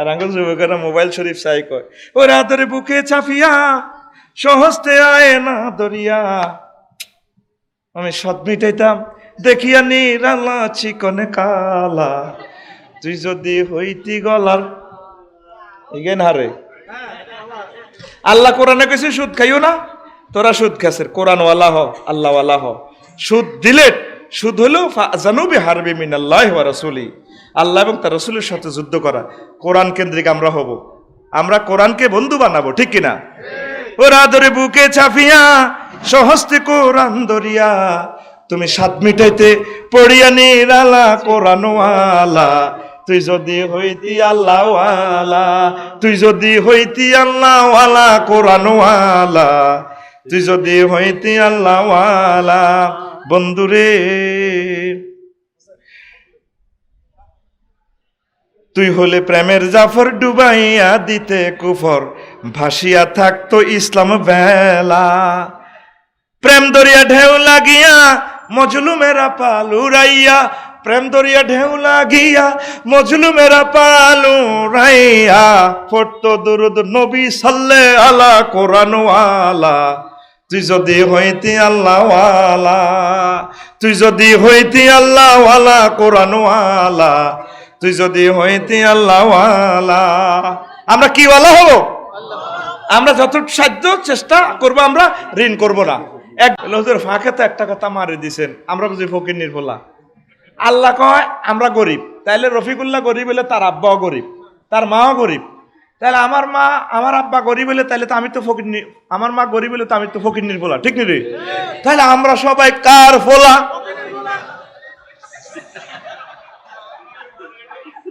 আর আঙ্গুল যুবকেরা মোবাইল শরীফ চাই কয় ওর আদরে বুকে চাপিয়া সহস্তে আয় না দরিয়া। আমি সদ মিটাইতাম দেখিয়া নিরালা চিকনে কালা, তুই যদি হইতি গলার ইগেন হারে। আল্লাহ কোরআনে কইছে সুদ খাইও না, তোরা সুদ খাসের কোরআনওয়ালা হ, আল্লাহওয়ালা হ। সুদ দিলে সুদ হলো জানুবি হারবি মিনাল্লাহি ওয়া রাসূলি, আল্লাহ এবং তার রাসূলের সাথে যুদ্ধ করা। কোরআন কেন্দ্রিক আমরা হব, আমরা কোরআনকে বন্ধু বানাবো, ঠিক কিনা? ওরা ধরে বুকে চাপিয়া সহস্তে কোরআন দরিয়া, তুমি সাত মিটাইতে পড়িয়া নিরালা কোরআনওয়ালা, তুই যদি হইতি আল্লাহওয়ালা, তুই যদি হইতি আল্লাহওয়ালা কোরআনওয়ালা, তুই যদি হইতি আল্লাহওয়ালা। বন্ধুরে তুই হলে প্রেমের জাফর ডুবাইয়া দিতে কুফর, ভাসিয়া থাকতো ইসলাম বেলা। প্রেম দরিয়া ঢেউ লাগিয়া মজলুমেরা পাল উড়াইয়া, প্রেম দরিয়া ঢেউ লাগিয়া মজলুমেরা পাল উড়াইয়া, পড়তো দুরুদ নবী সাল্লে আলা কোরআনওয়ালা, তুই যদি হইতি আল্লাহওয়ালা, তুই যদি হইতি আল্লাহওয়ালা কোরআনওয়ালা, তুই যদি হইতি আল্লাহওয়ালা। আমরা কি ওয়ালা হব? আমরা যত সাধ্য চেষ্টা করবো, আমরা ঋণ করব না। এক হুজুর ফাঁকে তো একটা কথা মারি দিছেন, আমরা বুঝি ফকির নির্ভলা। আল্লাহ কয় আমরা গরিব, তাইলে রফিকুল্লাহ গরিব হলে তার আব্বাও গরিব, তার মাও গরিব। তাহলে আমার মা আমার আব্বা গরিব হলে তাহলে তো আমি তো ফকির, আমার মা গরিব হলে তো আমি তো ফকির নির্ভলা, ঠিক নি? তাহলে আমরা সবাই কার ফোলা?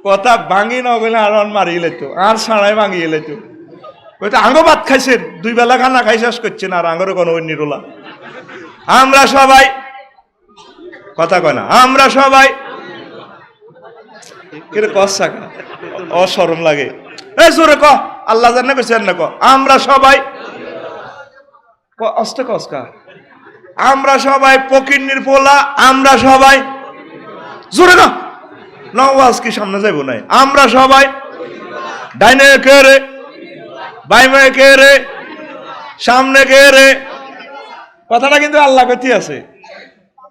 কথা ভাঙি না বলে আর মারি লাইতো, আর সাড়াই ভাঙিয়ে লাইতো। ওইটা আঙ্গ ভাত খাইছেন, দুই বেলা খানা খাই শেষ করছেন, আর আঙ্গরে কোনো নিরোলা। আমরা সবাই কথা কয় না, আমরা সবাই কষা অসরম লাগে। এই জোরে ক, আল্লাহ জানে কইছেন না ক, আমরা সবাই অস্তে কসকা, আমরা সবাই ফকিন্নির পোলা, আমরা সবাই জোরে না নওয়াজ কি সামনে যাইব নাই, আমরা সবাই ডাইনে কে রে, বাইমে কে রে, সামনে কে রে। কথাটা কিন্তু আল্লাহ কইতে আছে,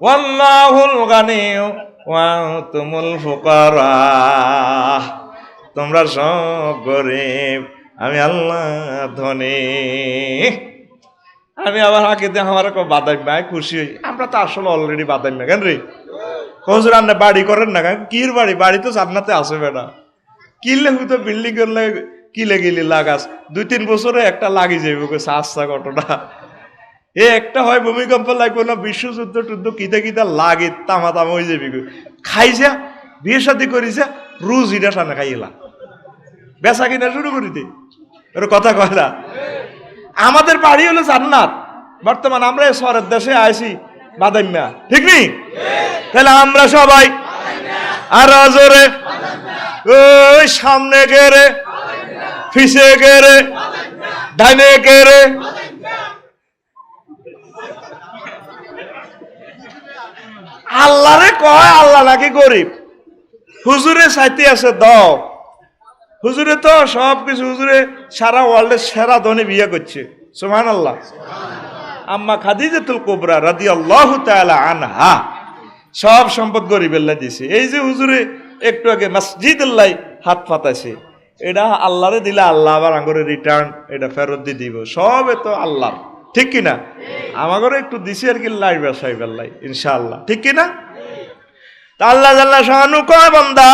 ওয়াল্লাহুল গানিয়্যু ওয়া আনতুমুল ফুকারা, তোমরা সব গরিব, আমি আল্লাহ ধনী। আমি আবার আগে দিয়ে আমার বাদাম খুশি হই, আমরা তো আসলে অলরেডি বাদাম কেন রে হুজুর, আপনি বাড়ি করেন না কেন? কির বাড়ি? বাড়ি তো জান্নাতে আসবে না, কিনলে হয়তো বিল্ডিং করলে কিলে গিলি লাগাস, 2-3 বছরে একটা লাগি যাইব। আচ্ছা ঘটনা এ একটা হয়, ভূমিকম্প লাগবে না, বিশ্বযুদ্ধ টুদ্ধ কিতা কিতা লাগে, তামা তামা হয়ে যাবি। খাইছা বিয়ে শাদী করিছে, রোজ ইটা সামনে খাইলা বেচা কিনা শুরু করি দে, ওর কথা কয় না। আমাদের বাড়ি হলো জান্নাত, বর্তমান আমরা শহরের দেশে আইছি বাদাম্যা, ঠিক নেই? তাহলে আমরা সবাই আর জোরে, ওই সামনে গেরে, পিছে গেরে, ডাইনে গেরে। আল্লাহরে কয় আল্লাহ নাকি গরিব, হুজুরে চাইতে আছে দাও। হুজুরে তো সব কিছু, হুজুরে সারা ওয়ার্ল্ডের সেরা ধনী বিয়ে করছে, সুবহানাল্লাহ। আম্মা খাদিজাতুল কুবরা রাদিয়াল্লাহু তাআলা আনহা সব সম্পদ গরিবেল্লা দিছে। এই যে হুজুরে একটু আগে মসজিদুল্লাহ হাত পাতাছে, এটা আল্লাহরে দিলে আল্লাহ আবার আঙ্গরে রিটার্ন এটা ফেরত দিয়ে দিব, সব এত আল্লাহর, ঠিক কিনা? আমাগরে একটু দিছে আর কি লাই ব্যবসায় বেল্লাই, ইনশাআল্লাহ, ঠিক কিনা? তা আল্লাহ জাল্লা শানু কয় বান্দা,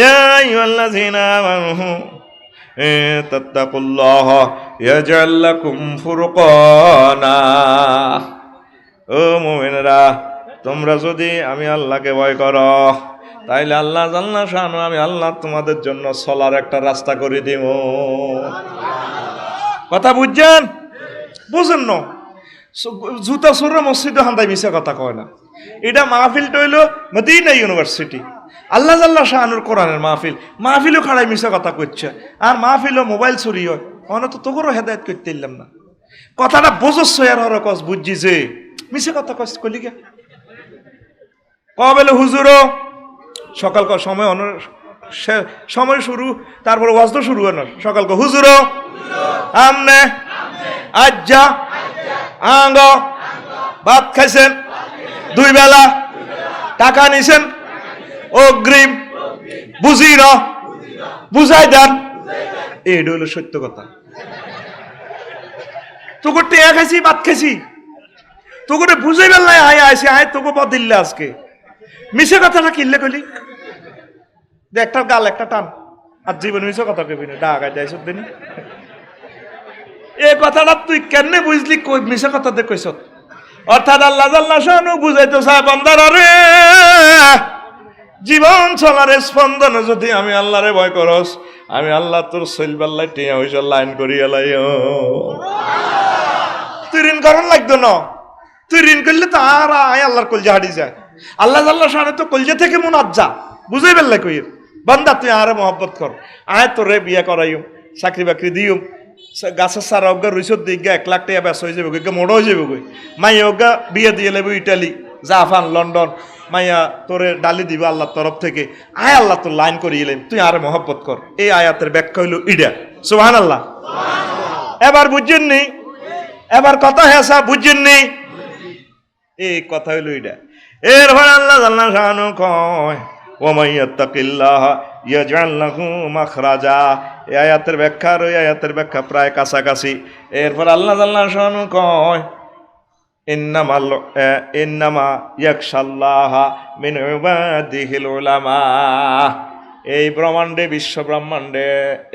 ইয়া আইয়ুহাল্লাযীনা আমানু তাত্তাকুল্লাহ ইয়াজআল লাকুম ফুরকানা। ও মুমিনরা, তোমরা যদি আমি আল্লাহকে ভয় করো, তাইলে আল্লাহ জাল্লা শানু আমি আল্লাহ তোমাদের জন্য চলার একটা রাস্তা করে দিব। কথা বুঝছেন? বুঝেন না? জুতা সুরে মসজিদে হান্দাই মিশা কথা কয় না। এটা মাহফিলটা হইল মদিনা ইউনিভার্সিটি, আল্লাহ জাল্লা শাহানুর কোরআনের মাহফিল। মাহফিলও খাড়াই মিশা কথা করছে, আর মাহফিলও মোবাইল চুরি হয়। অন তো তোকেরও হেদায়ত করতে ইল্লাম না, কথাটা বোঝস আর হর কস বুঝছি যে মিশে কথা কস কলি কে কবেলে হুজুরও সকাল সময় সময় শুরু, তারপরে ওয়াজ তো শুরু হলো সকালকে হুজুরো আমনে আজ্জা আঙ্গ ভাত খাইছেন 2 বেলা, টাকা নিছেন অগ্রিম, বুঝি না বুঝাই দেন। এইটা হলো সত্য কথা। তোকে টেয়া খাইছি, ভাত খাইছি, তোকে বুঝাই বেলাই আয় আইসি, আয় তোকে বদিল্লে আজকে মিশে কথাটা কিনলে কইলি একটা গাল একটা টান, আর জীবন মিশে কথা কবি না, ডাকাই যাই সব দিন। এই কথাটা তুই কেন বুঝলি কই মিশে কথা দে কইস? অর্থাৎ আল্লাহ আল্লাহ শানু বুঝাইতে চায় বান্দারা রে, জীবন চলার স্পন্দন যদি আমি আল্লাহরে ভয় করস, আমি আল্লাহ তোর সইলবাল্লাই টিয়া হইস লাইন করি এলাই। তুই ঋণ করার লাগতো না, তুই ঋণ করলে তো আর আয় আল্লাহর কলজা হাড়ি যায়। আল্লাহ আল্লাহ শানু তো কলজা থেকে মন যা বুঝাই বেল্লাই কই বান্দা তুই আরে মহব্বত কর, আয় তোরে বিয়ে করাইম, চাকরি বাকরি দিম, গাছের সারা অজ্ঞা রুইসত দিক 1 লাখ টাকা ব্যস্ত হয়ে যাবে, মোড় হয়ে যাবে গই, মাইয়া অজ্ঞা বিয়ে দিয়ে লেবো ইটালি, জাপান, লন্ডন, মাইয়া তোরে ডালি দিব আল্লাহর তরফ থেকে। আয় আল্লাহ তোর লাইন করিয়ে এলেন, তুই আরে মহব্বত কর। এই আয়াতের ব্যাখ্যা হইল ইডা। সুবহানাল্লাহ। এবার বুঝছেন নি? এবার কথা হেসা বুঝছেন নি? এই কথা হইল ইডা। এরপর আল্লাহ আল্লাহ শানু কয় ওয়ামাই ইয়াত্তাকিল্লাহ ইয়াজআল লাহু মাখরাজা। এই আয়াতের ব্যাখ্যা আর ওই আয়াতের ব্যাখ্যা প্রায় কাছাকাছি। এরপর আল্লাহ আল্লাহ শানু কয় ইন্নামা ইয়াখশাল্লাহা মিন ইবাদিহিল উলামা। এই ব্রহ্মাণ্ডে, বিশ্ব ব্রহ্মাণ্ডে,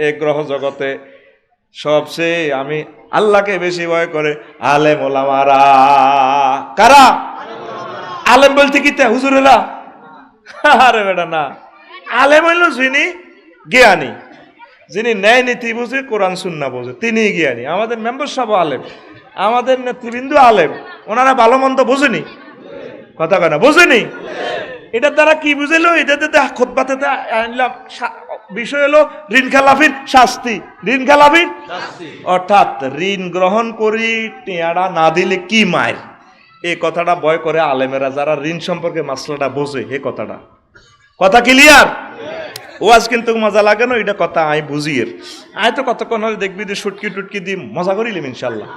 এই গ্রহ জগতে সবচেয়ে আমি আল্লাহকে বেশি ভয় করে আলেম ওলামারা। কারা? আলেম বলতে কি তা হুজুর হলা? আরে বেটা না, আলেম হইল যিনি জ্ঞানী, যিনি ন্যায় নীতি বুঝে, কোরআন সুন্নাহ বোঝে, তিনি জ্ঞানী। আমাদের মেম্বার সব আলেম, আমাদের নেতৃবৃন্দ আলেম, ওনারা ভালো মন্দ বোঝেনি, কথা কয় না, বোঝেনি। এটার দ্বারা কি বুঝেলো? এটাতে খুতবাতে আনলাম বিষয় হলো ঋণ খেলাফির শাস্তি। ঋণ খেলাফির অর্থাৎ ঋণ গ্রহণ করি টিয়াড়া না দিলে কি মায়ের, এই কথাটা ভয় করে আলেমেরা, যারা ঋণ সম্পর্কে মাসলাটা বোঝে। এই কথাটা কথা ক্লিয়ার? ওয়াজ কিন্তু মজা লাগে না, এটা কথা আই বুঝিয়ে আয় তো কতক্ষণ হলে দেখবি যে সুটকি টুটকি দিয়ে মজা করিলাম ইনশাল্লাহ।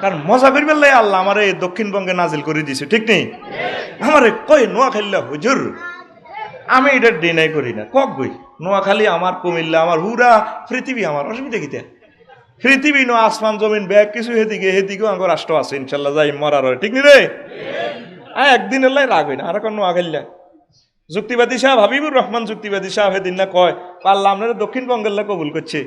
কারণ মজা করি বললে আল্লাহ আমার এই দক্ষিণবঙ্গে নাজিল করে দিছে, ঠিক নেই? আমার কই নোয়াখালী হুজুর, আমি এটা ডিনাই করি না, কক গই নোয়াখালী আমার, কুমিল্লা আমার, হুরা পৃথিবী আমার, অসুবিধা কিতা? পৃথিবী নো আসমান জমিন ব্যাগ কিছু হেদিকে হেদিকেও আমার রাষ্ট্র আছে ইনশাল্লাহ, যাই মরার হয়, ঠিক নি রে? একদিন এলাই রাগ হই না। আর এখন নোয়াখালী যুক্তিবাদী সাহেব হাবিবুর রহমান যুক্তিবাদী সাহেব এদিন না কয় পারলা আপনারা দক্ষিণবঙ্গের কবুল করছে,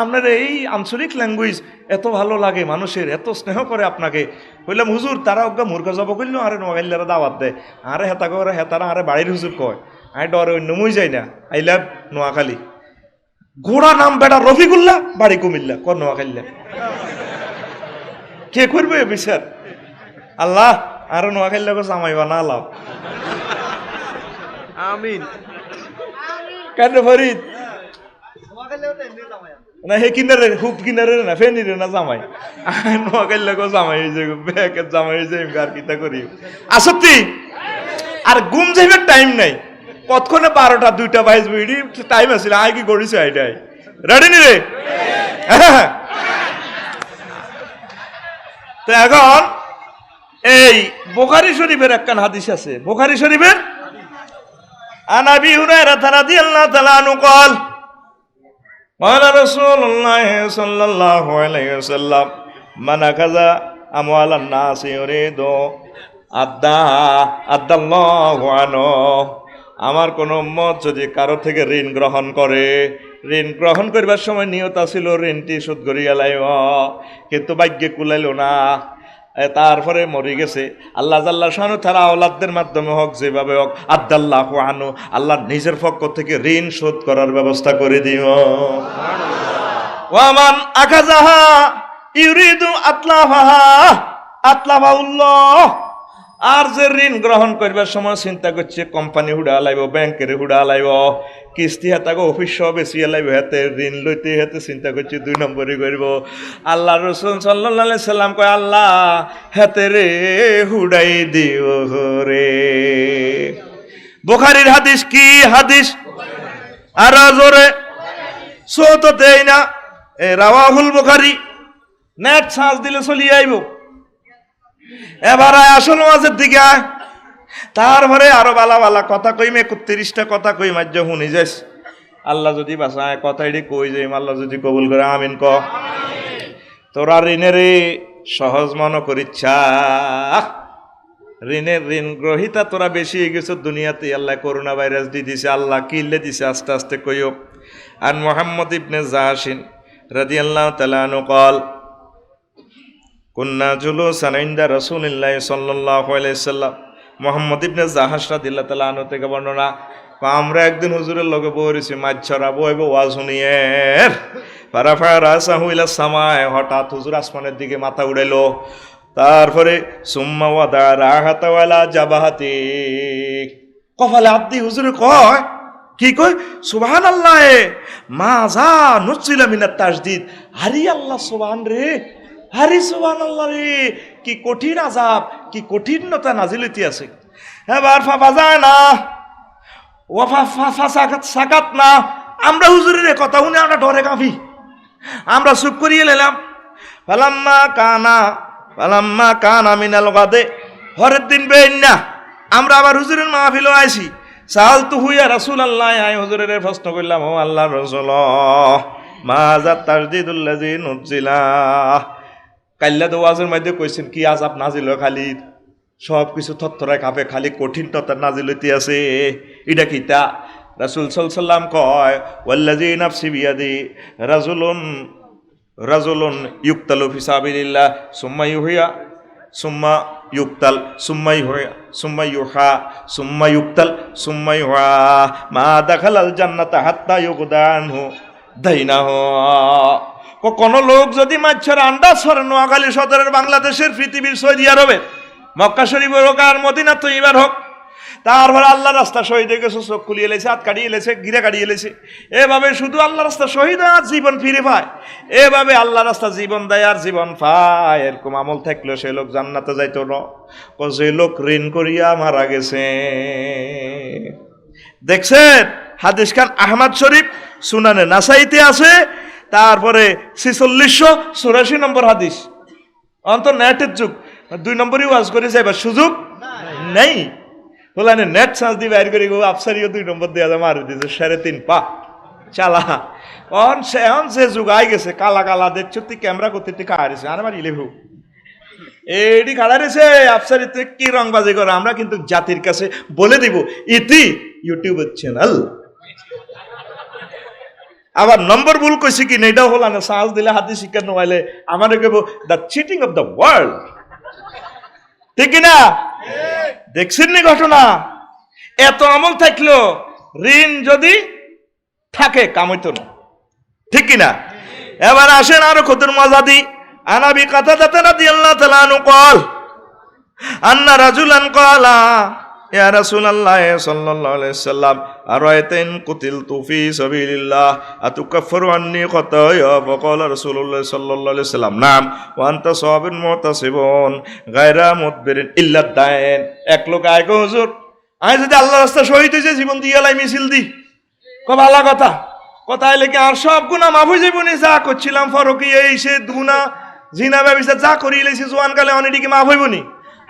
আপনার এই আঞ্চলিক ল্যাঙ্গুয়েজ এত ভালো লাগে মানুষের, এত স্নেহ করে আপনাকে। বললাম হুজুর তারা অজ্ঞা মূর্খ যাব করলো, আরে নোয়াখালীরা দাওয়াত দেয়, আরে হেতা করে হেতারা আরে বাড়ির হুজুর কয়, আয় ডরে অন্য মুই যাই না, আই লাভ নোয়াখালী। ঘোড়া নাম বেটা রফিকুল্লাহ, বাড়ি কুমিল্লা, ক নোয়াখালী। কে করবে বিচার? আল্লাহ আরো নোয়াখালী জামাইবা না লাভ। আমিন। কেন ফরিদ না হে কিনারে খুব কিনারে না ফেনিরে না জামাই নোয়াখালী জামাই হয়েছে, ব্যাকের জামাই হয়েছে, আর কিতা করি আসত্তি। আর ঘুম যাইবার টাইম নাই, কতক্ষণে 12টা 2টা বাজবে, টাইম আছিল। আয় কি করিস আইটাই রেডি নি রে? তো এখন এই বুখারী শরীফের একখান হাদিস আছে, বুখারী শরীফের عن أبي هريرة رضي الله تعالى عنه قال قال رسول الله صلى الله عليه وسلم من أخذ أموال الناس يريد أدى الله عنه। আমার কোন উম্মত যদি কারো থেকে ঋণ গ্রহণ করে, ঋণ গ্রহণ করবার সময় নিয়ত ছিল ঋণটি শোধ করিয়া লাইব, কিন্তু ভাগ্যে কুলাইল না, তারপরে মরে গেছে। আল্লাহ জাল্লা শানু তারা আওলাদদের মাধ্যমে হোক যেভাবে হোক আদাল্লাহু আনহু, আল্লাহ নিজের পক্ষ থেকে ঋণ শোধ করার ব্যবস্থা করে দিও। ওয়ামান আখাযাহা ইউরিদু আতলাফাহা আতলাফাউল্লাহ। আর যে ঋণ গ্রহণ করবার সময় চিন্তা করছে কোম্পানি হুড়া লাইব, ব্যাংকের হুড়া লাইব, কিস্তি হাতাকে অফিস সব বেশি লাইব, হাতে ঋণ লইতে হাতে চিন্তা করছে 2 নম্বরই করব। আল্লাহ রসুল সাল্লাল্লাহু আলাইহি সাল্লাম কয় আল্লাহ হাতে রে হুড়াই দিও রে। বুখারীর হাদিস কি হাদিস? আর জোরে তো দেই না। এ রাওয়াহুল বুখারী, নেট সার্চ দিলে চলি আইব। এবার আসল মাঝের দিকে আয়, তারপরে আরো বালা বালা কথা কইমে 31টা কথা কই মাঝে শুনি যাস। আল্লাহ যদি বাঁচায় কথা এটি কই যাইম, আল্লাহ যদি কবুল করে আমিন ক। তোরা ঋণের সহজ মনে করিচ্ছা, ঋণের ঋণ গ্রহিতা তোরা বেশি হয়ে গেছ দুনিয়াতে। আল্লাহ করোনা ভাইরাস দিয়ে দিছে, আল্লাহ কিল্লে দিছে আস্তে আস্তে কইও। আন মুহাম্মদ ইবনে জাহাশিন রাদিয়াল্লাহু তাআলা আনহু قال কুন্না জুলুসান ইনদা রাসূলিল্লাহি সাল্লাল্লাহু আলাইহি সাল্লাম। মুহাম্মদ ইবনে জাহাশ রাদিয়াল্লাহু তাআলা আনহু থেকে বর্ণনা, আমরা একদিন হুজুরের লগে বসেছি, মাছ ছড়া বইব ওয়াজ শুনিয়ে। ফারাফা রাসাহু ইলা সামায়, হঠাৎ হুজুর আসমানের দিকে মাথা উড়াইলো। তারপরে সুম্মা ওয়াদা রাহাতা ওয়ালা জাবাহাতি, কপালে হাত দিয়ে হুজুরে কয়, কি কয়? সুবহানাল্লাহ মাজা নুজিলা মিনাত তাসদিদ। হারি আল্লাহ সুবহান রে, হারি সুবহানাল্লাহ রে, কি কঠিন আযাব, কি কঠিনতা নাজিল হইতে আছে। এবার ফাফাজায় না সাকাত না, আমরা হুজুরের কথা শুনে আমরা ডরে কাঁপি, আমরা চুপ করিয়ে নিলাম। ফালাম্মা কানা মিনাল গাদে, হরের দিন বেইন না আমরা আবার হুজুরের মাহফিলও আইছি। সালতু হুয়া রাসূলুল্লাহ, আই হুজুরের প্রশ্ন করলাম, ও আল্লাহর রাসূল, মাজা তাসদিদুল্লাযী নুজিলা, কাল্লা তো ওয়াজের মধ্যে কইছেন কি আযাব নাজিল হয়, খালি সব কিছু থরথরায় কাঁপে, খালি কঠিনতা নাজিল হইতে আছে, এটা কিতা? রাসূল সাল্লাল্লাহু আলাইহি সাল্লাম কয়, ওয়াল্লাযী নাফসি বিয়াদি রাজুলুন ইউকতালু ফি সাবিলিল্লাহ সুম্মা ইউহিয়া সুম্মা ইউকতাল সুম্মা ইউহিয়া সুম্মা ইউহা সুম্মা ইউকতাল সুম্মা ইউহা মা দাখালাল জান্নাতা হাত্তা ইউকদানহু দাইনাহু। কোন লোক যদি মাছের আন্ডা ছড়ে নোয়াখালী সদরের বাংলাদেশের, পৃথিবীর সৌদি আরবের, মক্কা শরীফের হোক আর মদিনা তৈবার হোক, তারপর আল্লাহ রাস্তা শহীদ হয়ে গেছে, চোখ খুলিয়ে লেছে, হাত কাটিয়ে লেছে, গিরা কাটিয়ে লেছে, এভাবে শুধু আল্লাহ রাস্তা শহীদ আর জীবন ফিরে পায়, এভাবে আল্লাহ রাস্তা জীবন দেয় আর জীবন পায়। এরকম আমল থাকলে সে লোক জান্নাতে যাইতো না, যে লোক ঋণ করিয়া মারা গেছে। দেখছেন হাদিস খান আহমদ শরীফ সুনানে নাসাইতে আছে, তারপরে 4684 নম্বর হাদিস। অন্তর নেটের যুগ, 2 নম্বরই ওয়াজ করে যাইবার সুযোগ নেই। বলানে নেট সার্চ দিয়ে বাইর করে আফসারিও 2 নম্বর দেওয়া যায়, মারি দিয়েছে 3.5 পা চালা। অন সে যুগ আই গেছে, কালা কালা দেখছো তুই ক্যামেরা করতে তুই কাহারিছে, আর আমার ইলেভু এটি খাড়া রয়েছে। আফসারি তুই কি রংবাজি করে, আমরা কিন্তু জাতির কাছে বলে দিব ইতি ইউটিউবের চ্যানেল। আবার নম্বর ভুল কইছি কি না এটাও হলো না, সাহস দিলে হাতি শিক্ষা নোয়াইলে আমার কেব the cheating of the world, ঠিক কিনা? দেখছেন নি ঘটনা? এত আমল থাকলো ঋণ যদি থাকে কামাইতো না, ঠিক কিনা? এবার আসেন আরো কতর মজা দি। আনাবি কাতাদা রাদিয়াল্লাহু তাআলা আনহু قال আন্না রাজুলান ক্বালা ইয়া রাসূলুল্লাহ সাল্লাল্লাহু আলাইহি ওয়াসাল্লাম আরাইতাইন কুতিলতু ফি সাবিলিল্লাহ আতুকাফফিরু আন্নী খাতায়া ফাকালা রাসূলুল্লাহ সাল্লাল্লাহু আলাইহি ওয়াসাল্লাম নাম ওয়া আনতা সাবিরুন মুতাসিবুন গায়রা মুদবিরিন ইল্লা দাইন। এক লোক আয় গো হুজুর, আমি যদি আল্লাহর রাস্তায় শহীদ হইছে জীবন দিয়ে লাই মিছিল দি, কো ভালো কথা, কথা হইলে কি আর সব গুনাহ মাফ হয়ে যাবে? যা করছিলাম ফরকি এই সে দুনা জিনা ব্যবস্থা যা করি লেছি জোয়ান কালে অনেক কি মাফ হইব নি?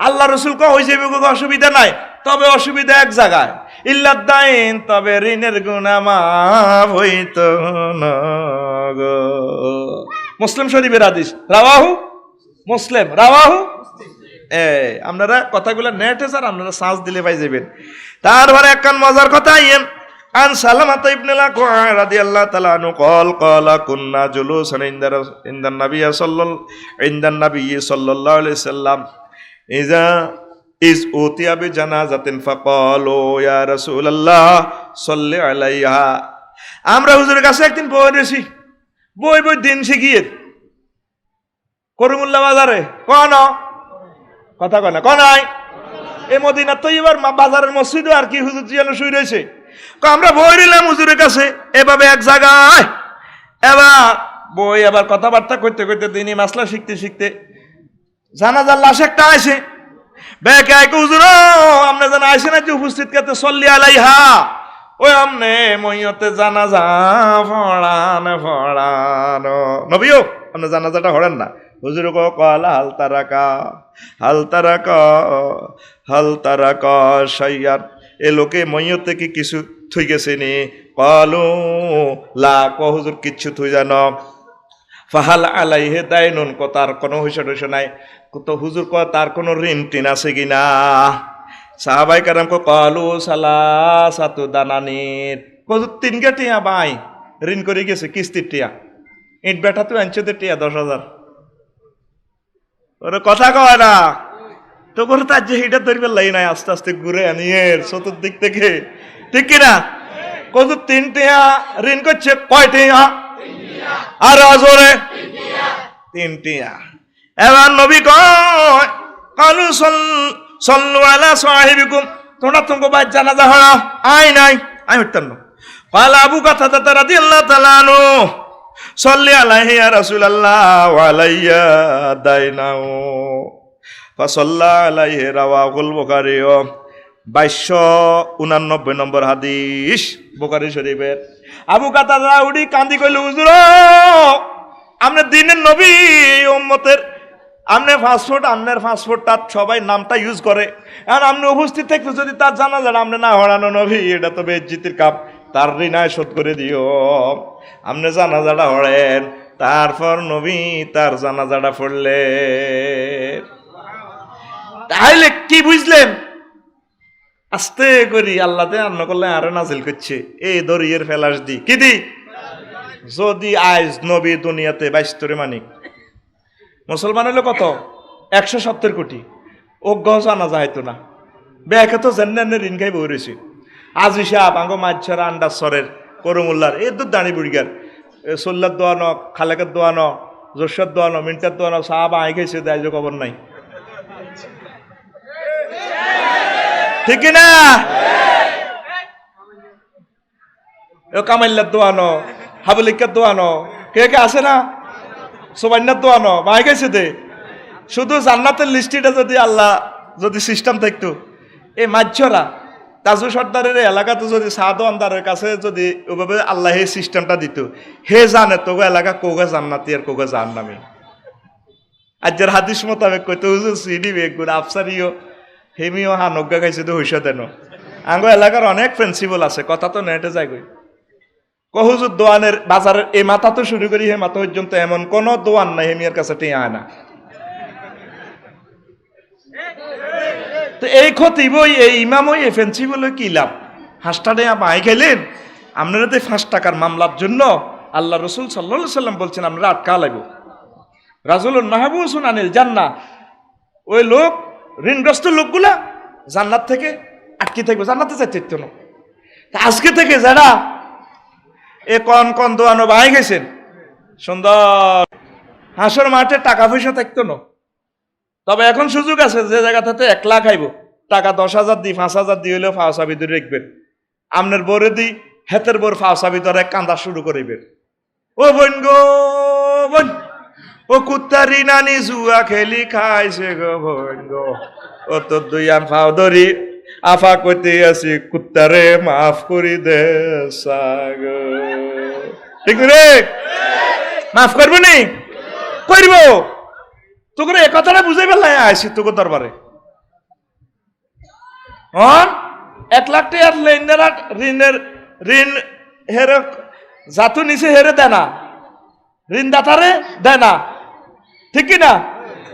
আল্লাহ রসুল ক হয়ে যাবে, অসুবিধা নাই, তবে অসুবিধা এক জায়গায়, ইল্লাদ দাইন, তবে ঋণের গুনাহ মাফ হইত না গো। মুসলিম শরীফের হাদিস, রাওয়াহু মুসলিম, রাওয়াহু। আপনারা কথাগুলো নেটে স্যার আপনারা সার্চ দিলে পাই যাবেন। তারপরে একখান মজার কথা আইয়েন। আন সালামাতা ইবনে লাকওয়া রাদিয়াল্লাহু তাআলা আনহু قال قال كنا جلوسا عند النبي صلى الله عليه وسلم اذا إذ أوتي بجنازة فقالوا يا رسول الله صل عليها। আমরা হুজুরের কাছে একদিন পড়েছি, বই দিন শিখিয়ে করিমুল্লাহ বাজারে, কোন কথা কয় না, কোন নাই এই মদিনা তো এবার বাজারের মসজিদে আর কি হুজুর জিয়ানো শুই রয়েছে। আমরা বই নিলাম হুজুরের কাছে এভাবে এক জায়গায়, এবার বই আবার কথাবার্তা করতে করতে দিনই মাসলা শিখতে শিখতে জানাজার লাশ একটা আসে, বেকে হুজুর আপনি যেন আসে না যে উপস্থিত করতে সল্লি আলাইহা, ওই আমনে মইয়তে জানাজা পড়ানো নবীও আপনি জানাজাটা হরেন না। হুজুর কলা হাল তারাকা সাইয়ার, এ লোকে মইয়তে কি কিছু থুই গেছে নি? কলু লা, ক হুজুর কিচ্ছু থুই জানো। ফাহাল আলাইহে দাইনুন, ক তার কোনো হইসা নাই। তো হুজুর ক তার কোনো ঋণ টিন আছে কিনা? সাহাবাই কারাম কলু সালাসাতু দানানির, হুজুর 3 টিয়া ভাই ঋণ করে গেছে, কিস্তির টিয়া। ইট বেটা তুই আনছো তো টিয়া 10,000, ওরা কথা কয় না তো করে তার যে হিটা ধরবে লাই নাই, আস্তে আস্তে ঘুরে আনিয়ে চতুর্দিক থেকে, ঠিক কিনা? কত 3 টিয়া ঋণ করছে, কয় টিয়া? আর আজরে 3 টিয়া। এবার নবী কয় কালু সল্লু আলা সাহিবিকুম, তোমরা তোমাকে ভাই জানাজা হলো আই নাই, আমি উঠতাম না। কালা আবু কাতাদা রাদিয়াল্লাহু তাআলা আনহু সল্লি আলাইহি ইয়া রাসূলুল্লাহ ওয়া আলাইয়া দাইনাও ফাসাল্লা আলাইহি, রাওয়াহুল বুখারী, 2289 নম্বর হাদিস বুখারী শরীফের। আবু কাতাদা উঠি কান্দি কইল, হুজুর আপনি দিনের নবী, উম্মতের আপনি ফাস্টফুড, আপনার ফাস্টফুডটা সবাই নামটা ইউজ করে, আর আপনি উপস্থিত থাকতে যদি তার জানাজাটা আপনি না হরানো নবী, এটা তো বেজ্জিতির কাপ, তার ঋণায় শোধ করে দিও। আপনি জানাজাটা হরেন, তারপর নবী তার জানাজাটা পড়লেন। তাহলে কি বুঝলেন? আস্তে করি আল্লাহতে আন্ন করলে আরো নাজিল করছে, এই দরিয়ের ফেলাস দি কি দি, যদি আজ নবী দুনিয়াতে 22 মানিক, মুসলমান হলো কত 170 কোটি, ও গহ জানা যাইতো না, ব্যাকে তো জেন্নানের ঋণ খাই বই রয়েছে। আজি সাহেব আঙ্গ মাঝছড়া আন্ডাসরের করমুল্লার এই দুধ দাঁড়ি বুড়িগার সোল্লার দোয়ানো, খালেকের দোয়ানো, জোরসার দোয়ানো, মিন্টার দোয়ানো, সাহাব আই খাইছে, দেয় যে খবর নাই, ঠিক না? কামাইল্লার দোয়ানো, হাবুলিকার দোয়ানো, কে কে আছে না? সোবান্নার দোয়ানো মাই গেছে দে। শুধু জান্নাতের লিস্টিটা যদি আল্লাহ যদি সিস্টেম থাকতো, এই মাঝরা তাজু সর্দারের এলাকাতে যদি সাদো আন্দারের কাছে যদি ওভাবে আল্লাহ এই সিস্টেমটা দিত, হে জানে তোগো এলাকা কোগা জান্নাতি আর কোগা জাহান্নামী। আজের হাদিস মোতাবেক কইতে হুজুর সিডি বেগুন আফসারিও হেমিও হানজ্ঞা খাইছে তো হইসা দেন। আঙ্গ এলাকার অনেক প্রিন্সিপাল আছে, কথা তো নেটে যায় গই। কহুজুর দোয়ানের বাজারের এই মাথা তো শুরু করি হে মাথা পর্যন্ত এমন কোন দোয়ান নাই হেমিয়ার কাছে টিয়া আয় না। তো এই খতিব এই ইমাম এই প্রিন্সিপাল কি লাভ? হাসটা পাই খাইলেন আপনারা তো 5 টাকার মামলার জন্য আল্লাহ রসুল সাল্লাল্লাহু আলাইহি সাল্লাম বলছেন আপনারা আটকা লাগবো। রাজুলুন মাহবুসুন আনিল জান্নাহ, ওই লোক ঋণগ্রস্ত লোকগুলা জান্নাত থেকে আটকে থাকবে, জান্নাতে যাইতে না। আজকে থেকে যারা এ কন কন দোয়ানো বাই গেছেন সুন্দর হাসর মাঠে টাকা পয়সা থাকতো না, তবে এখন সুযোগ আছে যে জায়গাটাতে 1 লাখ আইব টাকা 10,000 দিই 5,000 দিয়ে হলেও ফাওসাবি ধরে রাখবেন। আপনার বরে দিই হেতের বোর ফাওসাবি ধরে কান্দা শুরু করিবেন, ও বোন গো বোন, ও কুত্তারি নানি জুয়া খেলি খাইছে গো বোন গো, ও তোর 2 আম ফাও ধরি আফা কইতে আছি কুত্তারে মাফ করি দে সাগো, ঠিক রে? মাফ করবো নি করব, তোকে এ কথাটা বুঝাই পেলাই আইসি তোকে দরবারে। 1 লাখ টাকার ঋণের ঋণ হেরে জাতু নিচে হেরে দেয় না, ঋণদাতারে দেয় না, ঠিক না?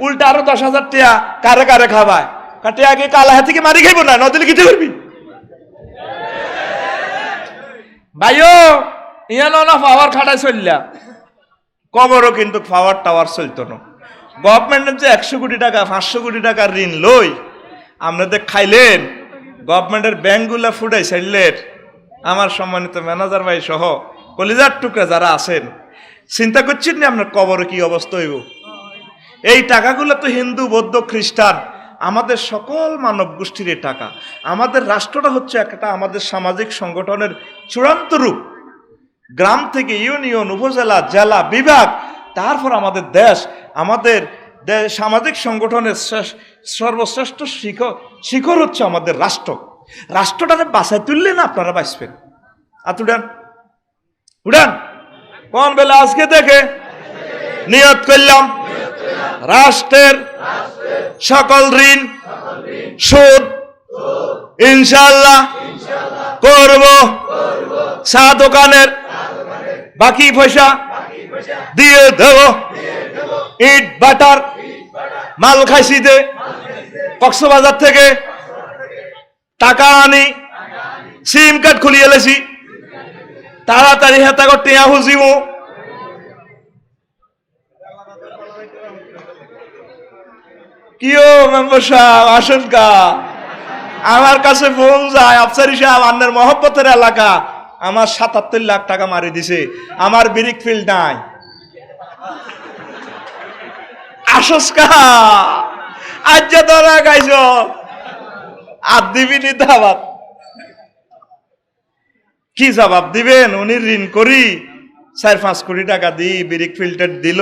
উল্টা আরো 10,000 টাকা কারে কারে খাওয়ায়, কাটে আগে কালা হাতিকে মারি খাইব না, নদিলে কিছু করবি ভাইও। ইয়ানো না পাওয়ার খাটাই চললা, কবরও কিন্তু পাওয়ার টাওয়ার চলতো না। গভর্নমেন্টের যে 100 কোটি টাকা 500 কোটি টাকার ঋণ লই আপনাদের খাইলেন, গভর্নমেন্টের ব্যাংকগুলা ফুটাই ছাড়লেন। আমার সম্মানিত ম্যানেজার ভাই সহ কলিজার টুকরা যারা আছেন, চিন্তা করছেন না আপনার কবরে কি অবস্থা হইব? এই টাকাগুলো তো হিন্দু বৌদ্ধ খ্রিস্টান আমাদের সকল মানব গোষ্ঠীর টাকা। আমাদের রাষ্ট্রটা হচ্ছে একটা আমাদের সামাজিক সংগঠনের চূড়ান্ত রূপ, গ্রাম থেকে ইউনিয়ন, উপজেলা, জেলা, বিভাগ, তারপর আমাদের দেশ। আমাদের সামাজিক সংগঠনের সর্বশ্রেষ্ঠ শিখর হচ্ছে আমাদের রাষ্ট্র। রাষ্ট্রটাকে বাঁচাই তুললে না আপনারা বাঁচবেন। উঠান উঠান, কোন বেলা আজকে থেকে নিয়ত করলাম রাষ্ট্রের সকল ঋণ সুদ ইনশাআল্লাহ করব, চা দোকানের বাকি পয়সা দিয়ে দেব, ইট বাটার মাল খাইছিতে কক্সবাজার থেকে টাকা আনি, সিম কার্ড খুলিয়ে এলেছি, তাড়াতাড়ি হেতা করতে হুজিব। কিও মেম্বার সাহেব আসেন কা, আমার কাছে ফোন যায়, আফসারি সাহেব আন্নার মহব্বতের এলাকা, আমার ৭৭ লাখ টাকা মারি দিছে, আমার ব্রিক ফিল্ড নাই, আসস কা আজ যে ধরা গাইছ আর দিবি নি দাবাত। কি জবাব দিবেন? উনি ঋণ করি ৪-৫ কোটি টাকা দিই, ব্রিক ফিল্টার দিল,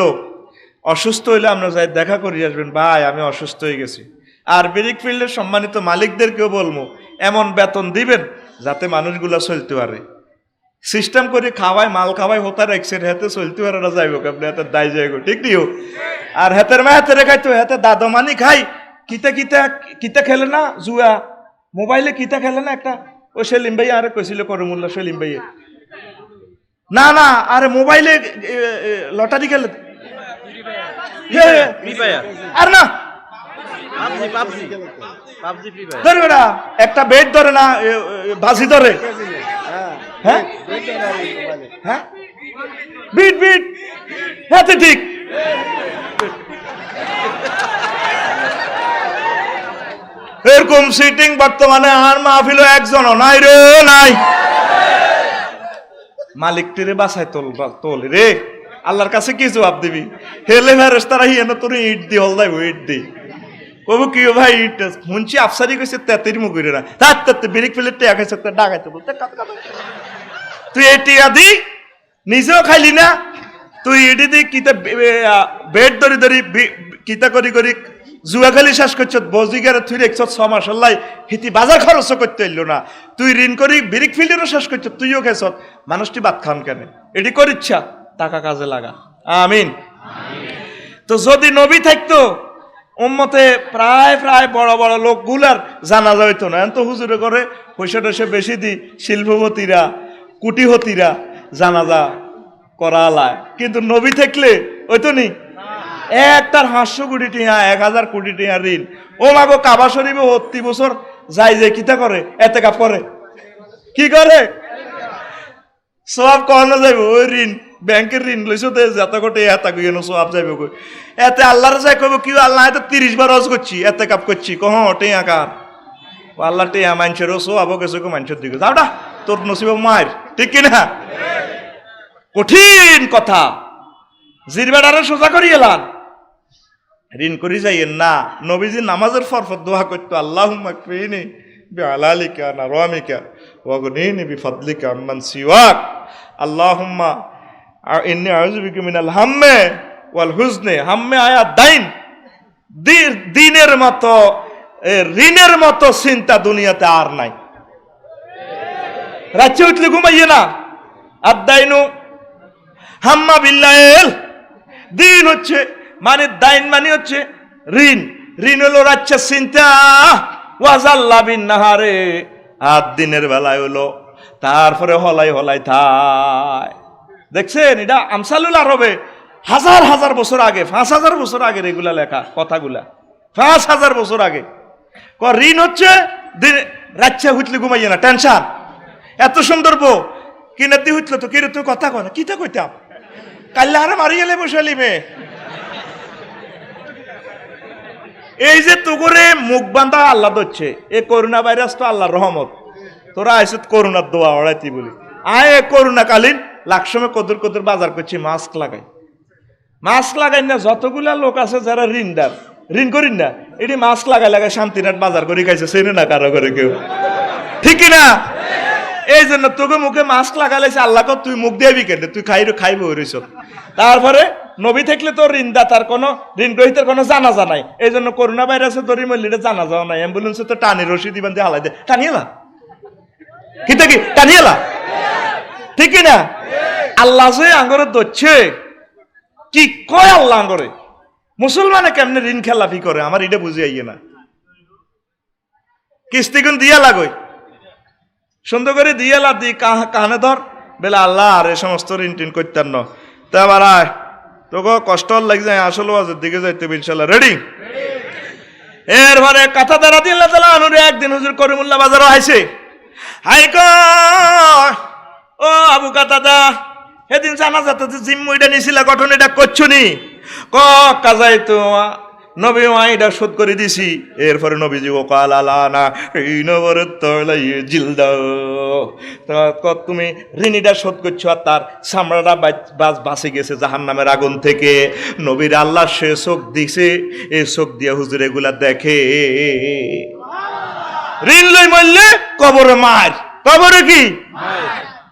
অসুস্থ হইলে আমরা যাই দেখা করি আসবেন, ভাই আমি অসুস্থ হয়ে গেছি। আর ব্রিক ফিল্ডের সম্মানিত মালিকদেরকেও বলবো এমন বেতন দিবেন যাতে মানুষগুলা চলতে পারে, সিস্টেম করে খাওয়ায়, মাল খাওয়ায় হতা রাখছেন, হাতে চলতে পারে না, যাইব আপনি হাতের দায় যাইব, ঠিক নিও। আর হাতের মা হাতে রেখাইতো, হাতে দাদমানি খাই, কিতা কিতা কিতা খেলে না, জুয়া মোবাইলে কিতা খেলে না একটা, ও সেলিম ভাই আরে কইছিল করমুল্লা সেলিম ভাই, না না আরে মোবাইলে লটারি খেলে, আর না ধরে না একটা বেড ধরে না, বাজি ধরে, হ্যাঁ হ্যাঁ বিট বিট, হ্যাঁ ঠিক। এরকম সিটিং বর্তমানে আর মাহফিল একজনও নাই রে, নাই। মালিক টিরে বাসায় তোল রে, আল্লাহর কাছে কি জবাব দিবি? হেলে ফেরেশতারা হিয়ানো তোর ইট দি হল যাইব, ইট দি কবু কি ভাই ইট শুনছি আফসারি কইছে 33 মুগুরে না, তাতে ব্রিক ফিল্ডে টিয়া খাইছে, ডাকাইতে বলতে তুই এই টিয়া দি নিজেও খাইলি না, তুই এটি দি কিতা বেড ধরি ধরি কিতা করি করি জুয়া খালি শেষ করছ, বজিগারে তুই দেখছ 6 মাস আল্লাহ হিতি বাজার খরচ করতে হইল না, তুই ঋণ করি ব্রিক ফিল্ডেরও শেষ করছ, তুইও খেছ, মানুষটি বাদ খান কেন? এটি করিচ্ছা টাকা কাজে লাগা, আমিন। তো যদি নবী থাকতো উম্মতে প্রায় প্রায় বড় বড় লোকগুলার জানাজা হইতো না, তো হুজুরে করে পয়সা টয়সা বেশি দি শিল্পপতিরা কুটিহতিরা জানাজা করালায়, কিন্তু নবী থাকলে হইতো নি, একটার 500 কোটি টিয়া 1000 কোটি টিয়া ঋণ, ও মাগো কাবা শরীফে 30 বছর যাই যে কিতা করে, এতে কাপ করে, কি করে সব কখনো যাইব, ওই ঋণ ব্যাংকের ঋণ লইছো তো যাতা কোটে এতা কইন সব যাইব কই, এতে আল্লাহর যাই কইব কি আল্লাহ এত 30 বার হজ করছি, এতে কাপ করছি, কহ টিয়া কার, ও আল্লাহ টিয়া মানুষের সো আবো গেছে কো মানুষের দিকে যাওটা তোর নসিব মায়ের, ঠিক কিনা? কঠিন কথা, জিরবাডারে সোজা করি এলান, ঋণ করি যাইয়েন না। নবীজি নামাজের ফরফর দোয়া করতো, আল্লাহুম্মা কফিনি বিআলালিকা নারামিকা ওয়াগনিনি বিফাদলিকা আম্মান সিওয়াক, আল্লাহুম্মা ইন্নী আউযু বিকা মিনাল হাম্মে ওয়াল হুজনে, হাম্মে আয়া দাইন, দিনের মতো ঋণের মতো চিন্তা দুনিয়াতে আর নাই। রাতে উঠলে ঘুমাইয়ে না, আদাইনু হাম্মা বিল্লাইল, দিন হচ্ছে মানে দাইন মানে হচ্ছে ঋণ, ঋণ হলো রাচ্চা চিন্তা, ওয়াজাল্লা বিন নাহারে, আর দিনের বেলায় হলো তারপরে হলাই হলাই থাই। দেখছেন এটা আমসালুল আরবে হাজার হাজার বছর আগে, 5000 বছর আগের এগুলা লেখা কথাগুলা, 5000 বছর আগে। ঋণ হচ্ছে রাচ্চা হুতলে ঘুমাইয়ে না, টেনশন, এত সুন্দর বউ কিনাতি হুতলো তো কিরে তুই কথা কয় না, কিতা কইতাম কাল্লা আরে মারি গেলে বসালি মে, এই যে তোরে মুখ বান্ধা আল্লাহ ধরছে, এই করোনা ভাইরাস তো আল্লাহর রহমত, তোরা আইস করোনার দোয়া ওড়াইতি বলি, আয় করোনা কালীন লাখ সময় কদর কদর বাজার করছি, মাস্ক লাগাই, মাস্ক লাগাই না, যতগুলা লোক আছে যারা ঋণদার, ঋণ করিন না, এটি মাস্ক লাগাই লাগাই শান্তিনাথ বাজার করে খাইছে, চেনে না কারো করে কেউ, ঠিক না? এই জন্য তোকে মুখে মাস্ক লাগাইছে, আল্লাহকে তুই মুখ দিবি কেন, তুই খাইব রইছ। তারপরে নবী থাকলে তো ঋণদাতার কোনো ঋণ গ্রহীতার কোনো জানাজা নাই, এই জন্য করোনা ভাইরাসে ধরি মল্লিটা জানাজাও নাই, অ্যাম্বুলেন্সে তো টানি রশি দিবেন দিয়ে হালাই দে, টানিয়েলা কিতা কি টানিয়েলা, ঠিক না? আল্লাহ যে আঙ্গরে ধরছে, কি কয় আল্লাহ আঙ্গরে? মুসলমানে কেমনে ঋণ খেলাফি করে আমার এটা বুঝে আইয়ে না। কিস্তিগুন দিয়া লাগই, সুন্দর করে দিয়া লা দি কানে ধর বেলা আল্লাহ আর এ সমস্ত ঋণ টিন করতেন না। তা আবার আয় তোকে কষ্ট লাগছে, আসলে ওয়াজের দিকে যাইতে হবে ইনশাল্লাহ। রেডি? এরপরে কথা দ্বারা দিল্লা তালা আনুরে একদিন হুজুর করিমুল্লাহ বাজারও আইছে। হাই ও আবু কাতাদা, সেদিন জানা যাতে জিম্মুইটা নিছিলা গঠন এটা করছো নি? কাজাই তো নবী এটা শোধ করে দিছি। এরপরে নবীজি ও কালালানা এই নবরের তলাই জিলদাও, তুমি ঋণীটা শোধ করছো আর তার চামড়াটা বাঁচে গেছে জাহান্নামের আগুন থেকে। নবীর আল্লাহ সে চোখ দিছে, এই চোখ দিয়ে হুজুর এগুলা দেখে। ঋণ লই মরলে কবরে মার, কবরে কি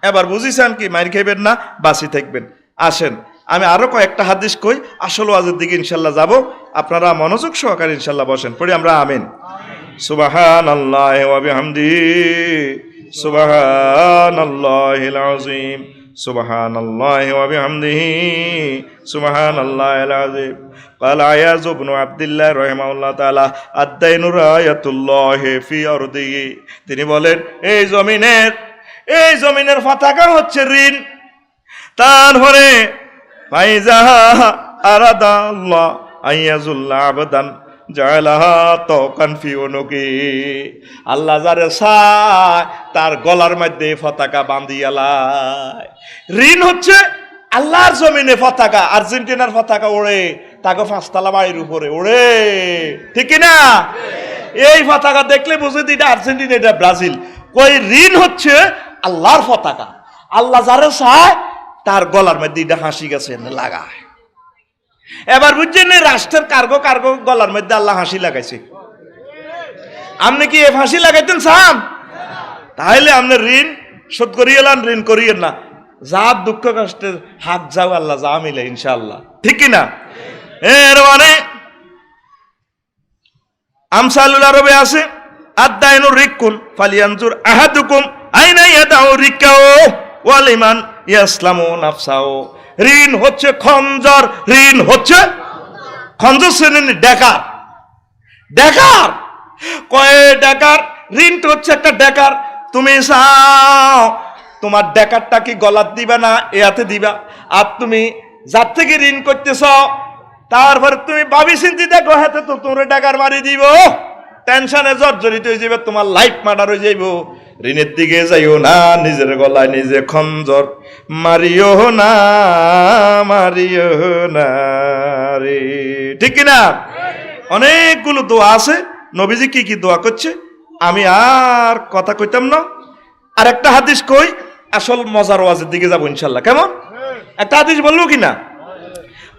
এবার বুঝিছেন কি? মার খাইবেন না, বাঁচি থাকবেন। আসেন আমি আরো কয়েকটা হাদিস কই, আসল ওয়াজের দিকে ইনশাল্লাহ যাব। আপনারা মনোযোগ সহকারে ইনশাল্লাহ বসেন, পড়ি আমরা আমিন। সুবহানাল্লাহি ওয়া বিহামদিহি সুবহানাল্লাহিল আযীম সুবহানাল্লাহি ওয়া বিহামদিহি সুবহানাল্লাহিল আযীম। قال عياذ بن عبد الله رحمه الله تعالى الدين راية الله في أرضه। তিনি বলেন এই জমিনের পতাকা হচ্ছে ঋণ। তারপরে ফাইজা আরাদা আল্লাহ আইয়াজুল্লাহ আবদান জালাহা তাওকান ফি উনুকি। আল্লাহ যারে চায় তার গলার মধ্যে পতাকা বাঁধিয়া লাই। ঋণ হচ্ছে আল্লাহর জমিনে পতাকা। আর্জেন্টিনার পতাকা ওড়ে, তাকে 5 তলা বাড়ির উপরে ওড়ে, ঠিক না? এই পতাকা দেখলে বুঝে এটা আর্জেন্টিনা, এটা ব্রাজিল। কই ঋণ হচ্ছে আল্লাহর পতাকা। আল্লাহ যারে চায় তার গলার মধ্যে এটা হাসি গেছে লাগায়। এবার বুঝছেন রাষ্ট্রের কার্গো গলার মধ্যে আল্লাহ হাসি লাগাইছে। আপনি কি এ ফাঁসি লাগাইতেন চান? তাহলে আপনি ঋণ শোধ করিয়ে লান, ঋণ করিয়েন না। যা দুঃখ কষ্টের হাত যাও আল্লাহ যা মিলে ইনশাআল্লাহ, ঠিক কিনা? এর মানে আমসালুল আরবে আছে আদ-দাইনু রিক্কুন ফালিয়ানজুর আহাদুকুম আইনা ইয়াদাউ রিক্কাও ওয়া লিমান ইয়াসলামু নাফসাও। ঋণ হচ্ছে খঞ্জর, ঋণ হচ্ছে খঞ্জর শ্রেণীর ডেকার। কয়ে ডেকার ঋণ তো হচ্ছে একটা ডেকার। তুমি চাও তোমার ডেকারটা কি গলাত দিবা না এতে দিবা? আর তুমি যার থেকে ঋণ করতেছ তারপর তুমি ভাবি চিন্তি দেখো, হাতে তো তোমরা ডেকার মারি দিব, টেনশনে জর্জরিত হয়ে যাবে, তোমার লাইফ মার্ডার হয়ে যাইব। ঋণের দিকে যাইও না, নিজের গলায় নিজে খঞ্জর মারিও না রে, ঠিক কিনা? অনেকগুলো দোয়া আছে। নবীজি কি কি দোয়া করছে আমি আর কথা কইতাম না। আর একটা হাদিস কই, আসল মজার ওয়াজের দিকে যাবো ইনশাল্লাহ। কেমন একটা হাদিস বলবো কিনা?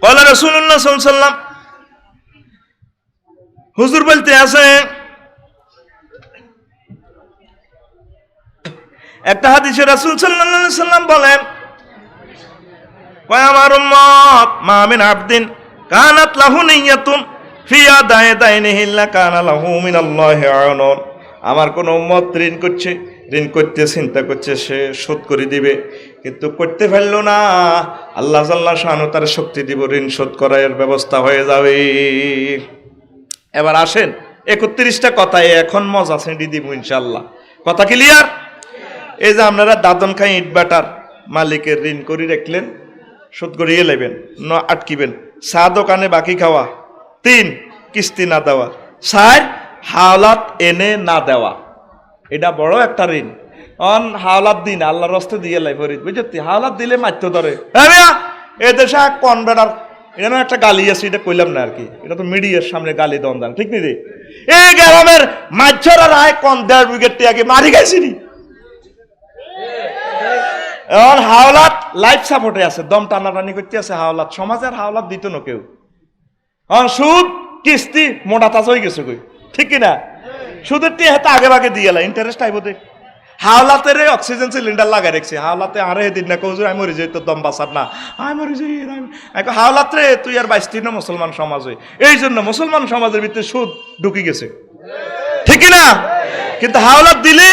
কয়লা রাসূলুল্লাহ সাল্লাল্লাহু আলাইহি ওয়াসাল্লাম হুজুর বলতে আছে, একটা হাদিসে রাসূল সাল্লাল্লাহু আলাইহি ওয়াসাল্লাম বলেন, কয় আমার উম্মত মা মিন আবদিন কানাত লাহু নিয়াতুন ফি আদাই দাইনিহি ইল্লা কানা লাহু মিনাল্লাহি আউনুন। আমার কোন উম্মত ঋণ করতে চিন্তা করছে সে শোধ করে দিবে, কিন্তু করতে পারলো না, আল্লাহ জাল্লা শানু তার শক্তি দিব, ঋণ শোধ করার ব্যবস্থা হয়ে যাবে। এবার আসেন 31টা কথায় এখন মজা ছেড়ে দিব ইনশাআল্লাহ। কথা ক্লিয়ার? এই যে আপনারা দাদন খাই ইট বাটার মালিকের ঋণ করে রাখলেন, শোধ করিয়ে নেবেন, আটকিবেন। চা দোকানে বাকি খাওয়া, 3 কিস্তি না দেওয়া, 4 হাওলাত এনে না দেওয়া, এটা বড় একটা ঋণ। হাওলাত দিন আল্লাহর রাস্তে দিয়ে লাই ফরিদ, বুঝলি? হাওলাত দিলে মারতে ধরে। এ দেশে কনভেটার, এটা একটা গালি আছে, এটা কইলাম না আর কি, এটা তো মিডিয়ার সামনে গালি দন দান, ঠিক নি? এই গ্রামের মাছরা রায় কোন 1.5 উইকেট আগে মারি গেছিনি। এখন হাওলাত লাইফ সাপোর্টে আছে, দম টানাটানি করতে আছে হাওলাত, সমাজের হাওলাত দিত না কেউ। সুদ কিস্তি মোটা তাজ হয়ে গেছে কই, ঠিক কিনা? সুদের টি হাতে আগে ভাগে দিয়ে এলা, ইন্টারেস্ট আইব দে। হাওলাতের অক্সিজেন সিলিন্ডার লাগাই রাখছে, হাওলাতে আরে দিন না কৌজুর আমি মরি যাই, তোর দম বাঁচার না, আমি মরি যাই। হাওলাত রে তুই আর 22 না মুসলমান সমাজ হয়ে, এই জন্য মুসলমান সমাজের ভিতরে সুদ ঢুকি গেছে, ঠিক কিনা? কিন্তু হাওলাত দিলে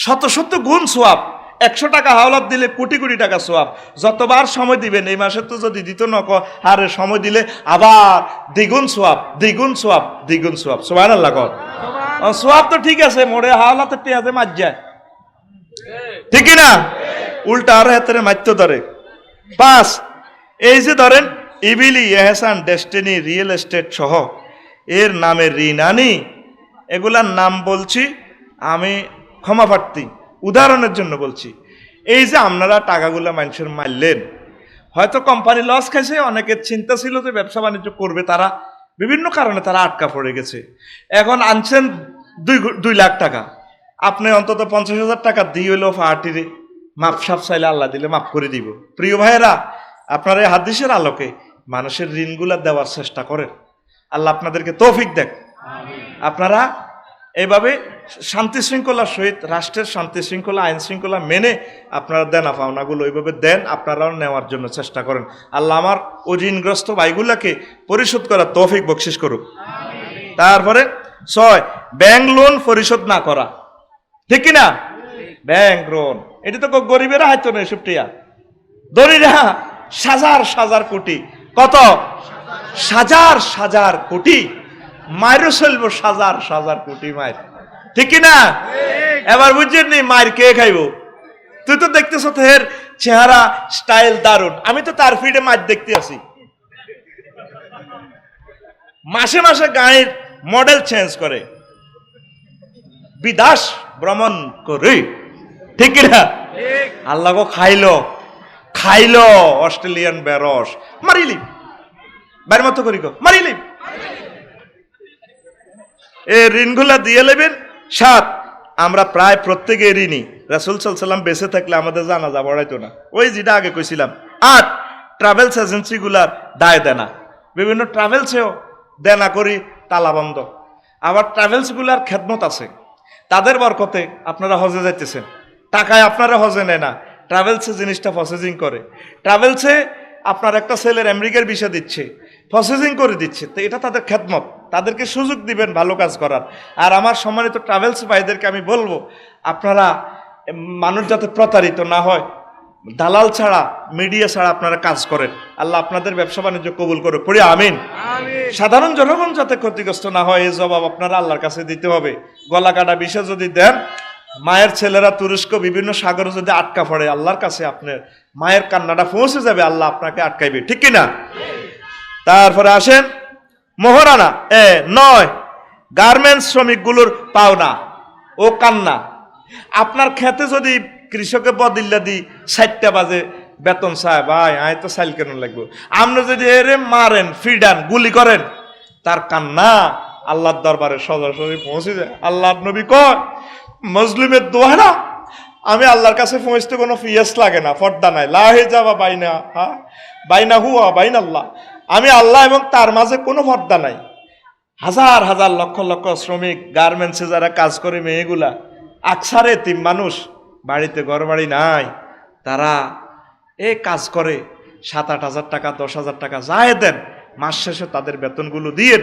শত শত গুণ সোয়াব। 100 টাকা হাওলাত দিলে কোটি কোটি টাকা সোয়াব। যতবার সময় দিবেন, এই মাসে তো যদি দিত নক আর সময় দিলে আবার দ্বিগুণ সোয়াব, দ্বিগুণ সোয়াব, দ্বিগুণ সোয়াব। সুবহানাল্লাহ। সোয়াব তো ঠিক আছে, মোড়ে হাওলাতে পেঁয়াজে মার যায়, ঠিক না? উল্টা আর হাতের মারতে ধরে। 5, এই যে ধরেন ইবিলি, এহসান, ডেস্টিনি, রিয়েল এস্টেট সহ এর নামে ঋণ আনি, এগুলার নাম বলছি আমি ক্ষমা প্রার্থী, উদাহরণের জন্য বলছি। এই যে আপনারা টাকাগুলা মানুষের মারলেন, হয়তো কোম্পানি লস খাইছে, অনেকের চিন্তা ছিল যে ব্যবসা বাণিজ্য করবে, তারা বিভিন্ন কারণে তারা আটকা পড়ে গেছে। এখন আনছেন 2 লাখ টাকা, আপনি অন্তত 50,000 টাকা দিয়ে হইলেও পার্টিরে মাপ সাপ চাইলে আল্লাহ দিলে মাফ করে দিব। প্রিয় ভাইয়েরা, আপনারা এই হাদিসের আলোকে মানুষের ঋণগুলা দেওয়ার চেষ্টা করেন। আল্লাহ আপনাদেরকে তৌফিক দেন। আপনারা এইভাবে শান্তি শৃঙ্খলার সহিত, রাষ্ট্রের শান্তি শৃঙ্খলা, আইন শৃঙ্খলা মেনে আপনারা দেনা পাওনাগুলো ওইভাবে দেন, আপনারাও নেওয়ার জন্য চেষ্টা করেন। আল্লাহ আমার ও ঋণগ্রস্ত ভাইগুলাকে পরিশোধ করার তৌফিক বকশিশ করুক। তারপরে 6, ব্যাংক লোন পরিশোধ না করা, ঠিক কিনা? ব্যাংক লোন এটা তো গরিবেরা হয়তো না, এসব টিয়া দরিরা হাজার কোটি, কত হাজার কোটি মায়েরও চলব, হাজার কোটি মায়ের, ঠিক কিনা? এবার বুঝছেন নি মায়ের কে খাইব? তুই তো দেখতেছ তোর চেহারা স্টাইল দারুন, আমি তো তার ফিডে মাছ দেখতে আসি, মাসে মাসে গায়ের মডেল চেঞ্জ করে, বিদেশ ভ্রমণ করে, ঠিক কিনা? আল্লাহ গো খাইলো অস্ট্রেলিয়ান বেরস মারিলি, বাইর মতো করি গো মারিলি। এই ঋণগুলা দিয়ে নেবেন। 7, আমরা প্রায় প্রত্যেকে ঋণী, রাসূল সাল্লাল্লাহু আলাইহি ওয়াসাল্লাম বেঁচে থাকলে আমাদের জানাজা পড়াইতো না, ওই যেটা আগে কইছিলাম। 8, ট্রাভেলস এজেন্সিগুলার দায় দেনা, বিভিন্ন ট্রাভেলসেও দেনা করি তালা বন্ধ। আবার ট্রাভেলসগুলার খেদমত আছে, তাদের বরকতে আপনারা হজে যাইতেছেন, টাকায় আপনারা হজে নেয় না, ট্রাভেলসে জিনিসটা প্রসেসিং করে, ট্রাভেলসে আপনার একটা ছেলের আমেরিকার ভিসা দিচ্ছে, প্রসেসিং করে দিচ্ছে, তো এটা তাদের খেদমত, তাদেরকে সুযোগ দিবেন ভালো কাজ করার। আর আমার সম্মানিত ট্রাভেলস ভাইদেরকে আমি বলবো, আপনারা মানুষ যাতে প্রতারিত না হয়, দালাল ছাড়া, মিডিয়া ছাড়া আপনারা কাজ করেন। আল্লাহ আপনাদের ব্যবসা বাণিজ্য কবুল করে, পড়ি আমিন। সাধারণ জনগণ যাতে ক্ষতিগ্রস্ত না হয়, এই জবাব আপনারা আল্লাহর কাছে দিতে হবে। গলা কাটা বিষয় যদি দেন, মায়ের ছেলেরা তুরস্ক বিভিন্ন সাগরে যদি আটকা পড়ে, আল্লাহর কাছে আপনার মায়ের কান্নাটা পৌঁছে যাবে, আল্লাহ আপনাকে আটকাইবে, ঠিক কিনা? তারপরে আসেন মোহরানা। 9, গার্মেন্টস শ্রমিকগুলোর পাওনা ও কান্না। আপনার খেতে যদি কৃষকের বদিল্লা দি 60টা বাজে বেতন চায়, ভাই আয় তো সাইল কেন লাগবে, আপনি যদি এরে মারেন, ফিডান, গুলি করেন, তার কান্না আল্লাহর দরবারে সরাসরি পৌঁছে যায়। আল্লাহর নবী কয়, মজলুমের দোহারা আমি আল্লাহর কাছে পৌঁছতে কোনো ফিয়াস লাগে না, পর্দা নাই, লাহে যাবা বাইনা হুয়া বাইন আল্লাহ, আমি আল্লাহ এবং তার মাঝে কোনো পর্দা নাই। হাজার লক্ষ লক্ষ শ্রমিক গার্মেন্টসে যারা কাজ করে, মেয়েগুলা আকসারে এতিম মানুষ, বাড়িতে ঘর বাড়ি নাই, তারা এই কাজ করে 7-8 হাজার টাকা, 10 হাজার টাকা যায় দেন, মাস শেষে তাদের বেতনগুলো দিয়ে।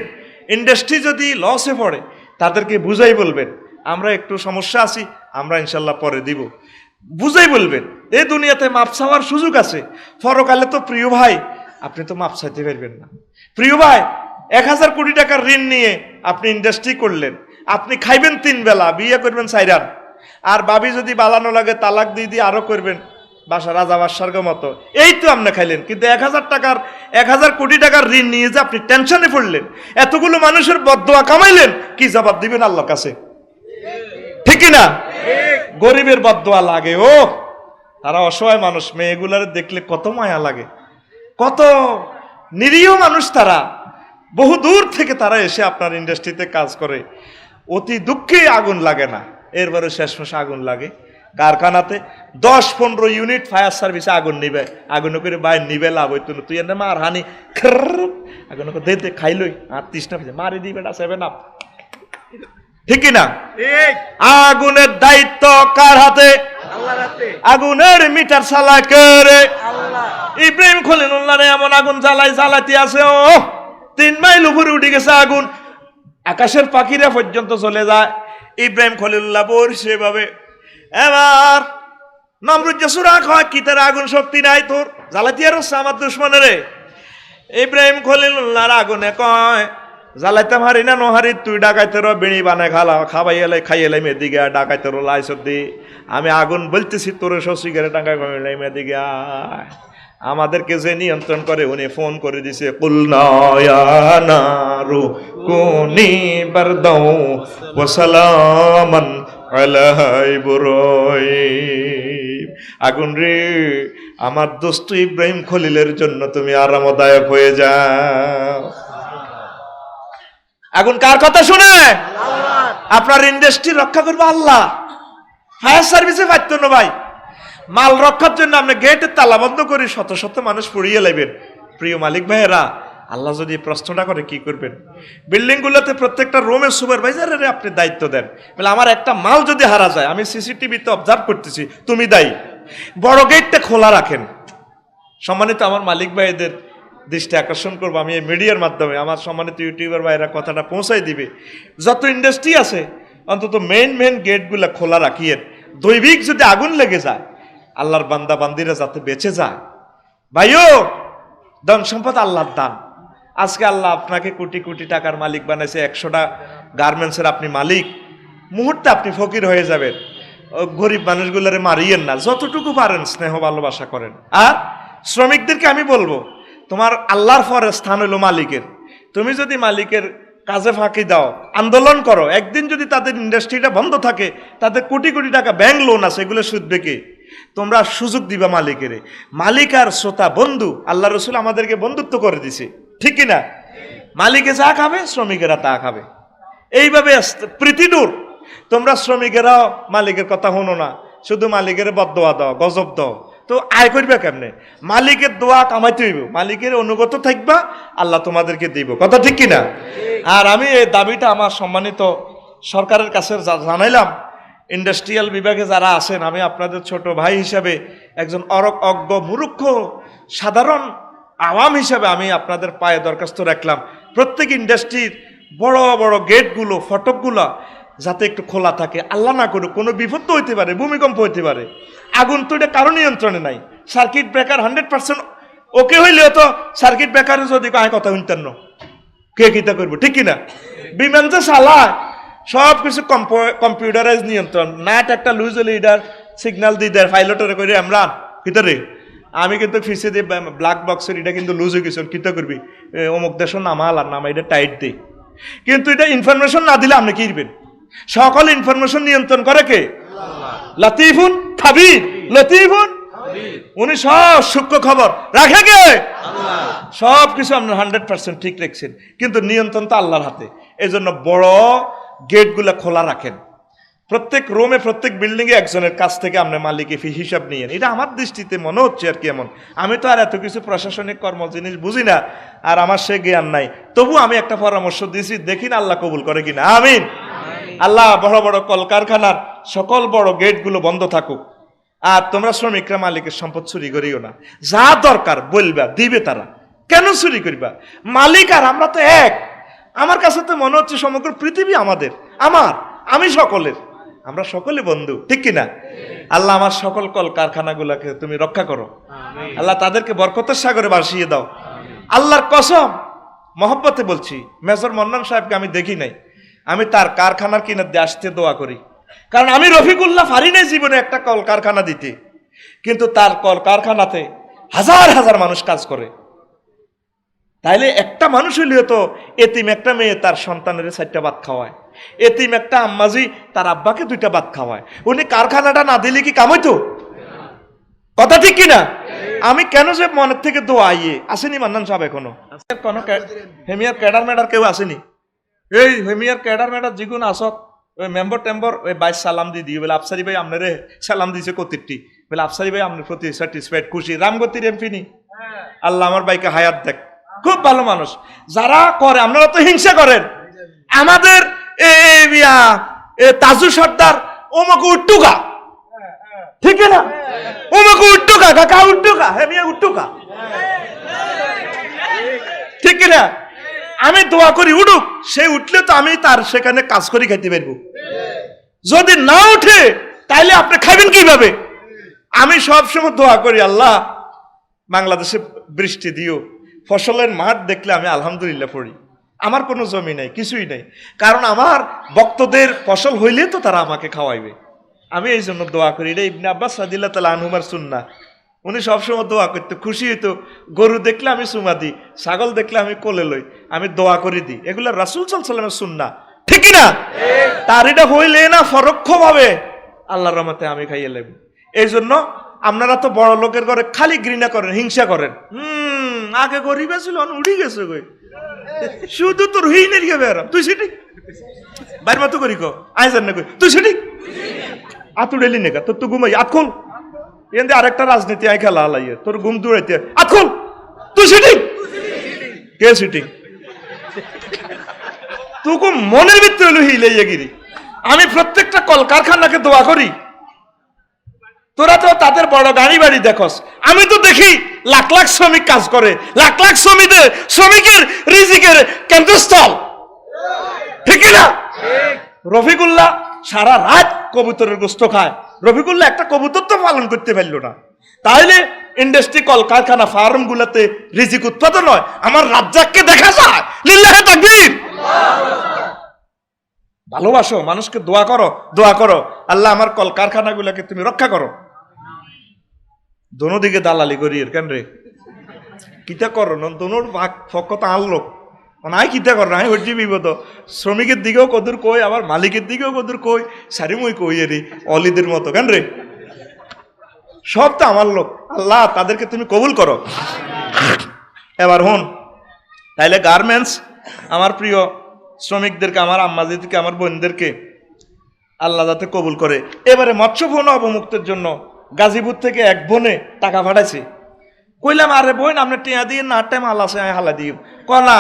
ইন্ডাস্ট্রি যদি লসে পড়ে, তাদেরকে বুঝাই বলবেন, আমরা একটু সমস্যা আছি, আমরা ইনশাল্লাহ পরে দিব, বুঝাই বলবেন। এই দুনিয়াতে মাপ চাওয়ার সুযোগ আছে, পরকালে তো প্রিয় ভাই আপনি তো মাপ চাইতে পারবেন না। প্রিয় ভাই, 1000 কোটি টাকার ঋণ নিয়ে আপনি ইন্ডাস্ট্রি করলেন, আপনি খাইবেন 3 বেলা, বিয়ে করবেন 4 রান, আর ভাবি যদি বালানো লাগে তালাক দিয়ে আরো করবেন, বাসা রাজা বাদশার মতো, এই তো আপনি খাইলেন। কিন্তু 1000 কোটি টাকার ঋণ নিয়ে যে আপনি টেনশনে পড়লেন, এতগুলো মানুষের বদদোয়া কামাইলেন, কি জবাব দিবেন আল্লাহর কাছে, ঠিক কিনা? গরিবের বদদোয়া লাগে, ও তারা অসহায় মানুষ, মেয়েগুলার দেখলে কত মায়া লাগে, কত নিরীহ মানুষ তারা, বহু দূর থেকে তারা এসে আপনার ইন্ডাস্ট্রিতে কাজ করে, অতি দুঃখে আগুন লাগে না, এরপরে শেষমেশ আগুন লাগে কারখানাতে। 10-15 ইউনিট ফায়ার সার্ভিসে আগুন নিবে, আগুন করে বাইর নিবে, লাভ হইতো না, তুই এনে মার হানি আগুন দে খাইলই, আর 30টা মারি দিবে না, 7 আপ, ঠিক কিনা? আগুনের দায়িত্ব কার হাতে? আগুনের মিটার চালা করে ইব্রাহিম খলিলুল্লাহ এমন আগুন জ্বালাইতে আছে, ও 3 মাইল উপরে উঠে গেছে আগুন, আকাশের পাখিরা পর্যন্ত চলে যায়। ইব্রাহিম খলিলুল্লাহ বলছে ভাবে, এবার নমরুদ জসুরা কয় কি তার আগুন শক্তি নাই তোর জ্বালাতি আর আমার দুশ্মনের ইব্রাহিম খলিলুল্লাহর আগুনে কয় জ্বালাইতে হারি না নহারি তুই ডাকাইতেরও বিড়ি বানায় খাবাই এলাই খাই এলাই মেদিকে ডাকাইতেরও লাইসর দি আমি আগুন বলতেছি তোর সিগারেট টাকা কমিলাই মেদিকে আমাদেরকে যে নিয়ন্ত্রণ করে উনি ফোন করে দিছে কুলনায়ানারু কুনি বারদাও ওয়া সালামান আলা ইব্রাহিম আগুন রে আমার দোস্ত ইব্রাহিম খলিলের জন্য তুমি আরামদায়ক হয়ে যাও। আগুন কার কথা শুনে? আপনার ইন্ডাস্ট্রি রক্ষা করবে আল্লাহ। ফায়ার সার্ভিসে পাইতো না ভাই, মাল রক্ষার জন্য আপনি গেটের তালা বন্ধ করে শত শত মানুষ পুড়িয়ে লাইবেন। প্রিয় মালিক ভাইয়েরা, আল্লাহ যদি প্রশ্নটা করে কি করবেন? বিল্ডিং গুলোতে প্রত্যেকটা রুমের সুপারভাইজারের আপনি দায়িত্ব দেন, বলে আমার একটা মাল যদি হারা যায় আমি সিসিটিভিতে অবজার্ভ করতেছি, তুমি দায়ী। বড় গেটটা খোলা রাখেন। সম্মানিত আমার মালিক ভাইদের দৃষ্টি আকর্ষণ করবো আমি এই মিডিয়ার মাধ্যমে, আমার সম্মানিত ইউটিউবার ভাইরা কথাটা পৌঁছাই দিবে। যত ইন্ডাস্ট্রি আছে অন্তত মেন গেটগুলা খোলা রাখিয়েন। দৈবিক যদি আগুন লেগে যায় আল্লাহর বান্দা বান্দিরা যাতে বেঁচে যায়। ভাইও, ধন সম্পদ আল্লাহর দান। আজকে আল্লাহ আপনাকে কোটি কোটি টাকার মালিক বানাইছে, 100টা গার্মেন্টসের আপনি মালিক, মুহূর্তে আপনি ফকির হয়ে যাবেন। গরিব মানুষগুলোরে মারিয়েন না, যতটুকু পারেন স্নেহ ভালোবাসা করেন। আর শ্রমিকদেরকে আমি বলবো, তোমার আল্লাহর পরে স্থান হলো মালিকের। তুমি যদি মালিকের কাজে ফাঁকি দাও, আন্দোলন করো, একদিন যদি তাদের ইন্ডাস্ট্রিটা বন্ধ থাকে, তাদের কোটি কোটি টাকা ব্যাংক লোন আছে, এগুলো সুদবে কে? তোমরা সুযোগ দিবা মালিকের। মালিক আর শ্রোতা বন্ধু, আল্লাহ রসুল আমাদেরকে বন্ধুত্ব করে দিছে, ঠিক কিনা? মালিকে যা খাবে শ্রমিকেরা তা খাবে, এইভাবে প্রীতিদূর। তোমরা শ্রমিকেরাও মালিকের কথা শোনো না, শুধু মালিকের বদদোয়া দাও, গজব দাও, তো আয় করবে কেমনে? মালিকের দোয়া কামাইতে হইব, মালিকের অনুগত থাকবা, আল্লাহ তোমাদেরকে দিব, কথা ঠিক কিনা? আর আমি এই দাবিটা আমার সম্মানিত সরকারের কাছে জানাইলাম। ইন্ডাস্ট্রিয়াল বিভাগে যারা আছেন, আমি আপনাদের ছোট ভাই হিসাবে, একজন অজ্ঞ মূর্খ সাধারণ আওয়াম হিসাবে আমি আপনাদের পায়ে দরখাস্ত রাখলাম, প্রত্যেক ইন্ডাস্ট্রির বড় বড় গেটগুলো, ফটকগুলো যাতে একটু খোলা থাকে। আল্লাহ না করুক কোনো বিপদ তো হইতে পারে, ভূমিকম্প হইতে পারে, আগুন তো এটা কারো নিয়ন্ত্রণে নাই। সার্কিট ব্রেকার 100% ওকে হইলেও তো সার্কিট ব্রেকারে যদি কায় কথা শুনতেন না, কে কিতা করবো, ঠিক কিনা? বিমান যে চালায় সব কিছু কম্পিউটারাইজ নিয়ন্ত্রণ, নাট একটা লুজ হলে এটার সিগন্যাল দিয়ে দেয় পাইলটের করে, আমরা কিতারে আমি কিন্তু ফিসে দিয়ে ব্ল্যাক বক্সের এটা কিন্তু লুজ হয়ে গেছে, কিতা করবি, অমুক দেশের নামা আলার নামা এটা টাইট দিই, কিন্তু এটা ইনফরমেশন না দিলে আপনি কি দিবেন? সকল ইনফরমেশন নিয়ন্ত্রণ করে কে? লতিফুন খাবির, লতিফুন, উনি সব সূক্ষ্ম খবর রাখে কে? সব কিছু আপনার 100% ঠিক রাখছেন, কিন্তু নিয়ন্ত্রণ তো আল্লাহর হাতে। এই জন্য বড় গেটগুলো খোলা রাখেন। প্রত্যেক রুমে, প্রত্যেক বিল্ডিং এ একজনের কাছ থেকে আপনি মালিকের হিসাব নিয়েন। এটা আমার দৃষ্টিতে মনে হচ্ছে আর কি এমন। আমি তো আর এত কিছু প্রশাসনিক কর্ম জিনিস বুঝি না, আর আমার সে জ্ঞান নাই, তবু আমি একটা পরামর্শ দিয়েছি, দেখি না আল্লাহ কবুল করে কিনা। আমিন। আল্লাহ বড় বড় কলকারখানার সকল বড় গেটগুলো বন্ধ থাকুক। আর তোমরা শ্রমিকরা মালিকের সম্পদ চুরি করিও না, যা দরকার বলবা, দিবে তারা, কেন চুরি করিবা? মালিক আর আমরা তো এক। আমার কাছে তো মনে হচ্ছে সমগ্র পৃথিবী আমাদের, আমি সকলের, আমরা সকলে বন্ধু, ঠিক কিনা? আল্লাহ আমার সকল কলকারখানাগুলোকে তুমি রক্ষা করো, আল্লাহ তাদেরকে বরকতের সাগরে ভাসিয়ে দাও। আল্লাহর কসম মহব্বতে বলছি, মেজর মন্নান সাহেবকে আমি দেখি নাই, আমি তার কারখানার কিনে দিয়ে আসতে দোয়া করি, কারণ আমি রফিকুল্লাহ পারি নাই জীবনে একটা কলকারখানা দিতে, কিন্তু তার কলকারখানাতে হাজার হাজার মানুষ কাজ করে। তাইলে একটা মানুষ হইলেও তো এতিম একটা মেয়ে তার সন্তানের 4টা ভাত খাওয়ায়, এতিম একটা আম্মাজি তার আব্বাকে 2টা ভাত খাওয়ায়। উনি কারখানাটা না দিলে কি কাম হইতো? কথা ঠিক কিনা? আমি কেন যে মনের থেকে দোয়া আইয়ে আসেনি মান্নান সাহেব, এখনো কোন হেমিয়ার ক্যাডার ম্যাডার কেউ আসেনি? এই হেমিয়ার ক্যাডার ম্যাডার যেগুন আসক, ওই মেম্বার টেম্বর ওই বাইশ সালাম দিয়ে দিয়ে বলে আফসারি ভাই আপনারে সালাম দিয়েছে কতিরটি, বলে আফসারি ভাই আপনার প্রতি স্যাটিসফাইড, খুশি। রামগতির এমপি নি, আল্লাহ আমার ভাইকে হায়াত দেখ, খুব ভালো মানুষ। যারা করে, আপনারা তো হিংসা করেন, আমাদের তাজু সর্দার ওমকে উট্টুকা, ঠিক না? ওমকে উট্টুকা, কাকা উট্টুকা, হেমিয়া উট্টুকা, ঠিক না? আমি দোয়া করি উঠুক, সে উঠলে তো আমি তার সেখানে কাজ করে খাইতে পারবো। যদি না উঠে তাইলে আপনি খাবেন কিভাবে? আমি সবসময় দোয়া করি, আল্লাহ বাংলাদেশে বৃষ্টি দিও। ফসলের মাঠ দেখলে আমি আলহামদুলিল্লাহ পড়ি। আমার কোনো জমি নেই, কিছুই নেই, কারণ আমার ভক্তদের ফসল হইলে তো তারা আমাকে খাওয়াইবে। আমি এই জন্য দোয়া করি। এটা ইবনে আব্বাস রাদিয়াল্লাহু তাআলা আনহুমার সুন্নাহ। উনি সবসময় দোয়া করতে, খুশি হইতো। গরু দেখলে আমি চুমা দিই, ছাগল দেখলে আমি কোলে লই, আমি দোয়া করে দিই। এগুলো রাসূল সাল্লাল্লাহু আলাইহি ওয়াসাল্লামের সুন্নাহ, ঠিক না? তার এটা হইলে না পরোক্ষভাবে আল্লাহর রহমতে আমি খাইয়ে লেব। এই জন্য আপনারা তো বড় লোকের ঘরে খালি ঘৃণা করেন, হিংসা করেন। আগে গরিব ছিল, উড়ি গেছে কই, শুধু তোর হইনের গিয়ে বেরাম। তুই সেটি বাইর মতো করি কো আয় জান না কই, তুই সেটি আতুড়েলি নেগা, তোর তো ঘুমাই আতখোল। এখান থেকে আরেকটা রাজনীতি আয় খেলা হালাইয়ে তোর ঘুম দূরাইতে আতখোল, তুই সেটি কে সিটিং তুকু মনের ভিতরে হইলো হিলাইয়া গিরি। আমি প্রত্যেকটা কলকারখানাকে দোয়া করি, তোরা তো তাদের বড় গাড়ি বাড়ি দেখস, আমি তো দেখি লাখ লাখ শ্রমিক কাজ করে, লাখ লাখ শ্রমিকের রিজিকের কেন্দ্রস্থল, ঠিক না? রফিকুল্লাহ সারা রাত কবুতরের গোস্ত খায়, রফিকুল্লাহ একটা কবুতর তো পালন করতে পারলো না। তাহলে ইন্ডাস্ট্রি কলকারখানা ফার্ম গুলাতে রিজিক উৎপাদন হয়, আমার রাজ্জাককে দেখা যায়। লিল্লাহে তাকবীর। ভালোবাসো, মানুষকে দোয়া করো, দোয়া করো আল্লাহ আমার কলকারখানাগুলোকে তুমি রক্ষা করো। দোনো দিকে দালালি করি এর কেন রে, কিতা করো না দোনোর ফকত আনলো নাই, কিতা কর নাই হচ্ছে বিপদ। শ্রমিকের দিকেও কদুর কই, আবার মালিকের দিকেও কদুর কই, সারিমই কই এরি অলিদের মতো কেন রে। সব তো আমার লোক, আল্লাহ তাদেরকে তুমি কবুল করো। এবার হন, তাইলে গার্মেন্টস আমার প্রিয় শ্রমিকদেরকে, আমার আম্মাজিদেরকে, আমার বোনদেরকে আল্লাহ যাতে কবুল করে। এবারে মৎস্য বোন অবমুক্তের জন্য গাজীপুর থেকে এক বোনে টাকা পাঠাইছে। কইলাম আরে বোন আপনি টিয়া দিয়ে না, টাইম হাল আছে হালা দিই। কনা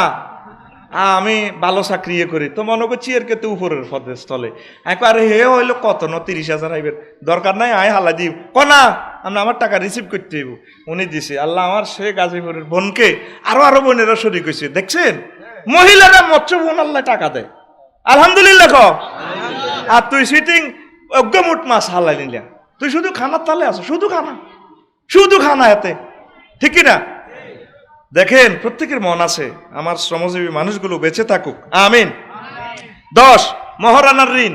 আমি ভালো চাকরি করি, তো মনে করছি এর কে তো উপরের পদের স্থলে। একবার হে হইলো কত ন 30,000 আইবের, দরকার নাই আয় হালা দিই। কনা আমরা আমার টাকা রিসিভ করতে হইব। উনি দিছে। আল্লাহ আমার সে গাজীপুরের বোনকে আরো বোনেরা শরীক হয়েছে। দেখছেন মহিলারা মৎস্য বোন আল্লাহ টাকা দেয়, আলহামদুলিল্লাহ ক। আর তুই সিটিং অজ্ঞমুট মাছ হালাই নিলা, তুই শুধু খানার তালে আছো, শুধু খানা এতে, ঠিক না? দেখেন প্রত্যেকের মন আছে, আমার শ্রমজীবী মানুষগুলো বেঁচে থাকুক, আমিন। 10 মহারানার ঋণ,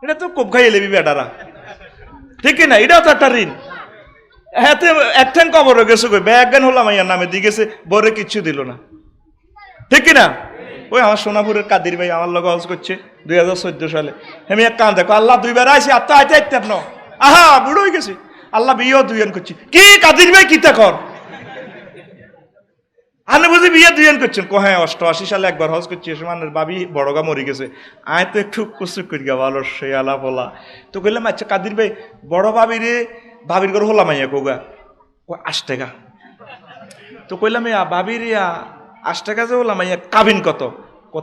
এটা তো খুব খাইয়ে লেবি বেটারা, ঠিক না? এটাও তো একটা ঋণ। হ্যাঁ এক ঠ্যাং কবরে গেছে, ব্যাগ জ্ঞান হলাম আইয়ার নামে দিয়ে গেছে, বরে কিচ্ছু দিল না, ঠিক না? ওই আমার সোনাপুরের কাদির ভাই আমার লগে হজ করছে 2014 সালে। আমি এক কান দেখো আল্লাহ 2 বার আইসি, আত্মা আইতে আইতে ন আহা বুড়ো হয়ে গেছে, আল্লাহ বিয়েও 2 করছি। কি কাদির ভাই কিতা কর আনে বুঝি বিয়ে 2 করছেন? হ্যাঁ 88 সালে একবার হজ করছি, সমানের বাবি বড়গা মরি গেছে, আয় তো একটু কুসুক করি গা ভালো সে আলা বলা। তো কইলাম আচ্ছা কাদির ভাই বড় ভাবির ঘর হলাম আইয়া কোগা 8 টাকা। তো কইলাম ভাবির 8 টাকা যে হলাম আইয়া কাবিন কত?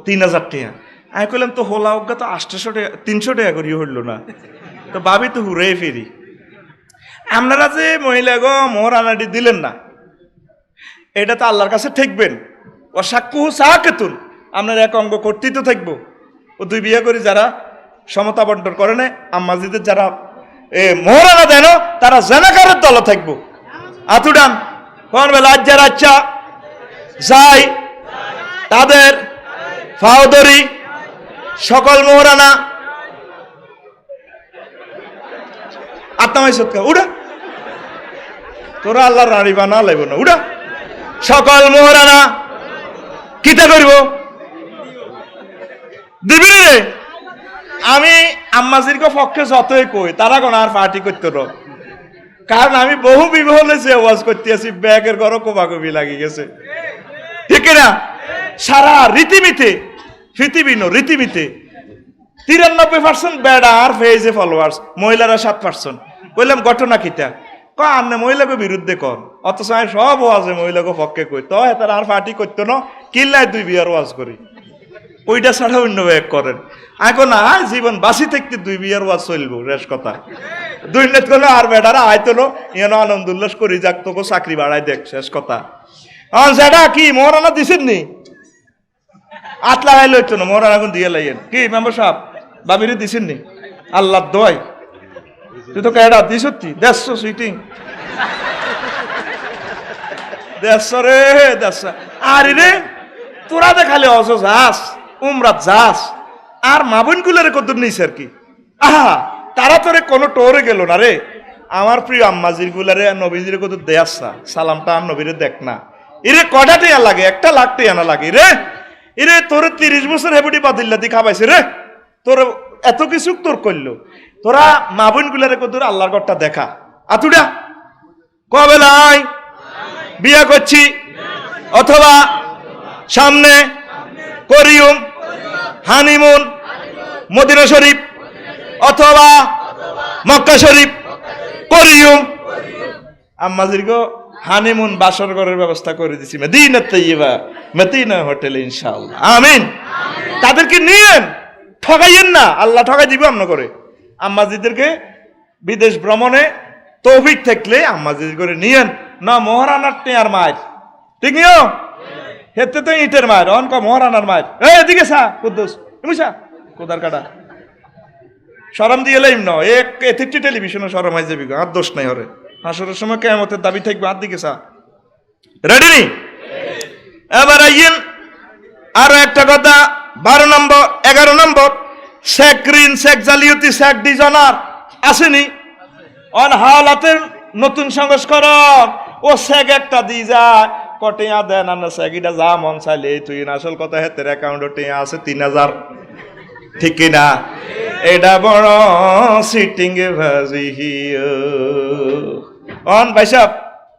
3000 টাকা। আমি কইলাম তো হোলা ওগা তো 800 টাকা 300 টাকা করিয়ে হইল না। তো ভাবি তো হুরে ফেরি, আপনারা যে মহিলা গো মোহরানাটি দিলেন না, এটা তো আল্লাহর কাছে ঠেকবেন। ও সাক্কু সাহাকেতুন, আপনার এক অঙ্গ করতেই তো থাকবো। ও 2 বিয়ে করে যারা সমতা বন্টন করে না, আম্মাজিদের যারা মোহরানা দেন, তারা জানাকারের দল থাকবো। আতুডান কোন বেলা যারা আচ্ছা যাই তাদের ফাওদরি সকল মোহরানা আত্মামাই সৎকার উড়া, তোরা আল্লাহর রানী বানা লাগবে না, উড়া সকল মোহরানা কিতা করব দিবি রে। আমি আম্মাজির পক্ষে যতই কই তারা কোন আর পার্টি করতে রো, কারণ আমি বহু বিবাহ হয়েছে ওয়াজ করতে আছি, ব্যাগের ঘরও কোবাকবি লাগি গেছে, ঠিক না? সারা রীতিমিতে রীতিমিতে 93% বেড়া আর ফেজে ফলোয়ার্স, মহিলারা 7%। বললাম ঘটনা কিতা? আন্নে মহিলাকে বিরুদ্ধে কর, অথচ আমি সব ওয়াজে মহিলাকে পক্ষে কই, তো তারা আর পার্টি করতো না, কিল্লায় 2 বিয়ার ওয়াজ করি, ওইটা ছাড়া অন্য এক করেন। এখন না জীবন বাসি থাকতে 2 বিয়ার ওয়াজ চলবো, রেশ কথা। 2 নেট করলে আর বেটারা আইতো না, ইয়ে আনন্দ উল্লাস করি যাক, তোকে চাকরি বাড়াই দেখ, শেষ কথা। সেটা কি মোহরানা দিছেন নি? আতলা হাই লইতো না, মোহরানা এখন দিয়ে লাইয়েন কি মেম্বার সাহেব, বাবিরে দিছেন নি? আল্লাহ দোয়াই তুই তো কেডা তুই সত্যি 150 সুইটিং 150 রে 150 আরে রে তোরা দেখালে অজ যাস উমরাত যাস আর মাবুন গুলারে কদুর নিস আর কি আহা তারা তোরে কোনো টোরে গেল না রে আমার প্রিয় আম্মাজির গুলারে নবীজির কদুর দেয়াসা সালামটা আর নবীরে দেখ না এরে কটা টিয়া লাগে 1 লাখ টিয়া না লাগে রে এরে তোর 30 বছর হেবুটি বাদিল্লাতি খাবাইছে রে তোর এত কিছু তোর করলো তোরা মাবুন গুলারে কদুর আল্লাহর ঘরটা দেখা আতুডা কবে লাই বিয়া করছি অথবা সামনে করিয়ুম হানিমুন মদিনা শরীফ অথবা মক্কা শরীফ করিয়ুম আম্মাজির গো হানিমুন বাসর ঘরের ব্যবস্থা করে দিছি মদিনা তাইয়্যিবা মদিনা হোটেলে ইনশাআল্লাহ আমিন তাদেরকে নিয়েন ঠগাইয়েন না আল্লাহ ঠগাই দিবে আমন করে আম্মাজিদেরকে বিদেশ ভ্রমণে তৌফিক থাকলে আম্মাজির করে নিয়েন না মহারানার টেয়ার মায়ের ঠিক নিও হেতে তো ইটের মায়ের অনক মহারানার মায়ের এদিকে সা কুদ্দুস এমুসা কোদার কাটা শরম দিয়ে লাইম ন এক এথিকটি টেলিভিশনে শরম হয়ে যাবি আর দোষ নাই হরে হাসরের সময় কিয়ামতের দাবি থাকবে আর দিকে সা রেডি নি এবার আইয়েন আরো একটা কথা 12 নম্বর 11 নম্বর শেখ রিন শেখ জালিয়াতি শেখ ডিজাইনার আসেনি অন হাওলাতের নতুন সংস্করণ ও শেখ একটা দি যায় কটিয়া দেন না শেখ এটা যা মন চাইলে তুই আসল কথা হেতের অ্যাকাউন্টে টিয়া আছে 3000 ঠিক কিনা এটা বড় সিটিং এ ভাজি হিও অন ভাইসাব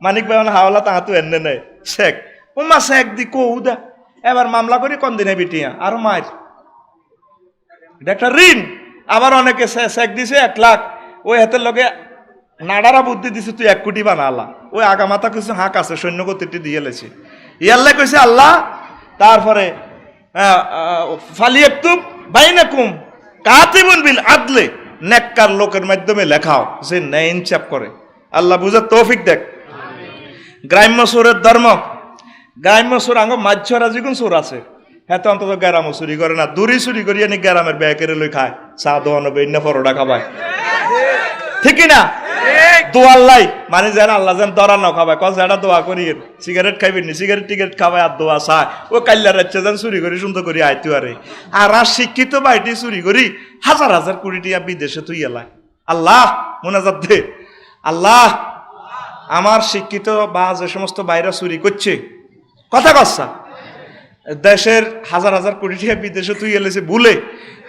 মানিক ভাই অন হাওলা তাহাতু এনে নাই শেখ উমা শেখ দি কৌদা এবার মামলা করি কোন দিনে বিটিয়া আর মার এটা একটা ঋণ আবার অনেকে শেখ দিছে 1 লাখ ওই হাতের লগে নাডারা বুদ্ধি দিছে তুই 1 কোটি বানালা ওই আগামাতা কিছু হাঁক আছে সৈন্য কর্তৃত্ব দিয়ে লেছে ইয়াল্লাহ কইছে আল্লাহ তারপরে ফালিয়াকতুব বাইনাকুম কাতিবুন বিল আদলে নেককার লোকের মাধ্যমে লেখাও যে ন্যায় ইনসাফ করে আল্লাহ বুঝার তৌফিক দেখ গ্রাম্য সুরের ধর্ম গ্রাম্য সুর আঙ্গ মাঝরা যেগুন সুর আছে হ্যাঁ তো অন্তত গ্রামও চুরি করে না দূরে চুরি করিয়া নি গ্রামের ব্যাকের লই খায় চা দোয়ানো বেন্না পরোটা খাবায় ঠিক না দোয়াল্লাই মানে যেন আল্লাহ যেন দরা না খাবায় কস এটা দোয়া করি সিগারেট খাইবেন নি সিগারেট টিকেট খাবায় আর দোয়া চায় ও কাল্লা রাচ্ছে যেন চুরি করি সুন্দর করি আইতু আরে আর শিক্ষিত বাইটি চুরি করি হাজার হাজার কোটি টিয়া বিদেশে তুই এলাই আল্লাহ মোনাজাত দে আল্লাহ আমার শিক্ষিত বা যে সমস্ত বাইরা চুরি করছে কথা কচ্ছা দেশের হাজার হাজার কোটি টাকা বিদেশে তুই এলেছে ভুলে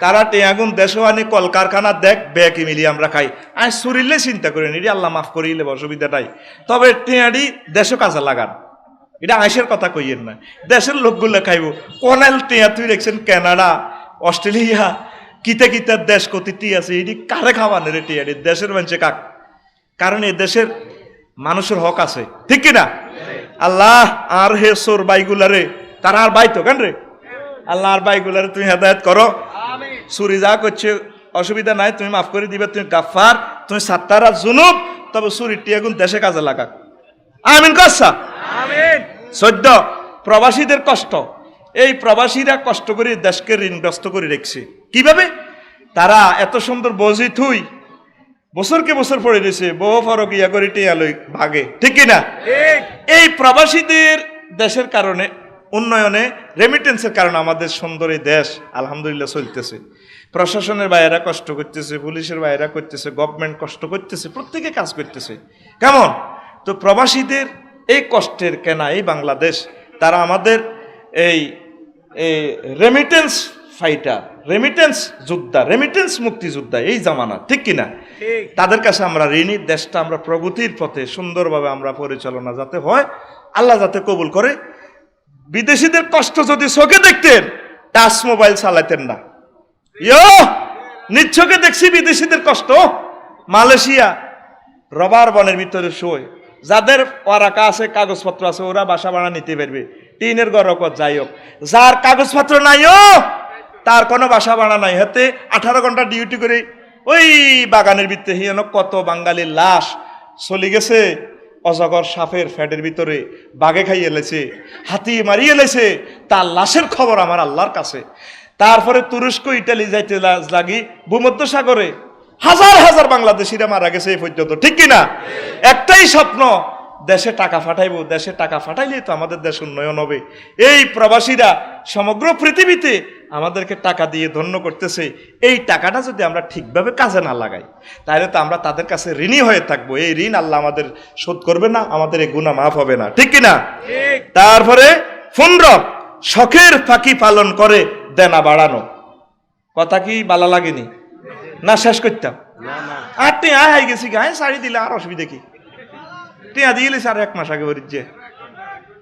তারা টেয়াগুন দেশও আনি কলকারখানা দেখ ব্যাকি মিলি আমরা খাই আজ চুরিলে চিন্তা করে নিরি আল্লাহ মাফ করিলে অসুবিধাটাই তবে টেয়াডি দেশও কাজে লাগান এটা আইসের কথা কইয়েন না দেশের লোকগুলো খাইব কোনাল টেয়া তুই দেখছেন কানাডা অস্ট্রেলিয়া কিতে কিতে দেশ কতিটি আছে এটি কারে খাওয়ানো রে টেয়াডি দেশের মানুষে কাক কারণ এ দেশের মানুষের হক আছে ঠিক কিনা আল্লাহ আর হে সোর বাইগুলারে তারা আর বাইতো কেন রে আল্লাহ আর বাইগুলারে তুমি হেদায়েত করো চুরি যা করছে অসুবিধা নাই তুমি মাফ করে দিবে তুমি গাফফার তুমি সাত্তারা জুনুব তবে চুরিটি এখন দেশে কাজে লাগাক আমিন কচ্ছা আমিন 14 প্রবাসীদের কষ্ট এই প্রবাসীরা কষ্ট করে দেশকে ঋণগ্রস্ত করে রেখেছে কিভাবে তারা এত সুন্দর বজি থুই বছরকে বছর পড়ে দিয়েছে বহু ফরক ইয়া করে টিয়ালই ভাগে ঠিক কিনা এই প্রবাসীদের দেশের কারণে উন্নয়নে রেমিটেন্সের কারণে আমাদের সুন্দর এই দেশ আলহামদুলিল্লাহ চলতেছে প্রশাসনের বাইরা কষ্ট করতেছে পুলিশের বাইরা করতেছে গভর্নমেন্ট কষ্ট করতেছে প্রত্যেকে কাজ করতেছে কেমন তো প্রবাসীদের এই কষ্টের কেনা এই বাংলাদেশ তারা আমাদের এই রেমিটেন্স ফাইটার রেমিটেন্স যোদ্ধা রেমিটেন্স মুক্তিযোদ্ধা এই জামানা ঠিক কিনা তাদের কাছে আমরা ঋণী দেশটা আমরা প্রগতির পথে সুন্দরভাবে আমরা পরিচালনা যাতে হয় আল্লাহ যাতে কবুল করে বিদেশিদের কষ্ট যদি চোখে দেখতেন টাচ মোবাইল চালাতেন না নিচ্ছকে দেখছি বিদেশিদের কষ্ট মালয়েশিয়া রবার বনের ভিতরে শোয় যাদের ওরাকা আছে কাগজপত্র আছে ওরা বাসা ভাড়া নিতে পারবে টিনের ঘর যাই হোক যার কাগজপত্র নাইও তার কোনো বাসা ভাড়া নাই হাতে 18 ঘন্টা ডিউটি করে ওই বাগানের ভিতরে হিয়ানো কত বাঙালির লাশ চলে গেছে অজগর সাপের ফ্যাটের ভিতরে বাঘে খাইয়ে এলেছে হাতি মারিয়ে এলেছে তার লাশের খবর আমার আল্লাহর কাছে তারপরে তুরস্ক ইটালি যাইতে লাগি ভূমধ্য সাগরে হাজার হাজার বাংলাদেশিরা মারা গেছে এই পর্যন্ত, ঠিক কিনা? একটাই স্বপ্ন, দেশে টাকা পাঠাইবো, দেশে টাকা পাঠাইলেই তো আমাদের দেশ উন্নয়ন হবে। এই প্রবাসীরা সমগ্র পৃথিবীতে আমাদেরকে টাকা দিয়ে ধন্য করতেছে। এই টাকাটা যদি আমরা ঠিকভাবে কাজে না লাগাই, তাহলে তো আমরা তাদের কাছে ঋণী হয়ে থাকবো। এই ঋণ আল্লাহ আমাদের শোধ করবে না, আমাদের এই গুনাহ মাফ হবে না, ঠিক কিনা? তারপরে 15 শখের ফাঁকি পালন করে দেনা বাড়ানো। কথা কি ভালো লাগেনি না? শেষ করতাম। আর টিয়া হাই গেছি গায়ে শাড়ি দিলে আর অসুবিধা কি? টিয়া দিয়ে আর 1 মাস আগে বলিছে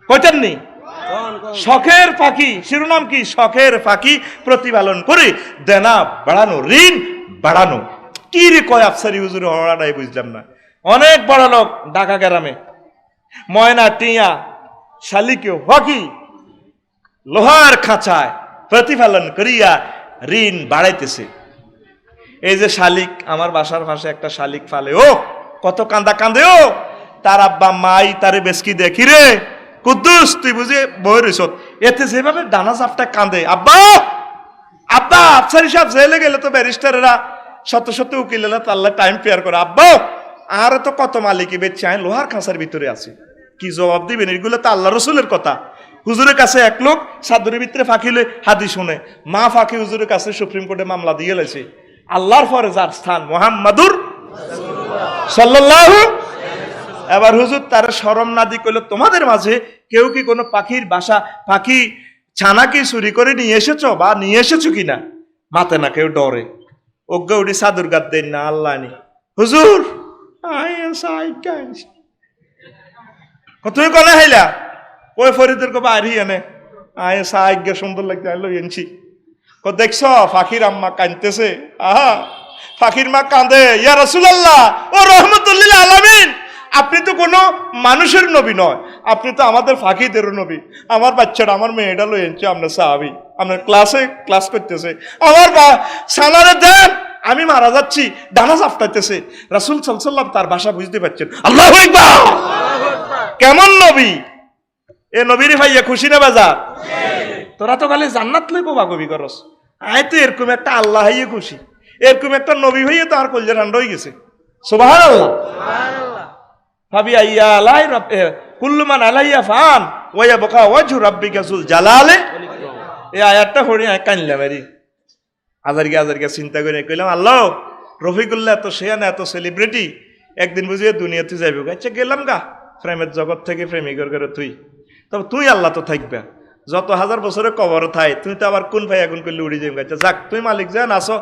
কইতেন নি। শখের ফাঁকি, শিরোনাম কি? শখের ফাঁকি প্রতিপালন করে দেনা বাড়ানো, ঋণ বাড়ানো। কি রে কয় আফসারি হুজুর হওয়াটাই বুঝলাম না। অনেক বড় লোক ঢাকা গ্রামে ময়না টিয়া শালিকেও ফাঁকি লোহার খাঁচায় প্রতিপালন করিয়া ঋণ বাড়াইতেছে। এই যে শালিক, আমার বাসার পাশে একটা শালিক ফালে, ও কত কান্দা কান্দে। ও তার আব্বা মাই তারে বেশকি দেখি রে কুদ্দুস তুই বুঝে বই রইছ, এতে যেভাবে ডানা চাপটা কান্দে, আব্বা আব্বা আফসারি সাহেব জেলে গেলে তো ব্যারিস্টারেরা শত শত উকিলেরা তাল্লা টাইম পেয়ার করে, আব্বা আর তো কত মালিকি বেচছে, আমি লোহার খাঁচার ভিতরে আছি। কি জবাব দিবেন? এগুলো তো আল্লাহ রসুলের কথা। হুজুরের কাছে এক লোক সাদুরের ভিতরে ফাঁকি লই হাদিস শুনে, মা ফাঁকি হুজুরের কাছে সুপ্রিম কোর্টে মামলা দিয়ে লেছে। আল্লাহর পরে যার স্থান মুহাম্মাদুর সাল্লাল্লাহু। এবার হুজুর তার শরম না দি কইল, তোমাদের মাঝে কেউ কি কোনো পাখির বাসা, পাখি ছানা কি চুরি করে নিয়ে এসেছো বা নিয়ে এসেছো কিনা? মাতে না কেউ ডরে, অজ্ঞা উঠি সাদুর গাদ দেন না আল্লাহ নি। হুজুর তুমি কনে হাইলা? ওই ফরিদের কো বাড়ি এনে আয় সাহায্য সুন্দর লাগতে আইলো এনছি। দেখছ ফাকির আম্মা কাঁদতেছে, আহা ফাকির মা কাঁদে, ইয়া রাসূলুল্লাহ ও রহমতুল্লিল আলামিন, আপনি তো কোনো মানুষের নবী নয়, আপনি তো আমাদের ফাকিদেরও নবী। আমার বাচ্চাটা, আমার মেয়েটা লই এনছে, আমরা সাহাবী, আপনার ক্লাস করতেছে, আমার সালারে দেন, আমি মারা যাচ্ছি, ডানা চাপটাইতেছে। রাসূল সাল্লাল্লাহু আলাইহি ওয়াসাল্লাম তার ভাষা বুঝতে পারছেন। আল্লাহু আকবার! কেমন নবী! এ নবীর ভাইয়া খুশি না বাজার? তোরা তো খালি জান্নাত লই বাবা কবি করস, আয় তো এরকম একটা আল্লাহ হইয়ে খুশি, এরকম একটা নবী হইয়ে তো আর কলজা ঠান্ডা হয়ে গেছে। সুবহানাল্লাহ। ভাবি আইয়া আলাই কুল্লু মান আলাইয়া ফান ওয়া ইয়াবকা ওয়াজহু রাব্বিকা যুল জালালে। এই আয়াতটা পড়ে আমি কানলাম। এরি আজারকে চিন্তা করে কইলাম, আল্লাহ রফিকুল্লাহ এত শেয়ানা, এত সেলিব্রিটি, একদিন বুঝিয়ে দুনিয়াতে যাইব। আচ্ছা গেলাম গা প্রেমের জগৎ থেকে প্রেমিকের করে তুই, তবে তুই আল্লাহ তো থাকবে যত হাজার বছরে কবর থাই, তুই তো আবার কোন ভাই এখন করলে উড়ি যাবি। আচ্ছা যাক, তুই মালিক যান আসো,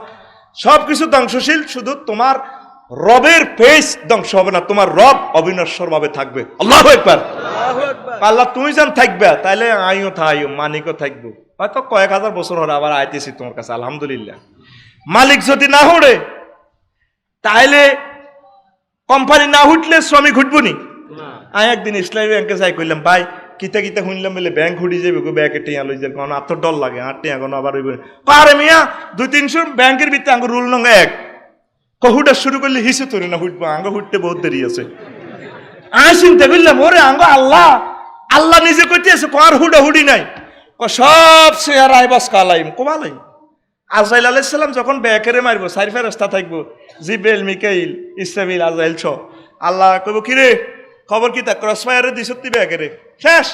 সবকিছু ধ্বংসশীল, শুধু তোমার রবের ফেস ধ্বংস হবে না, তোমার রব অবিনশ্বর ভাবে থাকবে। আল্লাহু আকবার। আল্লাহ তুমি যেন থাকবে, তাইলে আইও থাইও, মানিকও থাকবো। হয়তো কয়েক হাজার বছর হলে আবার আইতেছি তোমার কাছে, আলহামদুলিল্লাহ। মালিক যদি না হড়ে, তাইলে কোম্পানি না উঠলে শ্রমিক উঠবো নি? আমি একদিন ইসলামী ব্যাংকে যাই, কইলাম ভাই কিতা কিতা শুনলাম বলে ব্যাংক উঠি যাবে, ব্যাংকে টিয়া লই যাবে, কারণ আর তো ডর লাগে, আর টিয়া কোনো আবার পারে মিয়া 200-300 ব্যাংকের ভিতরে আঙ্গুর রুল নং 1 কহুটা শুরু করলে হিসে তরি না হুটবো, আঙ্গ হুটতে বহুত দেরি আছে। আমি চিন্তা করলাম, ওরে আঙ্গ আল্লাহ আল্লাহ নিজে করতে আছে, কার হুডা হুডি নাই, সব শেয়ার আইবাস কালাইম কোমালাইম। আজরাইল আলাইহিস সালাম যখন ব্যাকেরে মারবো, 4 ফেরেশতা থাকবো, জিব্রাইল, মিকাইল, ইসরাফিল, আজরাইল ছ। আল্লাহ কইব, কি রে খবর কি? তা ক্রসফায়ারে দিছতি ব্যাকেরে শেষ।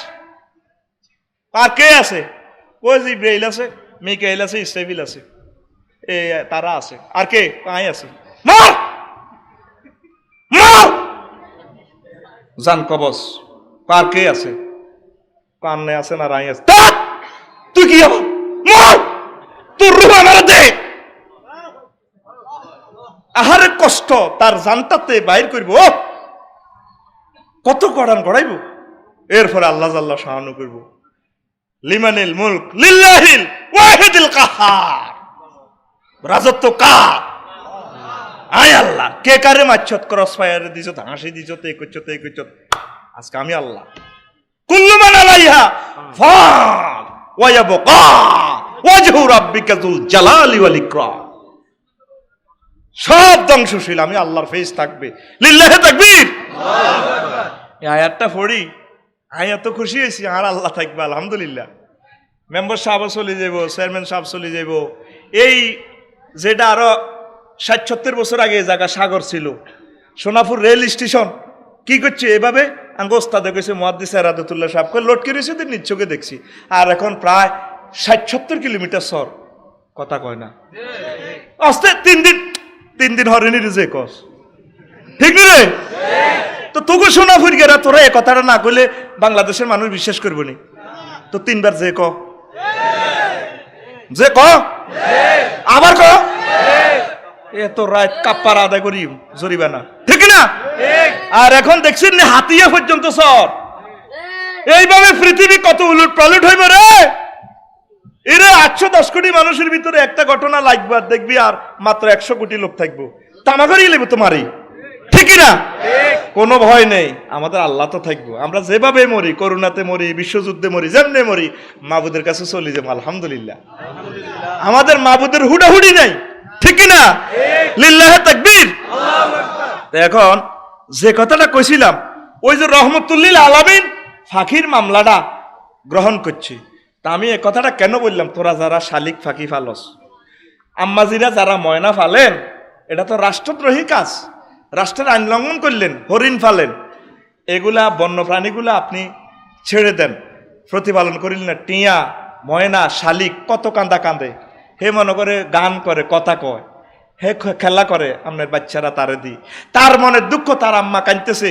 আর কে আছে? ওই জিব্রাইল আছে, মিকাইল আছে, ইসরাফিল আছে, এ তারা আছে, আর কে? আই আছে। মার মার জান কবস। আর কে আছে? কান্নে আছে না রাই আছে? তুই কি হবো? মার তোর রূপ আমার দে। আহারে কষ্ট, তার জানটাতে বাইর করবো, কত কড়ান কড়াইব। এরপরে আল্লাহ জাল্লা শাহানু করব, লিমানিল মুলক লিল্লাহিল ওয়াহিদিল কাহার, রাজত্ব কার? আয় আল্লাহ। কে কারে মাচ্ছত, ক্রস ফায়ারে দিছ, হাসি দিছ, এই করছ এই করছ, আজকে আমি আল্লাহ। কুল্লু মান আলাইহা ফান ওয়া ইয়াবকা ওয়াজহু রাব্বিকা যুল জালালি ওয়াল ইকরাম। সব ধ্বংসশীল, আমি আল্লাহর ফেস থাকবে। লিল্লাহি তাকবীর। এই আয়াতটা পড়ি আমি এত খুশি হয়েছি, আর আল্লাহ থাকবে, আলহামদুলিল্লাহ। মেম্বার সাহেব চলে যাব, চেয়ারম্যান সাহেব চলে যাব, এই যেটা আরো 60-70 বছর আগে এই জায়গা সাগর ছিল, সোনাপুর রেল স্টেশন। কি করছে এভাবে আঙ্গ ওস্তাদে কইছে মুহাদ্দিস রাদতুল্লাহ সাহেবকে লটকে রয়েছে, নিচ্ছকে দেখছি। আর এখন প্রায় 60-70 কিলোমিটার সর, কথা কয় না আস্তে 3 দিন হরেনি রে কস, ঠিক নি রে? তো তোকে সোনাপুর গেরা তোরা এ কথাটা না কইলে বাংলাদেশের মানুষ বিশ্বাস করবো নি। তো 3 বার যে ক, যে ক, আবার ক, এ তো রাত কাপ্পার আদায় করি জরিমানা, ঠিক না? আর এখন দেখছেন না হাতিয়া পর্যন্ত সর। এইভাবে পৃথিবী কত উলট পালট হইবে রে। এরে 810 কোটি মানুষের ভিতরে একটা ঘটনা লাগবে আর দেখবি আর মাত্র 100 কোটি লোক থাকবো, তামাগারি লেবে তোমারই, ঠিক না? কোনো ভয় নেই, আমাদের আল্লাহ তো থাকবো। আমরা যেভাবে মরি, করোনাতে মরি, বিশ্বযুদ্ধে মরি, যেমনে মরি, মাবুদের কাছে চলে যাবো আলহামদুলিল্লাহ। আমাদের মাবুদের হুড়াহুড়ি নাই, ঠিক না? লিল্লাহে তাকবীর। এখন যে কথাটা কইছিলাম, ওই যে রহমতুল্লিল আলামিন ফাঁকির মামলাটা গ্রহণ করছে, তা আমি এ কথাটা কেন বললাম? তোরা যারা শালিক ফাঁকি ফালস, আম্মাজিরা যারা ময়না ফালেন, এটা তো রাষ্ট্রদ্রোহী কাজ, রাষ্ট্রের আইন লঙ্ঘন করলেন, হরিণ ফালেন, এগুলা বন্যপ্রাণীগুলা আপনি ছেড়ে দেন, প্রতিপালন করিলেন না। টিয়া, ময়না, শালিক কত কান্দা কান্দে, হে মনে করে গান করে, কথা কয়, হে খেলা করে, আপনার বাচ্চারা তারে দি, তার মনে দুঃখ, তার আম্মা কাঁদতেছে,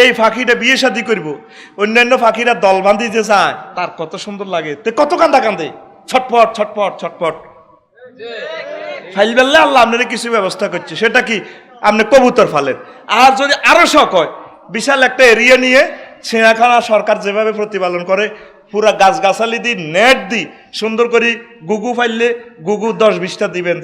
এই ফাঁকিটা বিয়ে শাদী করবো, অন্যান্য ফাঁকিরা দল বাঁধি যে যায়, তার কত সুন্দর লাগে, তে কত কান্দা কান্দে, ছটপট ছটপট ছটপট। ফাইল বেললে আল্লাহ আপনার কিছু ব্যবস্থা করছে, সেটা কি? আপনি কবুতর ফালেন। আর যদি আরো শখ হয়, বিশাল একটা এরিয়া নিয়ে ছিঁড়াখানা সরকার যেভাবে প্রতিপালন করে, পুরা গাছগাছালি দি, নেট দি, সুন্দর করে গুগু ফাইললে গুগু 10-20টা দিবেন,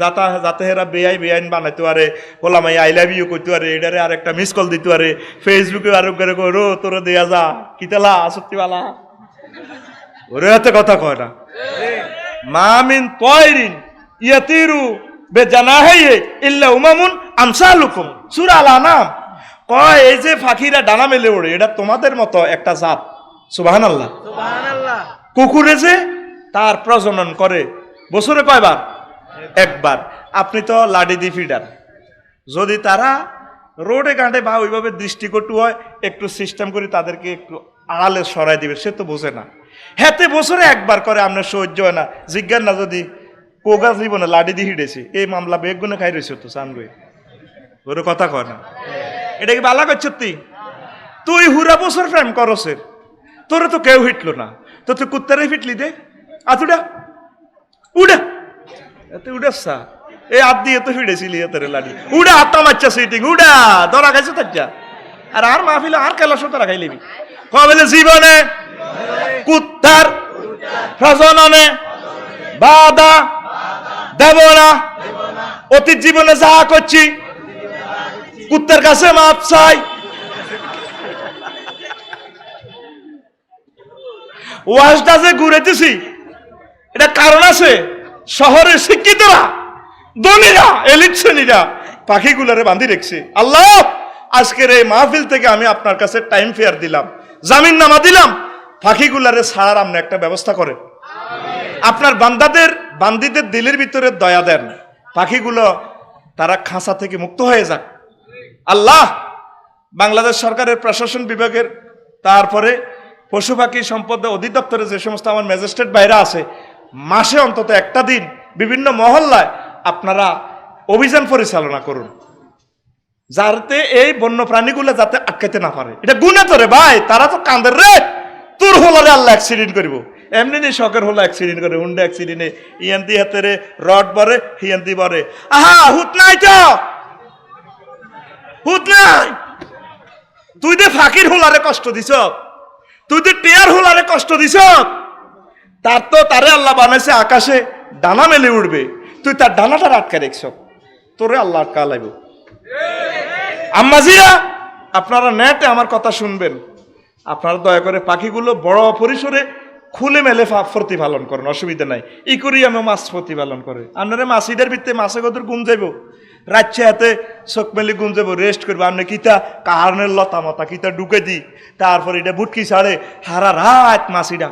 যাতে হেরা বেআইন বানাইতে পারে, বললাম আই লাভ ইউ করতে পারে, এটারে আর একটা মিস কল দিতে পারে, ফেসবুকে আরো করে রো তোরা দেয়া যা কিতালা সত্যিওয়ালা, ওরে হাতে কথা কয় না। মামিন তয়রিন ইয়াতিরু বেজানাহিহি ইল্লা উমামুন আমসালুকুম, সূরা আল-আনাম কয় এই যে পাখিরা ডানা মেলে ওড়ে, এটা তোমাদের মতো একটা জাত। সুবহানাল্লাহ, সুবহানাল্লাহ। কুকুরে যে তার প্রজনন করে বছরে কয়বার? একবার। আপনি তো লাডি দি ফিডার, যদি তারা রোডে ঘাটে বা ওইভাবে দৃষ্টিকটু হয়, একটু সিস্টেম করে তাদেরকে একটু আড়ালে সরাই দিবে, সে তো বোঝে না। হেতে বছরে একবার করে, আপনার সহ্য হয় না, জিজ্ঞান না যদি কোগা জীবনে লাডি দিয়ে হিডেছে, এই মামলা বেগুনে খাই রয়েছে তো চানবে, ওর কথা কয় না। এটা কি বালা করছ? তুই হুরা বছর প্রেম করসের, তোরে তো কেউ হিটলো না, তো তুই কুত্তারে ফিটলি দে, আতুডা উডা এতে উডাচ্ছা, এই হাত দিয়ে তো ফিডেছিলি তোরে লাডি, উডা হাতটা মারছা সিটিং, উডা ধরা খাইছো তাজ্জা। আর মাহফিলে আর কেলাসো তারা খাই লিবি, কবে জীবনে কুত্তার প্রজননে বাধা দেব না, অতীত জীবনে যা করছি কুত্তার কাছে মাপ চাই। ওয়াজটা যে ঘুরেতেছি, এটা কারণ আছে, শহরের শিক্ষিতরা, ধনীরা, এলিট শ্রেণীরা পাখিগুলারে বাঁধি রেখেছে। আল্লাহ, আজকের এই মাহফিল থেকে আমি আপনার কাছে টাইম ফেয়ার দিলাম, জামিন নামা দিলাম, পাখিগুলারে ছাড়ার আপনি একটা ব্যবস্থা করেন। আপনার বান্দিদের দিলের ভিতরে দয়া দেন, পাখিগুলো তারা খাঁচা থেকে মুক্ত হয়ে যাক। আল্লাহ, বাংলাদেশ সরকারের প্রশাসন বিভাগের, তারপরে পশু পাখি সম্পদ অধিদপ্তরে যে সমস্ত আমার ম্যাজিস্ট্রেট বাইরে আছে, মাসে অন্তত একটা দিন বিভিন্ন মহল্লায় আপনারা অভিযান পরিচালনা করুন, যাতে এই বন্য প্রাণীগুলো যাতে আটকাইতে না পারে। এটা গুণে তোরে ভাই, তারা তো কান্দের রে, তোর হলারে আল্লাহ অ্যাক্সিডেন্ট করব, এমনি নেই শখের হলো অ্যাক্সিডেন্ট করে, হুন্ডা অ্যাক্সিডেন্টে ইয়ান্তি হাতেরে রড বরে, হিয়ান্তি বরে, আহা হুত নাই তো, হুত নাই। তুই দে ফাঁকির হোলারে কষ্ট দিছ, তুই তো টেয়ার হোলারে কষ্ট দিছ, তার তো তারে আল্লাহ বানাইছে আকাশে ডানা মেলে উঠবে, তুই তার ডানাটা আটকে রেখছ, তোরে আল্লাহ আটকা লাইব। আম্মাজিরা, আপনারা নেটে আমার কথা শুনবেন, আপনারা দয়া করে পাখিগুলো বড় পরিসরে খুলে মেলে প্রতিপালন করেন, অসুবিধা নাই। ই করি আমি মাছ প্রতিপালন করে, আপনারা মাছিদের ভিত্তে মাছে কদর গুম যাইব, রাজ্যে হাতে চোখ মেলে গুম যাবো, রেস্ট করবো। আপনি কিতা কারণের লতা মতা কিতা ঢুকে দি, তারপর এটা বুটকি ছাড়ে, হারা রাত মাছিটা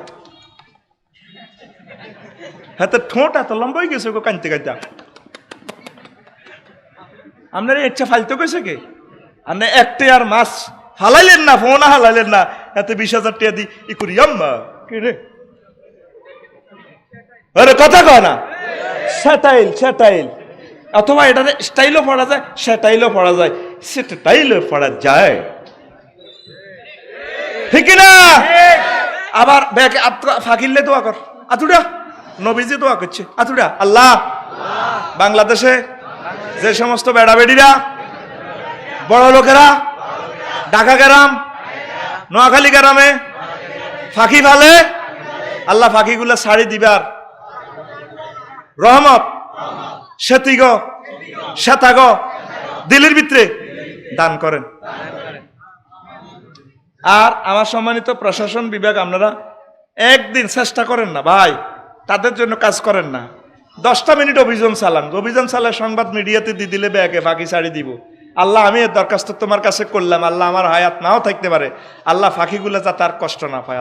হাতে ঠোঁট এত লম্বা হয়ে গেছে গো, কানতে কানতে আপনার ইচ্ছা ফালতে কইছে কে? আপনি একটে আর মাছ হালাইলেন না, ফোনা হালাইলেন না, এতে 20,000 টাকা দি ই করি আম্মা কি রে? আরে কথা কয় না, স্যাটাইল অথবা এটা স্টাইলও পড়া যায়, স্যাটাইলও পড়া যায়, স্যাটাইলও পড়া যায়, ঠিক না? আবার ব্যাগে ফাকিলে দোয়া কর, আতুডা নবীজি দোয়া করছে, আতুডা আল্লাহ বাংলাদেশে যে সমস্ত বেড়াবেড়িরা, বড় লোকেরা ঢাকা গ্রাম, নোয়াখালী গ্রামে ফাঁকি ফালে, আল্লাহ ফাঁকিগুলা ছাড়ি দিবার রহমত সেতিগ শ্বেতাগ দিলের ভিতরে দান করেন। আর আমার সম্মানিত প্রশাসন বিভাগ, আপনারা একদিন চেষ্টা করেন না ভাই, তাদের জন্য কাজ করেন না, 10টা মিনিট অভিযান চালান, অভিযান চালায় সংবাদ মিডিয়াতে দিয়ে দিলে ব্যাগে ফাঁকি ছাড়ি দিব। আল্লাহ আমি এর দরখাস্ত তোমার কাছে করলাম, আল্লাহ আমার হায়াত নাও থাকতে পারে, আল্লাহ ফাঁকিগুলো যাতে আর কষ্ট না পায়।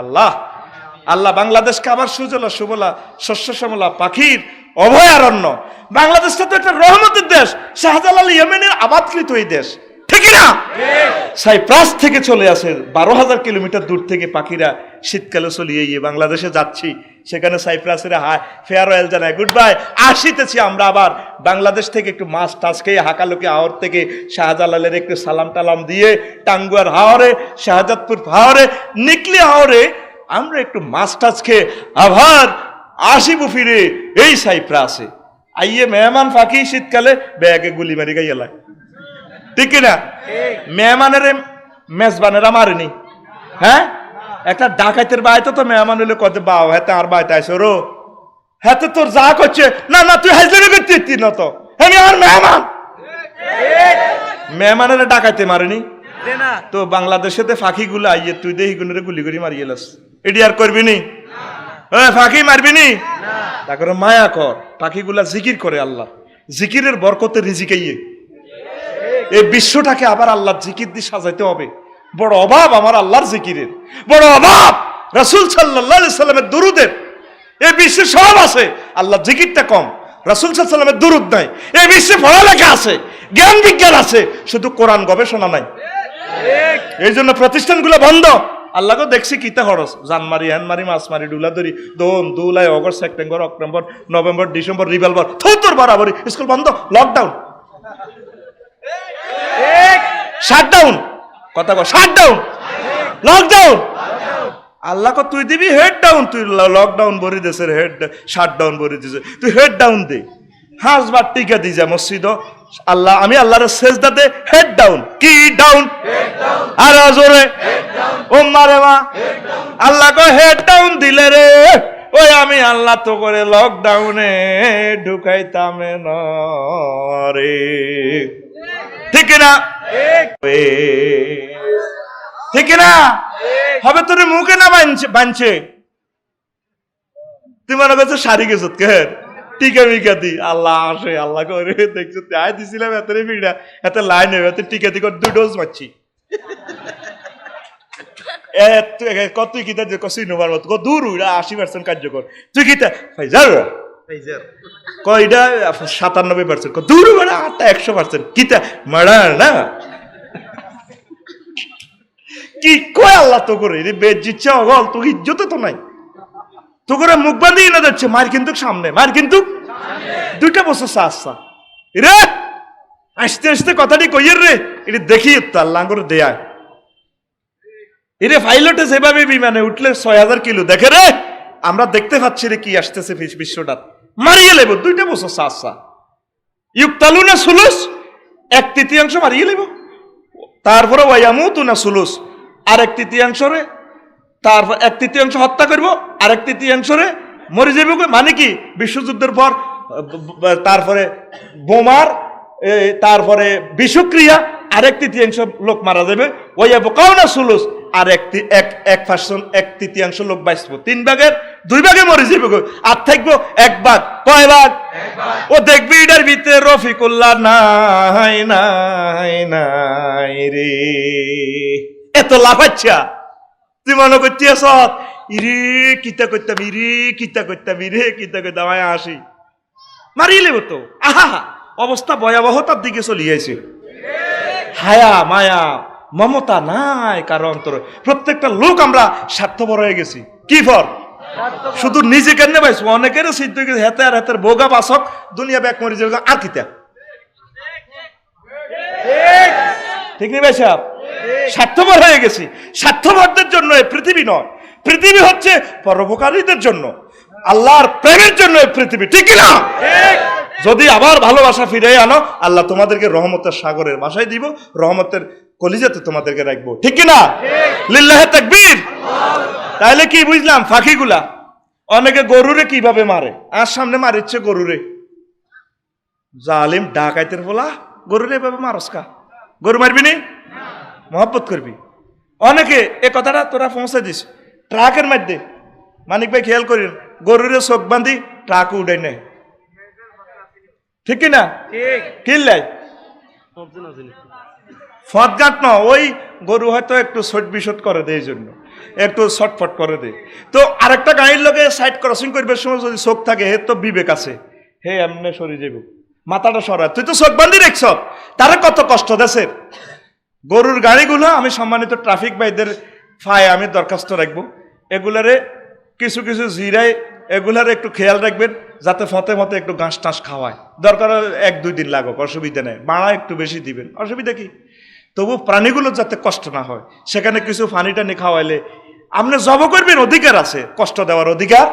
আল্লাহ বাংলাদেশকে আবার সুজলা সুবলা শস্য শ্যামলা পাখির অভয়ারণ্য, বাংলাদেশটা তো একটা রহমতের দেশ, শাহজালাল ইয়েমেনের আবাদকৃত এই দেশ, ঠিক না? সাইপ্রাস থেকে চলে আসে 12,000 কিলোমিটার দূর থেকে পাখিরা শীতকালে চলিয়ে গিয়ে বাংলাদেশে যাচ্ছি, সেখানে সাইপ্রাসের হাই ফেয়ারওয়েল জানায়, গুড বাই, আসিতেছি আমরা আবার বাংলাদেশ থেকে একটু মাছ টাছ খেয়ে হাকালুকি হাওর থেকে শাহজালালের একটু সালাম টালাম দিয়ে টাঙ্গুয়ার হাওরে, শাহজাদপুর হাওরে, নিকলি হাওরে আমরা একটু মাছ টাছ খেয়ে আবার আসিব ফিরে এই সাইপ্রাসে। আইয়ে মেহমান ফাঁকি শীতকালে ব্যাগে গুলি মারি গাইলায়, ঠিক না? মেহমানের মেজবানেরা মারেনি, হ্যাঁ? একটা ডাকাইতের বাড়িতে তো মেহমান হইলে কত বাও হাতে আর বাড়িতে আইসো রো, হাতে তোর যা করছে না না তুই হাজরি করতে না, তো হ্যাঁ আমার মেহমান, মেহমানের ডাকাইতে মারেনি তো বাংলাদেশেতে ফাঁকিগুলো আইয়ে তুই দেখি গুণরে গুলি করে মারিয়ে লাস, এটি আর করবি নি? ফাঁকি মারবি নি? তারপরে মায়া কর, পাখিগুলা জিকির করে, আল্লাহ জিকিরের বরকতে রিজিকাইয়ে এই বিশ্বটাকে আবার আল্লাহর জিকির দিয়ে সাজাইতে হবে। বড় অভাব আমার আল্লাহর জিকিরের, বড় অভাব রাসূল সাল্লাল্লাহু আলাইহি সাল্লামের দুরুদের। এই বিশ্বে সব আছে, আল্লাহর জিকিরটা কম, রাসূল সাল্লাল্লাহু আলাইহি সাল্লামের দুরুদ নাই। এই বিশ্বে পড়ালেখা আছে, জ্ঞান বিজ্ঞান আছে, শুধু কোরআন গবেষণা নাই। এই জন্য প্রতিষ্ঠানগুলো বন্ধ। আল্লাহকে দেখছি কিতা খরচ, জানমারি হ্যানমারি মাছমারি ডুলা ধরি দোন দুলাই August September October November December revolver থর বরাবরই স্কুল বন্ধ, লকডাউন শাটডাউন, কথা কো শাটডাউন লকডাউন। আল্লাহ কো তুই দিবি হেড ডাউন, তুই লকডাউন ভরি দেশের হেড শাটডাউন ভরি দিছে, তুই হেড ডাউন দে, হাঁসবার টিকা দি যা মসজিদ। আল্লাহ আমি আল্লাহর সেজদাতে হেড ডাউন, কি ডাউন আর জোরে ও মারে মা, আল্লাহ কো হেড ডাউন দিলে রে ওই আমি আল্লাহ তো করে লকডাউনে ঢুকাইতাম না রে, ঠিক না? ঠিক না? হবে তোর মুখে না বানছে, তুই মনে করছো সারি গেছো কে টিকা মিকা দি, আল্লাহ আসে আল্লাহ করে দেখছো আয় দিছিলাম এত ভিড়া এত লাইন এত টিকা দি 2 ডোজ মারছি, কত কিতা কসি নোবার মতো দূর 80% কার্যকর, তুই কিতা ফাইজার কয়টা 97% দূর 100% কিতা মারা না কি কয় আল্লাহ তো করে বেজিচ্ছে অগল, তো ইজ্জত তো নাই, তো করে মুখ বাঁধিয়ে না যাচ্ছে মার, কিন্তু সামনে মার, কিন্তু 2টা বছর আসা রে আসতে আসতে কথাটি কইয়ের রে, এটা দেখি তো আল্লাহ করে দেয়া এরে পাইলটে যেভাবে বিমানে উঠলে 6000 কিলো দেখে রে, আমরা দেখতে পাচ্ছি রে কি আসতেছে বিশ্বটা, মারিয়ে লেব 2টা বছর আসা ইউক্তালু না সুলুস 1/3 মারিয়ে লেব, তারপরে ওয়ায়ামুতু না সুলুস আর 1/3 রে, তারপর 1/3 হত্যা করবো আর 1/3 রে মরে যাবে, মানে কি বিশ্বযুদ্ধের পর তারপরে বোমার তারপরে বিষক্রিয়া আর 1/3 লোক মারা যাবে, ওয়ায়াবকাউ না সুলুস আর 1/3 লোক বাঁচবো, 3 ভাগের 2 ভাগে মরে যাবে, আর থাকবো 1 ভাগ, কয় ভাগ? ও দেখবি এটার ভিতরে রফিকুল্লাহ নাই নাই নাই রে, এত লাফাচ্ছা তুই মনে করছিস ইরে কিতা করতাম, ইরে কিতা করতাম, ইরে কিতা করতাম, আসি মারিয়ে লেব তো, আহা অবস্থা ভয়াবহতার দিকে চলিয়েছে। হায়া মায়া মমতা নাই কারণ তোর প্রত্যেকটা লোক আমরা স্বার্থপর হয়ে গেছি। কি ফর শুধু নিজে কেন পাইছো, অনেকের সিদ্ধ হয়ে গেছে হেতে আর হেতের বোগা বাসক দুনিয়া ব্যাক মরি যাবে আর কিতা, ঠিক নেই ভাই সাহেব? স্বার্থপর হয়ে গেছি। স্বার্থপরদের জন্য এই পৃথিবী নয়, পৃথিবী হচ্ছে পরোপকারীদের জন্য, আল্লাহর প্রেমের জন্য এই পৃথিবী, ঠিক না? যদি আবার ভালোবাসা ফিরে আনো, আল্লাহ তোমাদেরকে রহমতের সাগরের ভাষায় দিব, রহমতের কলিজাতে তোমাদেরকে রাখবো, ঠিক কিনা? লিল্লাহে তাকবীর। তাহলে কি বুঝলাম ফাঁকিগুলা? অনেকে গরুরে কিভাবে মারে, আর সামনে মারিচ্ছে গরুরে, জালিম ডাকাইতের বলা গরুরে এভাবে মারসকা, গরু মারবি নি, মহব্বত করবি। অনেকে এ কথাটা তোরা পৌঁছে দিস ট্রাকের মধ্যে, মানিক ভাই খেয়াল করিন, গরুরে চোখ বান্ধি ট্রাক উড়াই নেয়, ঠিক কিনা? কিনলাই ফটগাট ন, ওই গরু হয়তো একটু ছট বিশট করে দেয়, এই জন্য একটু ছটফট করে দেয়। তো আরেকটা গাড়ির লোকে সাইড ক্রসিং করবে সময় যদি চোখ থাকে, হে তো বিবেক আছে, হে এমনি সরি যাব, মাথাটা সরায়, তুই তো চোখ বান্ধি রেখছ, তারা কত কষ্ট দেশের। গরুর গাড়িগুলো আমি সম্মানিত ট্রাফিক ভাইদের ফায় আমি দরখাস্ত রাখবো, এগুলারে কিছু কিছু জিরায় এগুলার একটু খেয়াল রাখবেন, যাতে ফতে ফতে একটু ঘাস টাস খাওয়ায়, দরকার 1-2 দিন লাগুক, অসুবিধা নেই, ভাড়া একটু বেশি দিবেন, অসুবিধা কি? তবু প্রাণীগুলো যাতে কষ্ট না হয়, সেখানে কিছু পানি টানি খাওয়াইলে আপনি জব করবেন, অধিকার আছে, কষ্ট দেওয়ার অধিকার।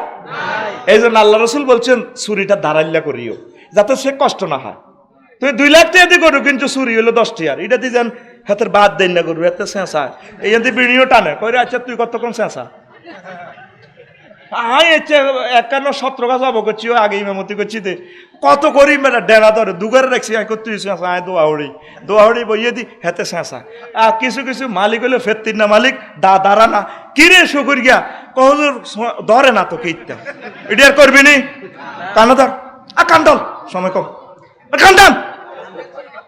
এই জন্য আল্লাহ রসুল বলছেন ছুরিটা দাঁড়াইলা করিও, যাতে সে কষ্ট না হয়। তুমি 2 লাখ টাকা দিয়ে করো, কিন্তু চুরি হলো 10 টাকার, এটা দিয়ে যান হাতের বাদ দেন না করবো, এতে চেঁচা এই বিড়িও টানে কই, আচ্ছা তুই কতক্ষণ চেঁচা, আই হচ্ছে 51-17 গাছ হবো করছি, ও আগে ইমামতি করছি দে কত করি মেয়েরা ডেনা ধরে দুগারে রাখছি, আই তুই চেঁচা, আয় দোয়াহড়ি বইয়ে দি হেতে চেঁচা। আর কিছু কিছু মালিক হইলে ফেরতির না মালিক দাঁড়া না, কিরে শুকুর গিয়া কহজুর ধরে না তো কিতা, এটা আর করবি নি, কানা ধর কান্দল, সময় কম কান্দান,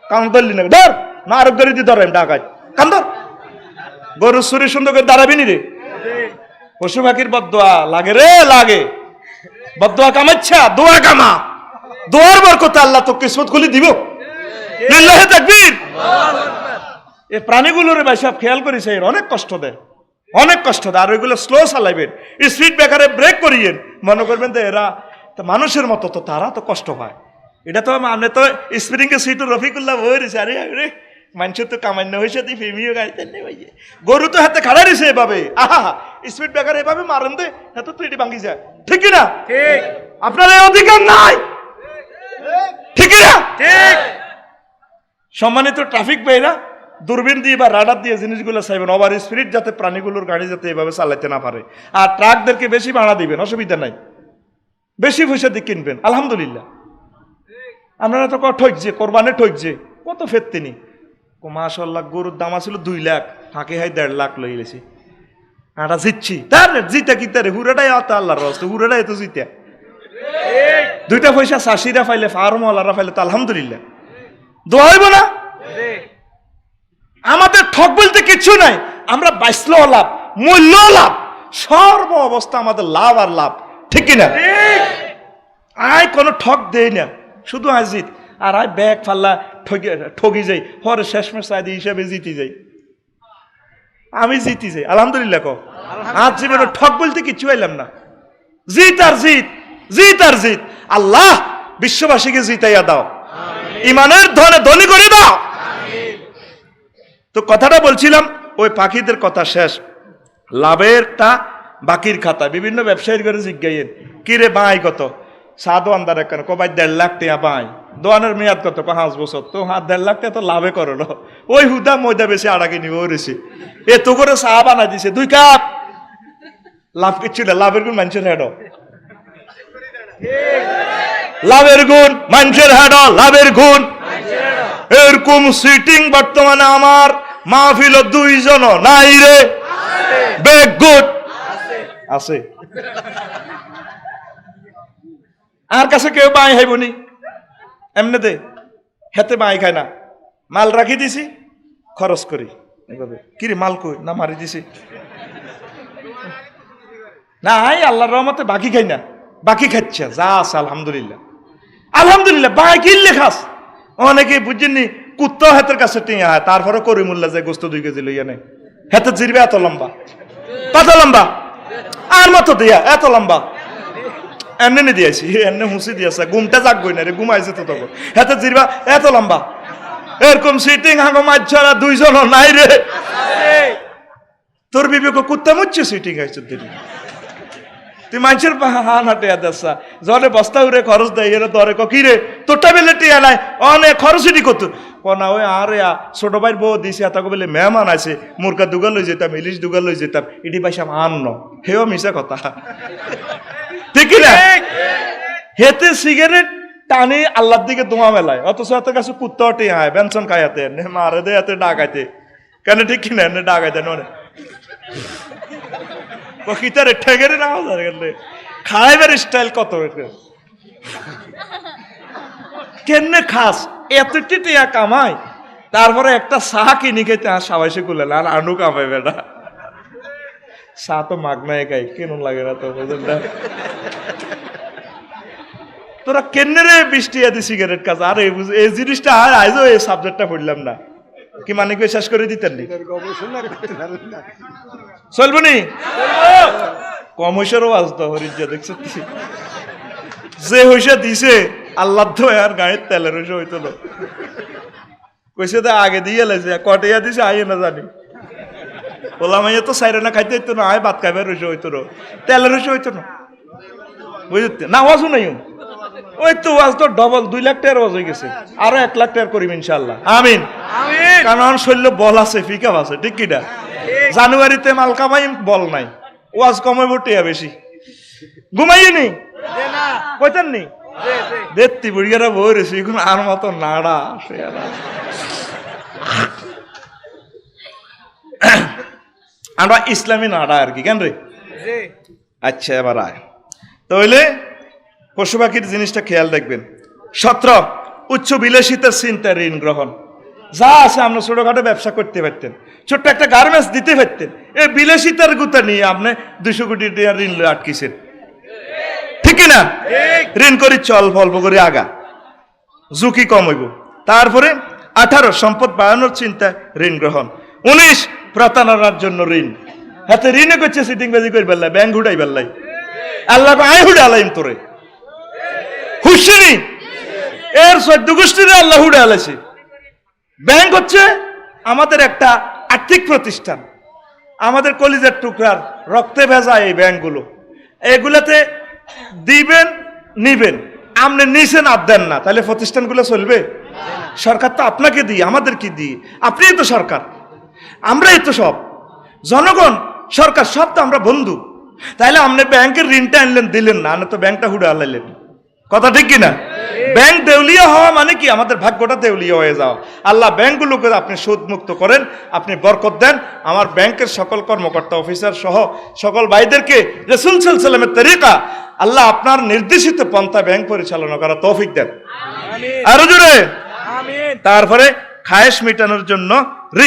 কান ধরলি না ধর না, আরো গরি দিয়ে ধরেন ডাকায় কান্দর, গরু চুরি সুন্দর করে দাঁড়াবি নি রে, পশু পাখির বদদোয়া লাগে রে, লাগে বদদোয়া কামাচ্ছা, দোয়া কামা, দোয়ার বরকত আল্লাহ তো কিসমত খুলে দিব। লিল্লাহে তাকবীর। এই প্রাণীগুলোর ভাই সব খেয়াল করেছে, এর অনেক কষ্ট দেয়, অনেক কষ্ট দেয়, আর ওইগুলো স্লো চালাইবেন, স্পিড ব্রেকারে ব্রেক করিয়েন, মনে করবেন তো এরা মানুষের মতো, তো তারা তো কষ্ট পায়। এটা তো মানে তো স্প্রিং এর সিট রফিকুল্লাহ বই রয়েছে, আরে আরে মানুষের তো কামান্য হয়েছে, তুই ফেমিও গাড়িতে নেই ভাই, গরু তো হাতে খাড়া রয়েছে এভাবে, আহা স্পিড ব্রেকার এভাবে মারেন দে, হাতে তো এটি ভাঙ্গি যায়, ঠিক না? ঠিক। আপনার এই অধিকার নাই, ঠিক না? ঠিক। সম্মানিত ট্রাফিক ভাইরা দূরবীন দিয়ে বা রাডার দিয়ে জিনিসগুলো চাইবেন, ওভার স্পিড যাতে প্রাণীগুলোর গাড়ি যাতে এভাবে চালাইতে না পারে, আর ট্রাকদেরকে বেশি ভাড়া দিবেন, অসুবিধা নাই, বেশি পয়সা দিয়ে কিনবেন। আলহামদুলিল্লাহ আপনারা তো ঠকছে, কোরবানে ঠকছে, কত ফেরতিনি, মাশাআল্লাহ গরুর দাম ছিল 2 লাখ, ফাঁকে হাই 1.5 লাখ লই গেছি, আটা জিতছি, তার জিতা কি তারে হুরাটাই আত আল্লাহর রাস্তা, হুরাটাই তো জিতা, 2টা পয়সা চাষিরা পাইলে, ফার্মওয়ালারা পাইলে তো আলহামদুলিল্লাহ, দোয়া হইব না? আমাদের ঠক বলতে কিছু নাই, আমরা বাঁচলেও লাভ, মূল্যও লাভ, সর্ব অবস্থা আমাদের লাভ আর লাভ, ঠিক কিনা? আয় কোনো ঠক দেই না, শুধু আয় জিত, আর আয় ব্যাগ ফাল্লা ঠকি যাই, পরে শেষমেশ সাইদি হিসাবে জিতি যাই, আমি জিতি যাই, আলহামদুলিল্লাহ কো, আজ জীবনে ঠক বলতে কিছু আইলাম না, জিত আর জিত, জিত আর জিত, আল্লাহ বিশ্ববাসীকে জিতাইয়া দাও, ইমানের ধনে ধনী করে দাও। তো কথাটা বলছিলাম, ওই পাখিদের কথা শেষ, লাভেরটা বাকির খাতা, বিভিন্ন ব্যবসায়ীর করে জিজ্ঞাইয়েন, কিরে বাই কত, সাদো আন্দার কেন কবাই 1.5 লাখ টাকা পাই, দোয়ানের মেয়াদ কত, 5 বছর, তো 1.5 লাখ টাকা তো লাভে করলো, ওই হুদা ময়দা বেশি আড়াকে নিব ওরেছে, এ তো করে চা বানা দিছে 2 কাপ, লাভ কিচ্ছু না, লাভের গুণ মানুষের হেড, লাভের গুণ মানুষের হেড, লাভের গুণ। এরকম সিটিং বর্তমানে আমার মাহফিল 2 জন নাই রে, বেগ গুড আছে, আর কাছে কেউ বাই হাইবনি, এমনি দে হেতে বাই খায় না, মাল রাখি দিছি খরচ করি, কিরে মাল কই না, মারি দিছি না, আল্লাহর রহমতে বাকি খাই না, বাকি খাচ্ছে যা আছে আলহামদুলিল্লাহ, আলহামদুলিল্লাহ। বাই কিনলে খাস, অনেকে বুঝছেননি কুত্তাও হাতের কাছে টিয়া হয়, তারপরে করিমুল্লা যে গোস্ত 2 কেজি লইয়া নেই, হাতে জিরবে এত লম্বা, কত লম্বা, আর মতো দিয়া এত লম্বা, এমনি দিয়েছি, এমনি হুঁসি দিয়েছে, ঘুমটা জাগবই না রে, ঘুমাইছে তো তখন, হাতে জিরবা এত লম্বা, এরকম সিটিং হাঙ্গো মাছ ছাড়া 2 জনও নাই রে। তোর বিবেক কুত্তা মুচ্ছে সিটিং আইছে দিদি, তুই মানুষের হানা টিয়া দেসা জলে বস্তা উড়ে খরচ দেয় এর দরে কি রে তোরটা বেলে টিয়া নাই অনেক খরচই কত কনা ওই আর ছোট ভাইয়ের বউ দিছে তাকে বলে মেহমান আছে মুরগা দুগা লই যেতাম, ইলিশ দুগা লই যেতাম, এটি পয়সা আন্ন, হেও মিশা কথা, ঠিক না? হেতে সিগারেট টানি আল্লাহর দিকে ধোঁয়া মেলায়, অথচ এত কাছে কুত্তা টিয়া হয় বেনসন খাইয়াতে মারে দে এতে ডাকাইতে কেন, ঠিক কিনা? এনে ডাকাইতে নরে কিতারে ঠেগেরে না গেলে খাইবার স্টাইল কত কেমনে খাস এতটি টিয়া কামাই, তারপরে একটা চা কিনি খেতে আর সবাইসে গুলে আর আনু কামাই বেটা, চা তো মাগনায় খাই কেন লাগে না তো বুঝলেন না? তোরা কেনে রে বৃষ্টি আদি সিগারেট কাজ, আর এই জিনিসটা আর আইজও এই সাবজেক্টটা পড়লাম না, কি মানে শেষ করে দিতেন নি? চলবো নি কমৈশরও আসতো হরিজা দেখছ যে হইসা দিছে আল্লাহ তো আর গায়ের তেলের হইসা হইতো না, কইছে তো আগে দিয়ে লাইছে কটিয়া দিছে আইয়ে না জানি, বললাম আইয়া তো সাইরে না খাইতে হইতো না, আয় ভাত খাইবার হইসা হইতো না, তেলের হইসা হইতো না, বুঝতে না? ওয়াজও নাই ওই তো ওয়াজ তো ডবল 2 লাখ টাকার ওয়াজ হয়ে গেছে, আরো 1 লাখ টাকার করিম ইনশাআল্লাহ, আমিন। কারণ শৈল্য বল আছে, ফিকাপ আছে, ঠিক কিনা? জানুয়ারিতে মাল কামাই বল নাই, ওয়াজ কমাইব টিয়া বেশি, ঘুমাইয়ে নি কইতেন নি দেখতি বুড়িয়ারা বই রেছি এখন আর মতো নাড়া আমরা ইসলামী নাড়া আর কি কেন রে? আচ্ছা এবার আয় তাহলে পশু পাখির জিনিসটা খেয়াল রাখবেন। 17 উচ্চ বিলাসিতার চিন্তা ঋণ গ্রহণ, যা আছে আমরা ছোটখাটো ব্যবসা করতে পারতেন, ছোট্ট একটা গার্মেন্টস দিতে পারতেন, এই বিলাসিতার গুতা নিয়ে আপনি 200 কোটি টাকা ঋণ লয়ে আটকেছেন, ঠিক না? ঋণ করি চল ফল্প করে আগা, ঝুঁকি কম হইব। তারপরে 18 সম্পদ বাড়ানোর চিন্তা ঋণ গ্রহণ। 19 প্রতারণার জন্য ঋণ, হাতে ঋণে করছে সিটিংবাজি করে বেল্লাই, ব্যাংক হুডাই বেল্লাই, আল্লাহ আয় হুডা আলাইম তোরে হুশিনি এর 14 গোষ্ঠীরে আল্লাহ হুডা আলাইছে। ব্যাংক হচ্ছে আমাদের একটা আর্থিক প্রতিষ্ঠান, আমাদের কলিজার টুকরার রক্তে ভেজা এই ব্যাংকগুলো, এগুলাতে দিবেন নিবেন, আপনি নিছেন আর দেন না, তাহলে প্রতিষ্ঠানগুলো চলবে? সরকার তো আপনাকে দিই, আমাদের কি দিই, আপনিই তো সরকার, আমরাই তো সব, জনগণ সরকার সব তো আমরা বন্ধু, তাহলে আপনি ব্যাংকের ঋণটা আনলেন দিলেন না, তো ব্যাংকটা হুড়ে আলাইলেন, কথা ঠিক কিনা? ব্যাংক দেউলিয়া হওয়া মানে কি আমাদের ভাগ্যটা দেউলিয়া হয়ে যাওয়া। আল্লাহ ব্যাংকগুলোকে আপনি সুদ মুক্ত করেন, আপনি বরকত দেন, আমার ব্যাংকের সকল কর্মকর্তা অফিসার সহ সকল ভাইদেরকে রাসূল সাল্লাল্লাহু আলাইহি ওয়াসাল্লামের তরিকা আল্লাহ আপনার নির্দেশিত পন্থা ব্যাংক পরিচালনা করার তৌফিক দেন, আরো জোরে আমিন। তারপরে খায়েশ মেটানোর জন্য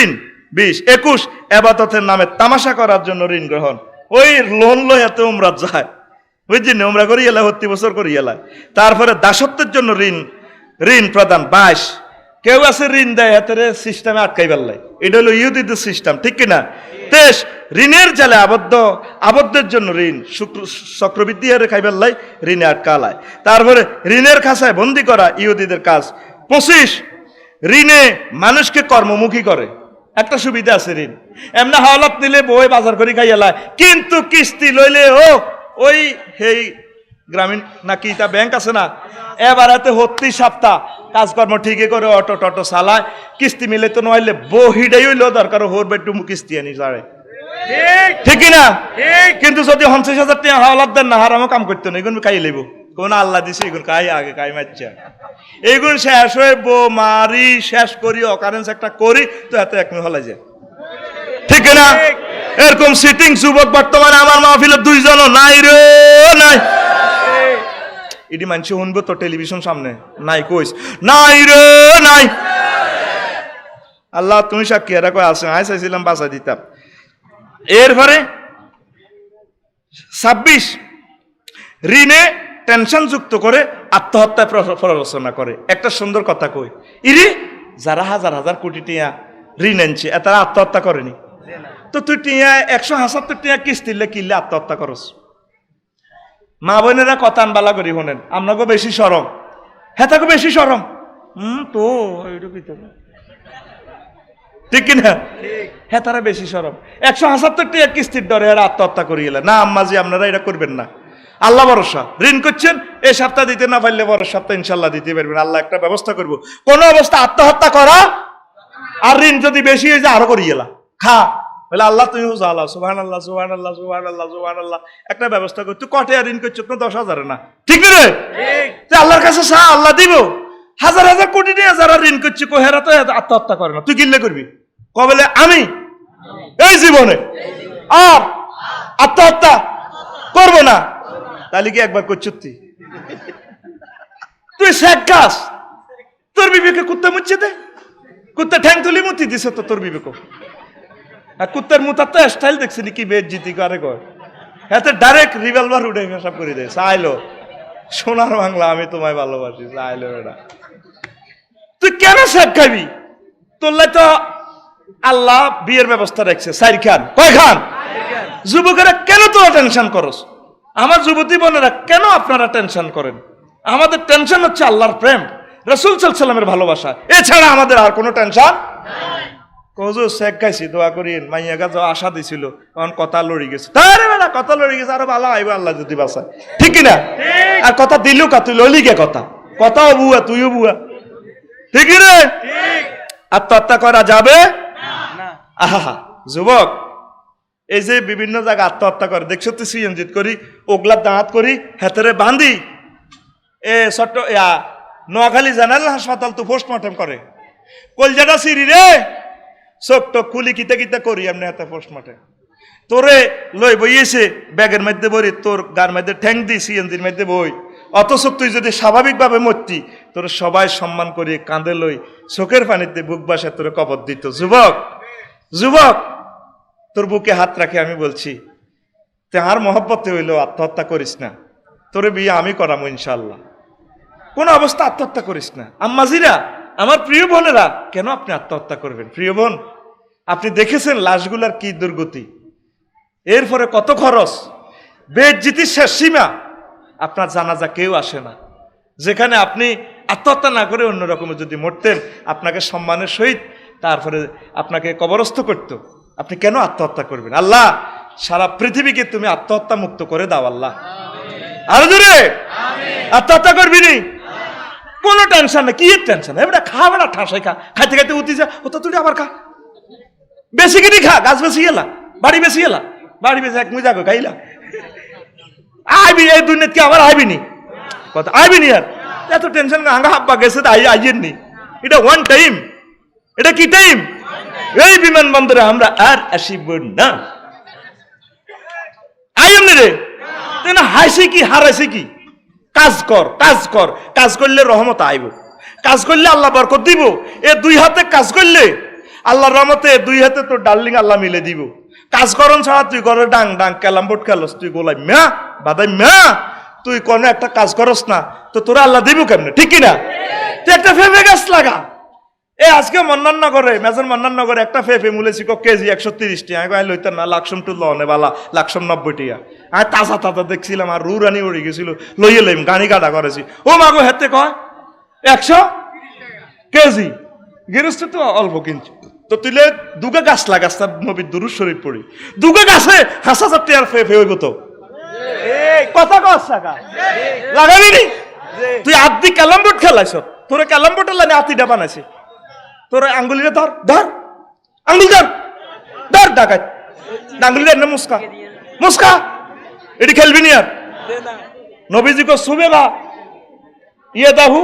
ঋণ। 20 21 ইবাদতের নামে তামাশা করার জন্য ঋণ গ্রহণ, ওই লোন লয় এত উমরা যায় বুঝছেন, উমরা করি এলা প্রতি বছর করি এলা। তারপরে দাসত্বের জন্য ঋণ প্রদান। 22 কেউ আছে ঋণ দেয় হাতের সিস্টেমে আটকাই পারলাই, এটা হলো ইহুদিদের সিস্টেম, ঠিক কিনা? 23 ঋণের জালে আবদ্ধের জন্য ঋণ, চক্রবৃদ্ধি হারে খাই পারলাই, ঋণে আটকালায়। তারপরে ঋণের খাঁচায় বন্দি করা ইহুদিদের কাজ। 25 ঋণে মানুষকে কর্মমুখী করে, একটা সুবিধা আছে ঋণ, এমনি হাওলাত নিলে বই বাজার করে খাই এলায়, কিন্তু কিস্তি লইলে ওই হেই গ্রামীণ নাকি তা ব্যাংক আছে না, এবার এতে 32 সপ্তাহ কাজকর্ম ঠিকই করে অটো টটো চালায়, কিস্তি মিলে তো নইলে বহিটাই হইলো দরকার হোর বেটু কিস্তি আনি যারে, ঠিক না? কিন্তু যদি 50,000 টাকা হাওলাত দেন না, হারামও কাম করতো না, এগুলো খাই লইব, কোন আল্লাহ দিছে এগুলো খাই আগে খাই মারছে, এইগুলো শেষ হয়ে মারি শেষ করি অকারেন্স একটা করি তো এত এক হলাই যায়, ঠিক না? এরকম সিটিং যুবক বর্তমানে আমার মাহফিলে 2 জনও নাই রে নাই, এটি মানুষ শুনবো তো টেলিভিশন সামনে নাই, কইস নাই রে নাই, আল্লাহ তুমি সাক্ষী, এরা কয় আছে, আয় চাইছিলাম বাঁচা দিতাম। এরপরে 26 ঋণে টেনশন যুক্ত করে আত্মহত্যায় প্ররোচনা করে। একটা সুন্দর কথা কই, ইরি যারা হাজার হাজার কোটি টিয়া ঋণ আনছে তারা আত্মহত্যা করেনি, তো তুই টিয়া 170 টিয়া কিস্তিলে কিনলে আত্মহত্যা করস। মা বোনেরা কথা আনবালা করি শোনেন, আপনাকে বেশি সরম, হ্যাঁ তাকে বেশি সরম তো ঠিক কিনা, হ্যাঁ তারা বেশি সরম। 170 টিয়া কিস্তির ডরে এরা আত্মহত্যা করিয়ে না। আম্মাজি আপনারা এটা করবেন না, আল্লাহ ভরসা। ঋণ করছেন এই সপ্তাহ দিতে না পারলে পরের সপ্তাহ ইনশাল্লাহ দিতে পারবেন, আল্লাহ একটা ব্যবস্থা করবো। কোন অবস্থা আত্মহত্যা করা আর ঋণ যদি বেশি হয়ে যায় আরো করিয়ে খা বলে আল্লাহ তুমি আল্লাহ সুবহানাল্লাহ সুবহানাল্লাহ সুবহানাল্লাহ সুবহানাল্লাহ একটা ব্যবস্থা কর। তুই কটে ঋণ করছো তো 10,000 না, ঠিক রে? আল্লাহর কাছে চা, আল্লাহ দিব। হাজার হাজার কোটি নিয়ে যারা ঋণ করছে কোহেরা তো আত্মহত্যা করে না, তুই কিনলে করবি কবলে আমি এই জীবনে আর আত্মহত্যা করব না। তাহলে কি একবার করছো তুই শেখ গাছ, তোর বিবেকে কুত্তা মুচ্ছে দে, কুত্তা ঠ্যাং তুলি মুতি দিছে তো তোর বিবেক। আর কুত্তার মুতার তো স্টাইল দেখছি কি বেজ্জিতি করে কয়, এতে ডাইরেক্ট রিভলভার উঠে পেশাব করে দেয়। চাইলো সোনার বাংলা আমি তোমায় ভালোবাসি, চাইলো এটা। তুই কেন শেখ খাবি? তোরলে তো আল্লাহ বিয়ের ব্যবস্থা রাখছে 4 খান, কয় খান? যুবকেরা কেন তোরা টেনশন করস? আমার যুবতী বোনেরা কেন আপনারা টেনশন করেন? আমাদের টেনশন হচ্ছে আল্লাহর প্রেম, রাসূল সাল্লাল্লাহু আলাইহি ওয়াসাল্লামের ভালোবাসা, এছাড়া আমাদের আর কোনো টেনশন কজু শেখ খাইছি। দোয়া করিন, মাইয়া গাছ আশা দিছিল, তখন কথা লড়ি গেছে। তারে বেলা কথা লড়ি গেছে, আরো ভালো আইব আল্লাহ যদি বাঁচায়, ঠিক কিনা? আর কথা দিলু কা, তুই লইলি কে কথা? কথাও বুয়া, তুইও বুয়া, ঠিক রে? আত্মহত্যা করা যাবে না। আহা যুবক, এই যে বিভিন্ন জায়গায় আত্মহত্যা করে দেখছো তো, সিএনজিত করি ওগলা দাঁত করি হেতরে বান্ধি এ ছোট্ট নোয়াখালী জেনারেল হাসপাতাল তো পোস্টমর্টম করে, কলজাটা সিরি রে ছোট্ট কুলি কিতে কিতে করি এমনি হাতে পোস্টমর্টম। তোরে লই বইয়েছে ব্যাগের মধ্যে বই, তোর গার মধ্যে ঠ্যাং দি সিএনজির মধ্যে বই, অথচ তুই যদি স্বাভাবিকভাবে মরতি তোর সবাই সম্মান করি কাঁদে লই চোখের পানিতে বুক বাসে তোরে কবর দিত। যুবক যুবক, তোর বুকে হাত রাখে আমি বলছি, তাহার মহব্বতে হইলেও আত্মহত্যা করিস না। তোরে বিয়ে আমি করাবো ইনশাল্লাহ, কোন অবস্থা আত্মহত্যা করিস না। আম্মাজিরা, আমার প্রিয় বোনেরা, কেন আপনি আত্মহত্যা করবেন? প্রিয় বোন, আপনি দেখেছেন লাশগুলার কি দুর্গতি, এরপরে কত খরচ, বেজ্জিতির শেষ সীমা। আপনার জানাজা কেউ আসে না। যেখানে আপনি আত্মহত্যা না করে অন্যরকম যদি মরতেন, আপনাকে সম্মানের সহিত তারপরে আপনাকে কবরস্থ করতো, আপনি কেন আত্মহত্যা করবেন? আল্লাহ সারা পৃথিবীকে তুমি আত্মহত্যা মুক্ত করে দাও আল্লাহ। আরো জোরে আত্মহত্যা করবি নি, কোনো টেনশন নেই। কি টেনশন? এবার খা, বেড়া ঠাসাই খা, খাইতে খাইতে উঠি যা, ও তো তুই আবার খা, বেশি কিনি খা, গাছ বেশি গেলা, বাড়ি বেশি গেলা, বাড়ি বেশি এক মুজা খাইলা, আইবি এই দুনিয়াতে কি আবার আইবি নি? কথা আইবি নি, আর এত টেনশন আঙ্গা হাব্বা গেছে আইয়ের নি, এটা ওয়ান টাইম। এটা কি টাইম? এই বিমানবন্দরে আমরা আর আসিব না। আই এমনি রে না, হাসি কি হারাইছে কি? কাজ কর, কাজ কর, কাজ করলে রহমত আইব, কাজ করলে আল্লাহ বরকত দিব। এ 2 হাতে কাজ করলে আল্লাহর রহমতে 2 হাতে তোর ডার্লিং আল্লাহ মিলে দিব। কাজ করন ছাড়া তুই ঘরে ডাং ডাং ক্যালাম বোর্ড খেলস, তুই গোলাই ম্যা বাদাই ম্যা, তুই কোনো একটা কাজ করস না, তো তোরা আল্লাহ দিব কেমনে? ঠিক কিনা? তুই একটা ফেফে গাছ লাগা। আজকে মন্নাননগরে, মেজর মন্নাননগরে একটা ফেফে মূলেছি কেজি 130 টাকা। আমি লইতাম না, লাকসম টু লনে বালা, লাকসম 90 টাকা। আমি তাজা তাজা দেখছিলাম, আর রুরানি উড়ে গেছিল, লইয়ে লইম গাড়ি কাটা করেছি। ও মাগো হেতে কয় 100 কেজি, গেরস্ত তো অল্প কিনছি। তো তুইলে 2 গাছ লাগাস, তার নবীর দুরূদ শরীফ পড়ি, 2 গাছে 5,000 টাকার ফেফে হইব তো। কথা কস টাকা লাগাবি নি? তুই আদি ক্যালাম বোর্ড খেলাইছ, তোরে ক্যালাম বোর্ডের লাইনে আতিটা বানাইছে, তোর আঙ্গুলিরে ধর ধর, আঙ্গুল ধর ধর, ডাকাত আঙ্গুলিরে না মুস্কা মুস্কা, এটি খেলবি নি আর। নবীজি কো সুবে বা ইয়ে দাহু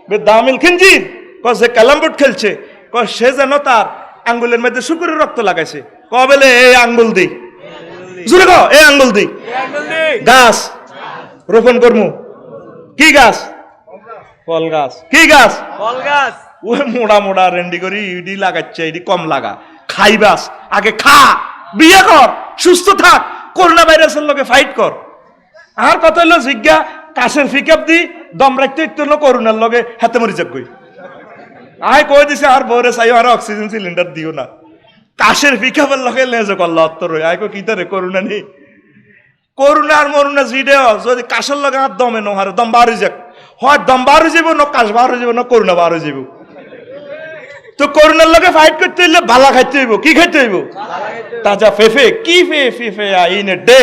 বে দামিল খিনজির, সে ক্যালাম বোর্ড খেলছে, সে যেন তার আঙ্গুলের মধ্যে শুকুরের রক্ত লাগাইছে। কবেলে এই আঙ্গুল দি, জুড়ে কো এই আঙ্গুল দি, গাছ রোপণ করমু। কি গাছ? ফল গাছ। কি গাছ? ফল গাছ। ওই মোড়া মোড়া রেন্ডি করি ইডি লাগাচ্ছে, ইডি কম লাগা, খাইবাস আগে খা, বিয়ে কর, সুস্থ থাক, করোনা ভাইরাসের লগে ফাইট কর। আর কথা হলো জিজ্ঞা কাশের পিকআপ দি দম রাখতে ইত্য করুণার লগে হাতে মরি যাক গই আয় কই দিছে আর বরে চাই আর অক্সিজেন সিলিন্ডার দিও না কাশের পিকাবের লগে লেজো করল অত্তর আয় কো কিতারে করুণা নেই করুণা আর মরুণা জিডে যদি কাশের লগে আর দমে নহারে দম বার হয়ে যাক হয় দম বার হয়ে যাব না কাশ বার হয়ে যাব না করুণা বার হয়ে যাব তো করুণার লগে ফাইট করতে হইলে বালা খাইতে হইব কি খাইতে হইব তাজা ফেফে কি ফেফে ইন এ ডে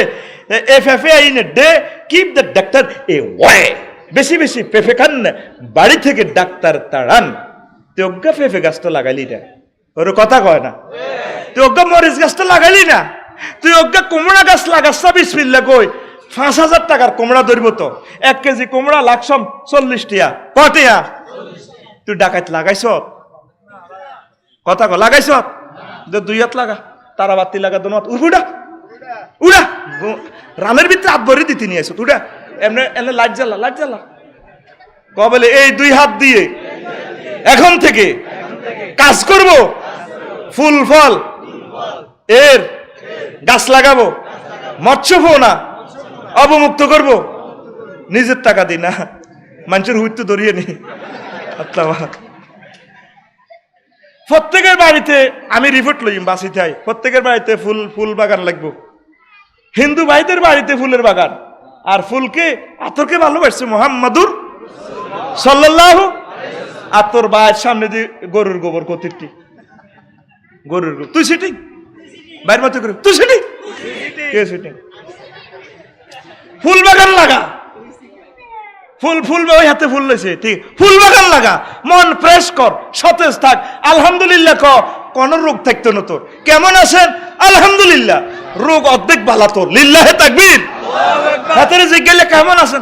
এ ফেফে in a day keep the doctor away বেশি বেশি ফেফে খান বাড়ি থেকে ডাক্তার তাড়ান তুই অজ্ঞা ফেফে গাছটা লাগাইলি না ওর কথা কয় না তুই অজ্ঞা মরিচ গাছটা লাগাইলি না তুই অজ্ঞা কুমড়া গাছ লাগাচ্ছা বিসমিল্লাহ কই 5,000 টাকার কুমড়া ধরব তো 1 কেজি কুমড়া লাগছম 40 টিয়া কটিয়া তুই ডাকাত লাগাইছ কথা কো লাগাইছ যে 2 হাত লাগা তারা বাতি লাগা দোনো হাত উড়া উড়া রামের ভিতরে হাত ভরে দিতে নিয়ে আইছো তুই এমনি এনে লাইট জ্বালা কবলে এই 2 হাত দিয়ে এখন থেকে কাজ করব ফুল ফল এর গাছ লাগাবো মৎস্য না অবমুক্ত করব নিজের টাকা দি না মানুষের হুইতে ধরিয়ে নি প্রত্যেকের বাড়িতে আমি রিপোর্ট লইম বাসিতে আই প্রত্যেকের বাড়িতে ফুল বাগান লাগবো হিন্দু ভাইদের বাড়িতে ফুলের বাগান আর ফুলকে আতরকে ভালোবাসছে মুহাম্মাদুর সাল্লাল্লাহু আর তোর বাড়ির সামনে দিয়ে গরুর গোবর কতিরটি গরুর গোবর তুই সিটিং বাইরের মতো করে তুই সিটিং কে সিটিং ফুল বাগান লাগা ফুল ওই হাতে ফুল লইছে ঠিক ফুল বাগান লাগা মন ফ্রেশ কর সতেজ থাক আলহামদুলিল্লাহ ক কোন রোগ থাকতো না তোর কেমন আছেন আলহামদুলিল্লাহ রোগ অর্ধেক বালা তোর লিল্লাহে তাকবীর হাতের জিজ্ঞাসা কেমন আছেন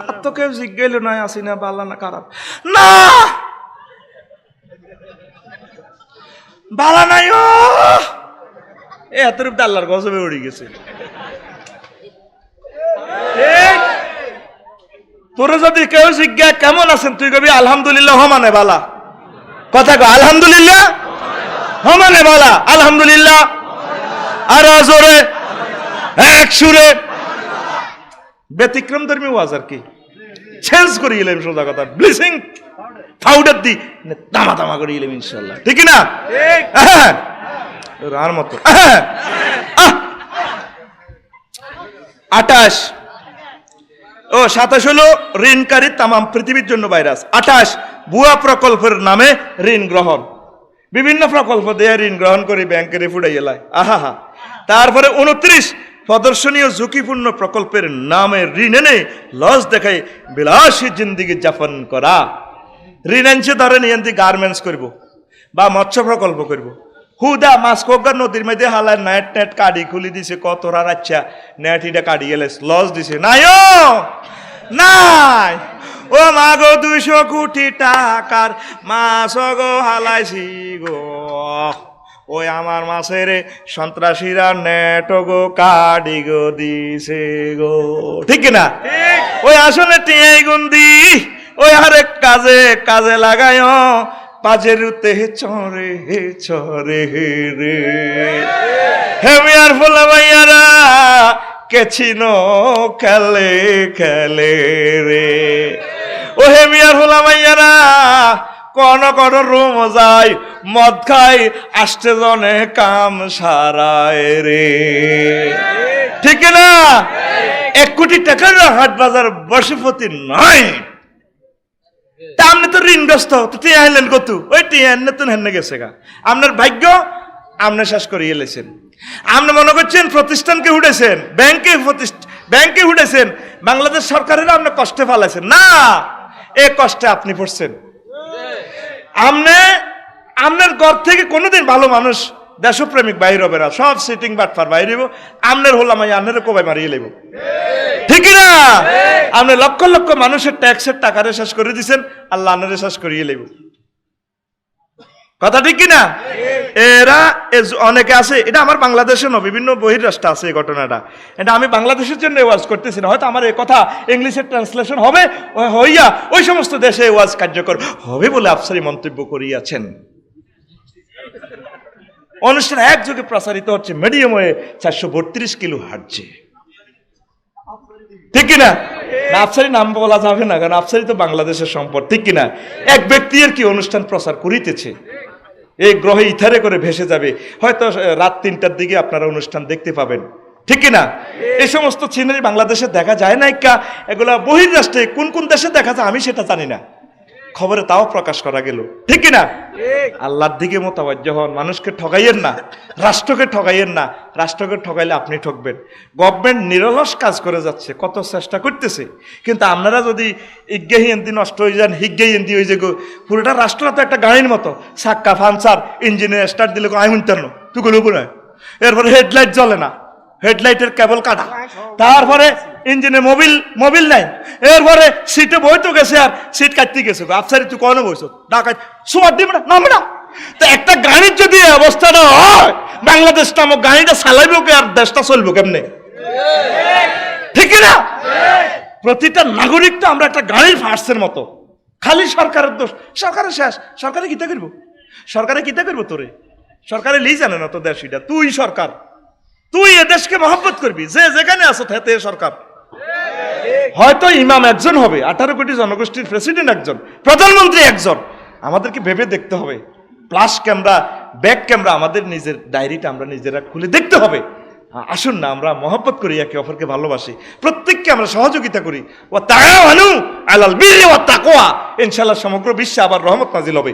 আর তো কেউ জিজ্ঞাসা নয় আসি না বালা না খারাপ না বালা নাই ও এ হাতের উপর আল্লাহর গজবে উড়ে গেছে তোরে যদি কেউ জিজ্ঞাসা কেমন আছেন তুই কবি আলহামদুলিল্লাহ মানে বালা কথা কো আলহামদুলিল্লাহ মানে বালা আলহামদুলিল্লাহ আর জোরে এক সুরে ব্যতিক্রম ধর্মী ওয়াজ আর কি চেঞ্জ করে গেলাম সোজা কথা ব্লিচিং পাউডার দি তামা করে গেলাম ইনশাল্লাহ ঠিক না আর মতো 28 ও 27 হলো ঋণকারী তামাম পৃথিবীর জন্য ভাইরাস 28 ভুয়া প্রকল্পের নামে ঋণ গ্রহণ বিভিন্ন প্রকল্প দিয়ে ঋণ গ্রহণ করে ব্যাংকের ফুটাই এলায় আহা তারপরে 29 প্রদর্শনীয় ঝুঁকিপূর্ণ প্রকল্পের নামে ঋণ এনে লস দেখায় বিলাসী জিন্দিগি যাপন করা ঋণ আনছে ধরেন এনতি গার্মেন্টস করব বা মৎস্য প্রকল্প করব হুদা মাছ কোগা নদীর মধ্যে হালায় নেট কাড়ি খুলি দিছে কত রাচ্ছা নেট এটা কাড়ি গেলে লস দিছে নাই ও মা গো 200 কোটি টাকার মাছ গো হালাইছি গো ওই আমার মাছের সন্ত্রাসীরা নেট গো কাড়ি গো দিছে গো ঠিক না ওই আসলে টিয়াই গুন্দি ওই আরেক কাজে লাগায় পাজের উতে চরে রে হেমিয়ার ফোলা ভাইয়ারা কেছিন খেলে রে ও হেমিয়ার ফোলা ভাইয়ারা কোন রুম যায় মদ খাই আসতে জনে কাম সারায় রে ঠিক না 1 কোটি টাকার হাট বাজার বর্ষপতি নয় আপনি তো ঋণগ্রস্ত টিয়া আনলেন কত ওই টিয়া নতুন হেন গেছে গা আপনার ভাগ্য আপনি শেষ করিয়ে এলেছেন আপনি মনে করছেন প্রতিষ্ঠানকে উঠেছেন ব্যাংকে উঠেছেন বাংলাদেশ সরকারের আপনি কষ্টে ফেলাইছেন না এ কষ্টে আপনি পড়ছেন আপনার ঘর থেকে কোনোদিন ভালো মানুষ দেশপ্রেমিক বাইর হবে না সব সিটিং বাটফার বাইর হইব আপনার হলাম আপনার কোবাই মারিয়ে লেব ঠিক না আপনি লক্ষ লক্ষ মানুষের ট্যাক্সের টাকারে শেষ করে দিচ্ছেন আল্লাহ আপনারে শেষ করিয়ে লেব কথা ঠিক কিনা এরা অনেকে আছে এটা আমার বাংলাদেশে না বিভিন্ন বহির্রাষ্ট্রে আছে এই ঘটনাটা এটা আমি বাংলাদেশের জন্য ওয়াজ করতেছি না হয়তো আমার এই কথা ইংলিশে ট্রান্সলেশন হবে হইয়া ওই সমস্ত দেশে ওয়াজ কার্যকর হবে বলে আফসারি মন্তব্য করিয়াছেন অনুষ্ঠান একযোগে প্রসারিত হচ্ছে মিডিয়াম হয়ে 432 কিলো হার্টজে ঠিক কিনা? আফসারি নাম বলা যাবে না, কারণ আফসারি তো বাংলাদেশের সম্পদ, ঠিক কিনা? এক ব্যক্তি আর কি অনুষ্ঠান প্রচার করিতেছে, এই গ্রহে ইথারে করে ভেসে যাবে, হয়তো রাত 3টার দিকে আপনারা অনুষ্ঠান দেখতে পাবেন, ঠিক কিনা? এই সমস্ত সিনারি বাংলাদেশে দেখা যায় না, এগুলা বহির্রাষ্ট্রে কোন কোন দেশে দেখা যায় আমি সেটা জানি না, খবরে তাও প্রকাশ করা গেল, ঠিক কিনা? আল্লাহর দিকে মোতাবজ্জ হন, মানুষকে ঠগাইয়েন না, রাষ্ট্রকে ঠগাইয়েন না, রাষ্ট্রকে ঠগাইলে আপনি ঠকবেন। গভর্নমেন্ট নিরলস কাজ করে যাচ্ছে, কত চেষ্টা করতেছে, কিন্তু আপনারা যদি ইজ্ঞাহিয়েন্দি নষ্ট হয়ে যান, হিজ্ঞাহিয়েন্দি হয়ে যাগো, পুরোটা রাষ্ট্র তো একটা গাড়ির মতো, সাক্কা ফানসার ইঞ্জিনে স্টার্ট দিলে আমি শুনতেন না, তুই গুলো না, এরপরে হেডলাইট জ্বলে না, হেডলাইটের কেবল কাটা, তারপরে ইঞ্জিনে মোবিল নাই, এরপরে সিটে বইতো গেছে আর সিট কাটতে গেছে, আফসারি তুই কখনো বইছ ডাকাত সোয়ার দিবে না, নামে না। তো একটা গাড়ির যদি অবস্থাটা হয়, বাংলাদেশ নামক গাড়িটা চালাইবো কে আর দেশটা চলবো কেমনে, ঠিক না? প্রতিটা নাগরিক তো আমরা একটা গাড়ির ফার্সের মতো, খালি সরকারের দোষ, সরকারের শেষ, সরকারে কিতা করবো, সরকারে কিতা করবো, তোরে সরকারে লি জানে না তো দেশ, এটা তুই সরকার, তুই এ দেশকে মহব্বত করবি, যে যেখানে আসো তাতে সরকার। হয়তো ইমাম একজন হবে, 18 কোটি জনগোষ্ঠীর প্রেসিডেন্ট একজন, প্রধানমন্ত্রী একজন, আমাদেরকে ভেবে দেখতে হবে, প্লাস ক্যামেরা ব্যাক ক্যামেরা, আমাদের নিজের ডায়েরিটা আমরা নিজেরা খুলে দেখতে হবে। আসুন না আমরা মহব্বত করি, একে অপরকে ভালোবাসি, প্রত্যেককে আমরা সহযোগিতা করি, ও তাআওয়ানু আলাল বিররি ওয়াত তাকওয়া, ইনশাআল্লাহ সমগ্র বিশ্বে আবার রহমত নাজিল হবে,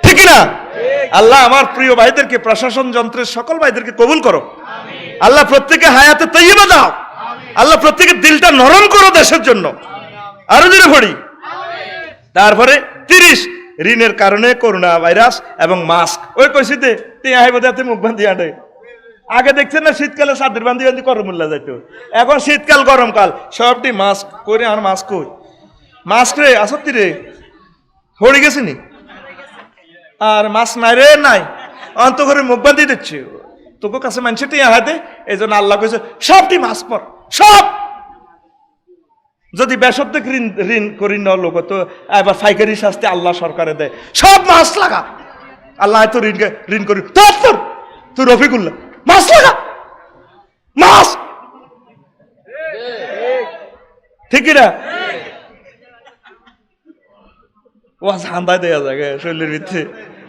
ঠিক না? আল্লাহ আমার প্রিয় ভাইদেরকে, প্রশাসন যন্ত্রের সকল ভাইদেরকে কবুল করো, আল্লাহ প্রত্যেকে হায়াতে তৈয়বা দাও, আল্লাহ প্রত্যেকের দিলটা নরম করো দেশের জন্য, আরো জোরে পড়ি। তারপরে 30 ঋণের কারণে করোনা ভাইরাস এবং মাস্ক, ওই কইছিতে তে মুখ বান্ধি আটে, আগে দেখছেন না শীতকালে সাদের বান্ধি বান্ধি করমুল্লা যাইতো, এখন শীতকাল গরমকাল সবটি মাস্ক করে, আর মাস্ক কই, মাস্ক রে আসত্তি রে হড়ে গেছে নি, আর মাস্ক নাই রে নাই, অন্ত করে মুখ বান্ধি দিচ্ছে, তোকে কাছে মানুষের টিয়া হাতে, এই জন্য আল্লাহ কইছে সবটি মাস্ক পর, সব। যদি বেসরকারি ঋণ করি ন লোক তো এবার ফাইকারি শাস্তি আল্লাহ সরকারে দেয়, সব মাস্ক লাগা, আল্লাহ তো ঋণ করি তোর তুই রফিকুল্লাহ মাস্ক লাগা, মাস্ক, ঠিক না? ও হান্দায় দেয়া যায় শরীরের ভিতরে,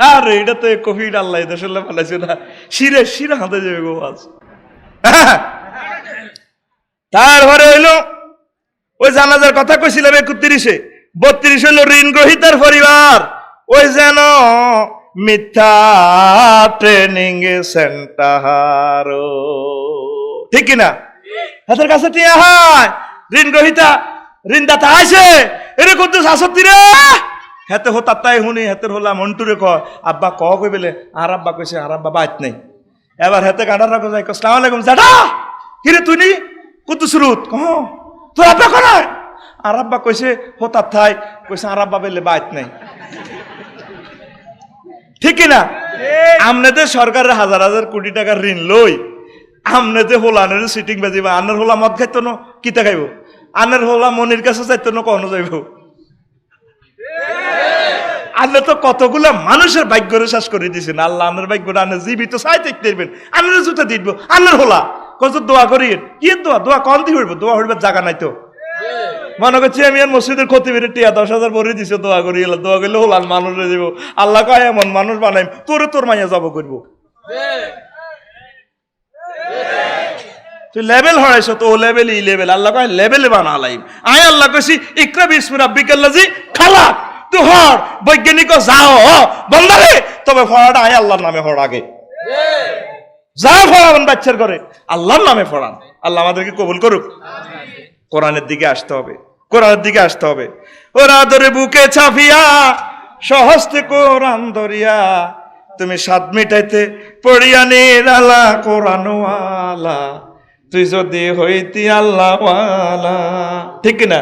আর এটা তো কোভিড আল্লাহ দেশে ফেলাইছে না, শিরে হাতে যাবে গো আজ। তারপরে হইলো ওই জানাজার কথা কইছিলাম 31-এ, 32 হইলো ঋণ গ্রহীতার পরিবার, ওই যেন মিথ্যা ট্রেনিং সেন্টার, ঠিক কিনা? হাতের কাছে টিয়া হয়, ঋণ গ্রহীতা ঋণদাতা আইছে, এরে কুদ্দুস আসত্তি রে, হেতে হতা তাই শুনি, হেতের হলা মন্টুরে ক আব্বা ক কই বেলে, আর আব্বা কইছে আর আব্বা বাইত নাই, এবার হেতে গাঁডার রাখো যাই, আসসালামু আলাইকুম জাডা, কিরে তুই নি কুদ্দুস রুত, তোর আব্বা কোনায়, আর আব্বা কইছে হতা থাই, কইছে আর আব্বা বেলে বাইত নাই, ঠিক কিনা? আমনেদের সরকারের হাজার হাজার কোটি টাকার ঋণ লই, আমনেদের হোলানের সিটিং বাজিবা, আনের হোলা মদ খাইতো না কিতা খাইব, আনের হোলা মনির কাছে যাইতো না কখনো যাইব, আল্লাহ তো কতগুলা মানুষের ভাগ্যরে শেষ করে দিয়েছেন, আল্লাহ আনের ভাগ্যটা আনে জীবিত চাই দেখতে দিবেন, আনের জুতা দিব, আনের হোলা কত দোয়া করি, কি দোয়া কম দিয়ে হইব, দোয়া হইবার জায়গা নাই তো, মনে করছি আমি আর মসজিদের ক্ষতি বেড়ে টিয়া 10,000 ভরে দিছে, দোয়া করি, দোয়া করলে হোলান মানুষে দিব, আল্লাহ কয় এমন মানুষ বানাইম তোরে তোর মাইয়া যাব করবো, তুই লেভেল হরাইছ তো, ও লেভেল ই লেভেল, আল্লাহ কয় লেভেলে বানা লাইম, আয় আল্লাহ কইছি ইকরা বিসমি রাব্বিকাল্লাযী খালাক, তুই হর বৈজ্ঞানিক যাও বন্দারে, তবে ফড়াটা আয় আল্লাহর নামে হর, আগে যা ফড়াবেন বাচ্চার করে আল্লাহর নামে ফড়ান, আল্লাহ আমাদেরকে কবুল করুক। কোরআনের দিকে আসতে হবে, কোরআনের দিকে আসতে হবে, ওরা ধরে বুকে ছাপিয়া সহস্তে কোরআন ধরিয়া, তুমি স্বাদ মিটাইতে পড়িয়া নিরালা কোরআনওয়ালা, তুই যদি হইতি আল্লাহওয়ালা, ঠিক না?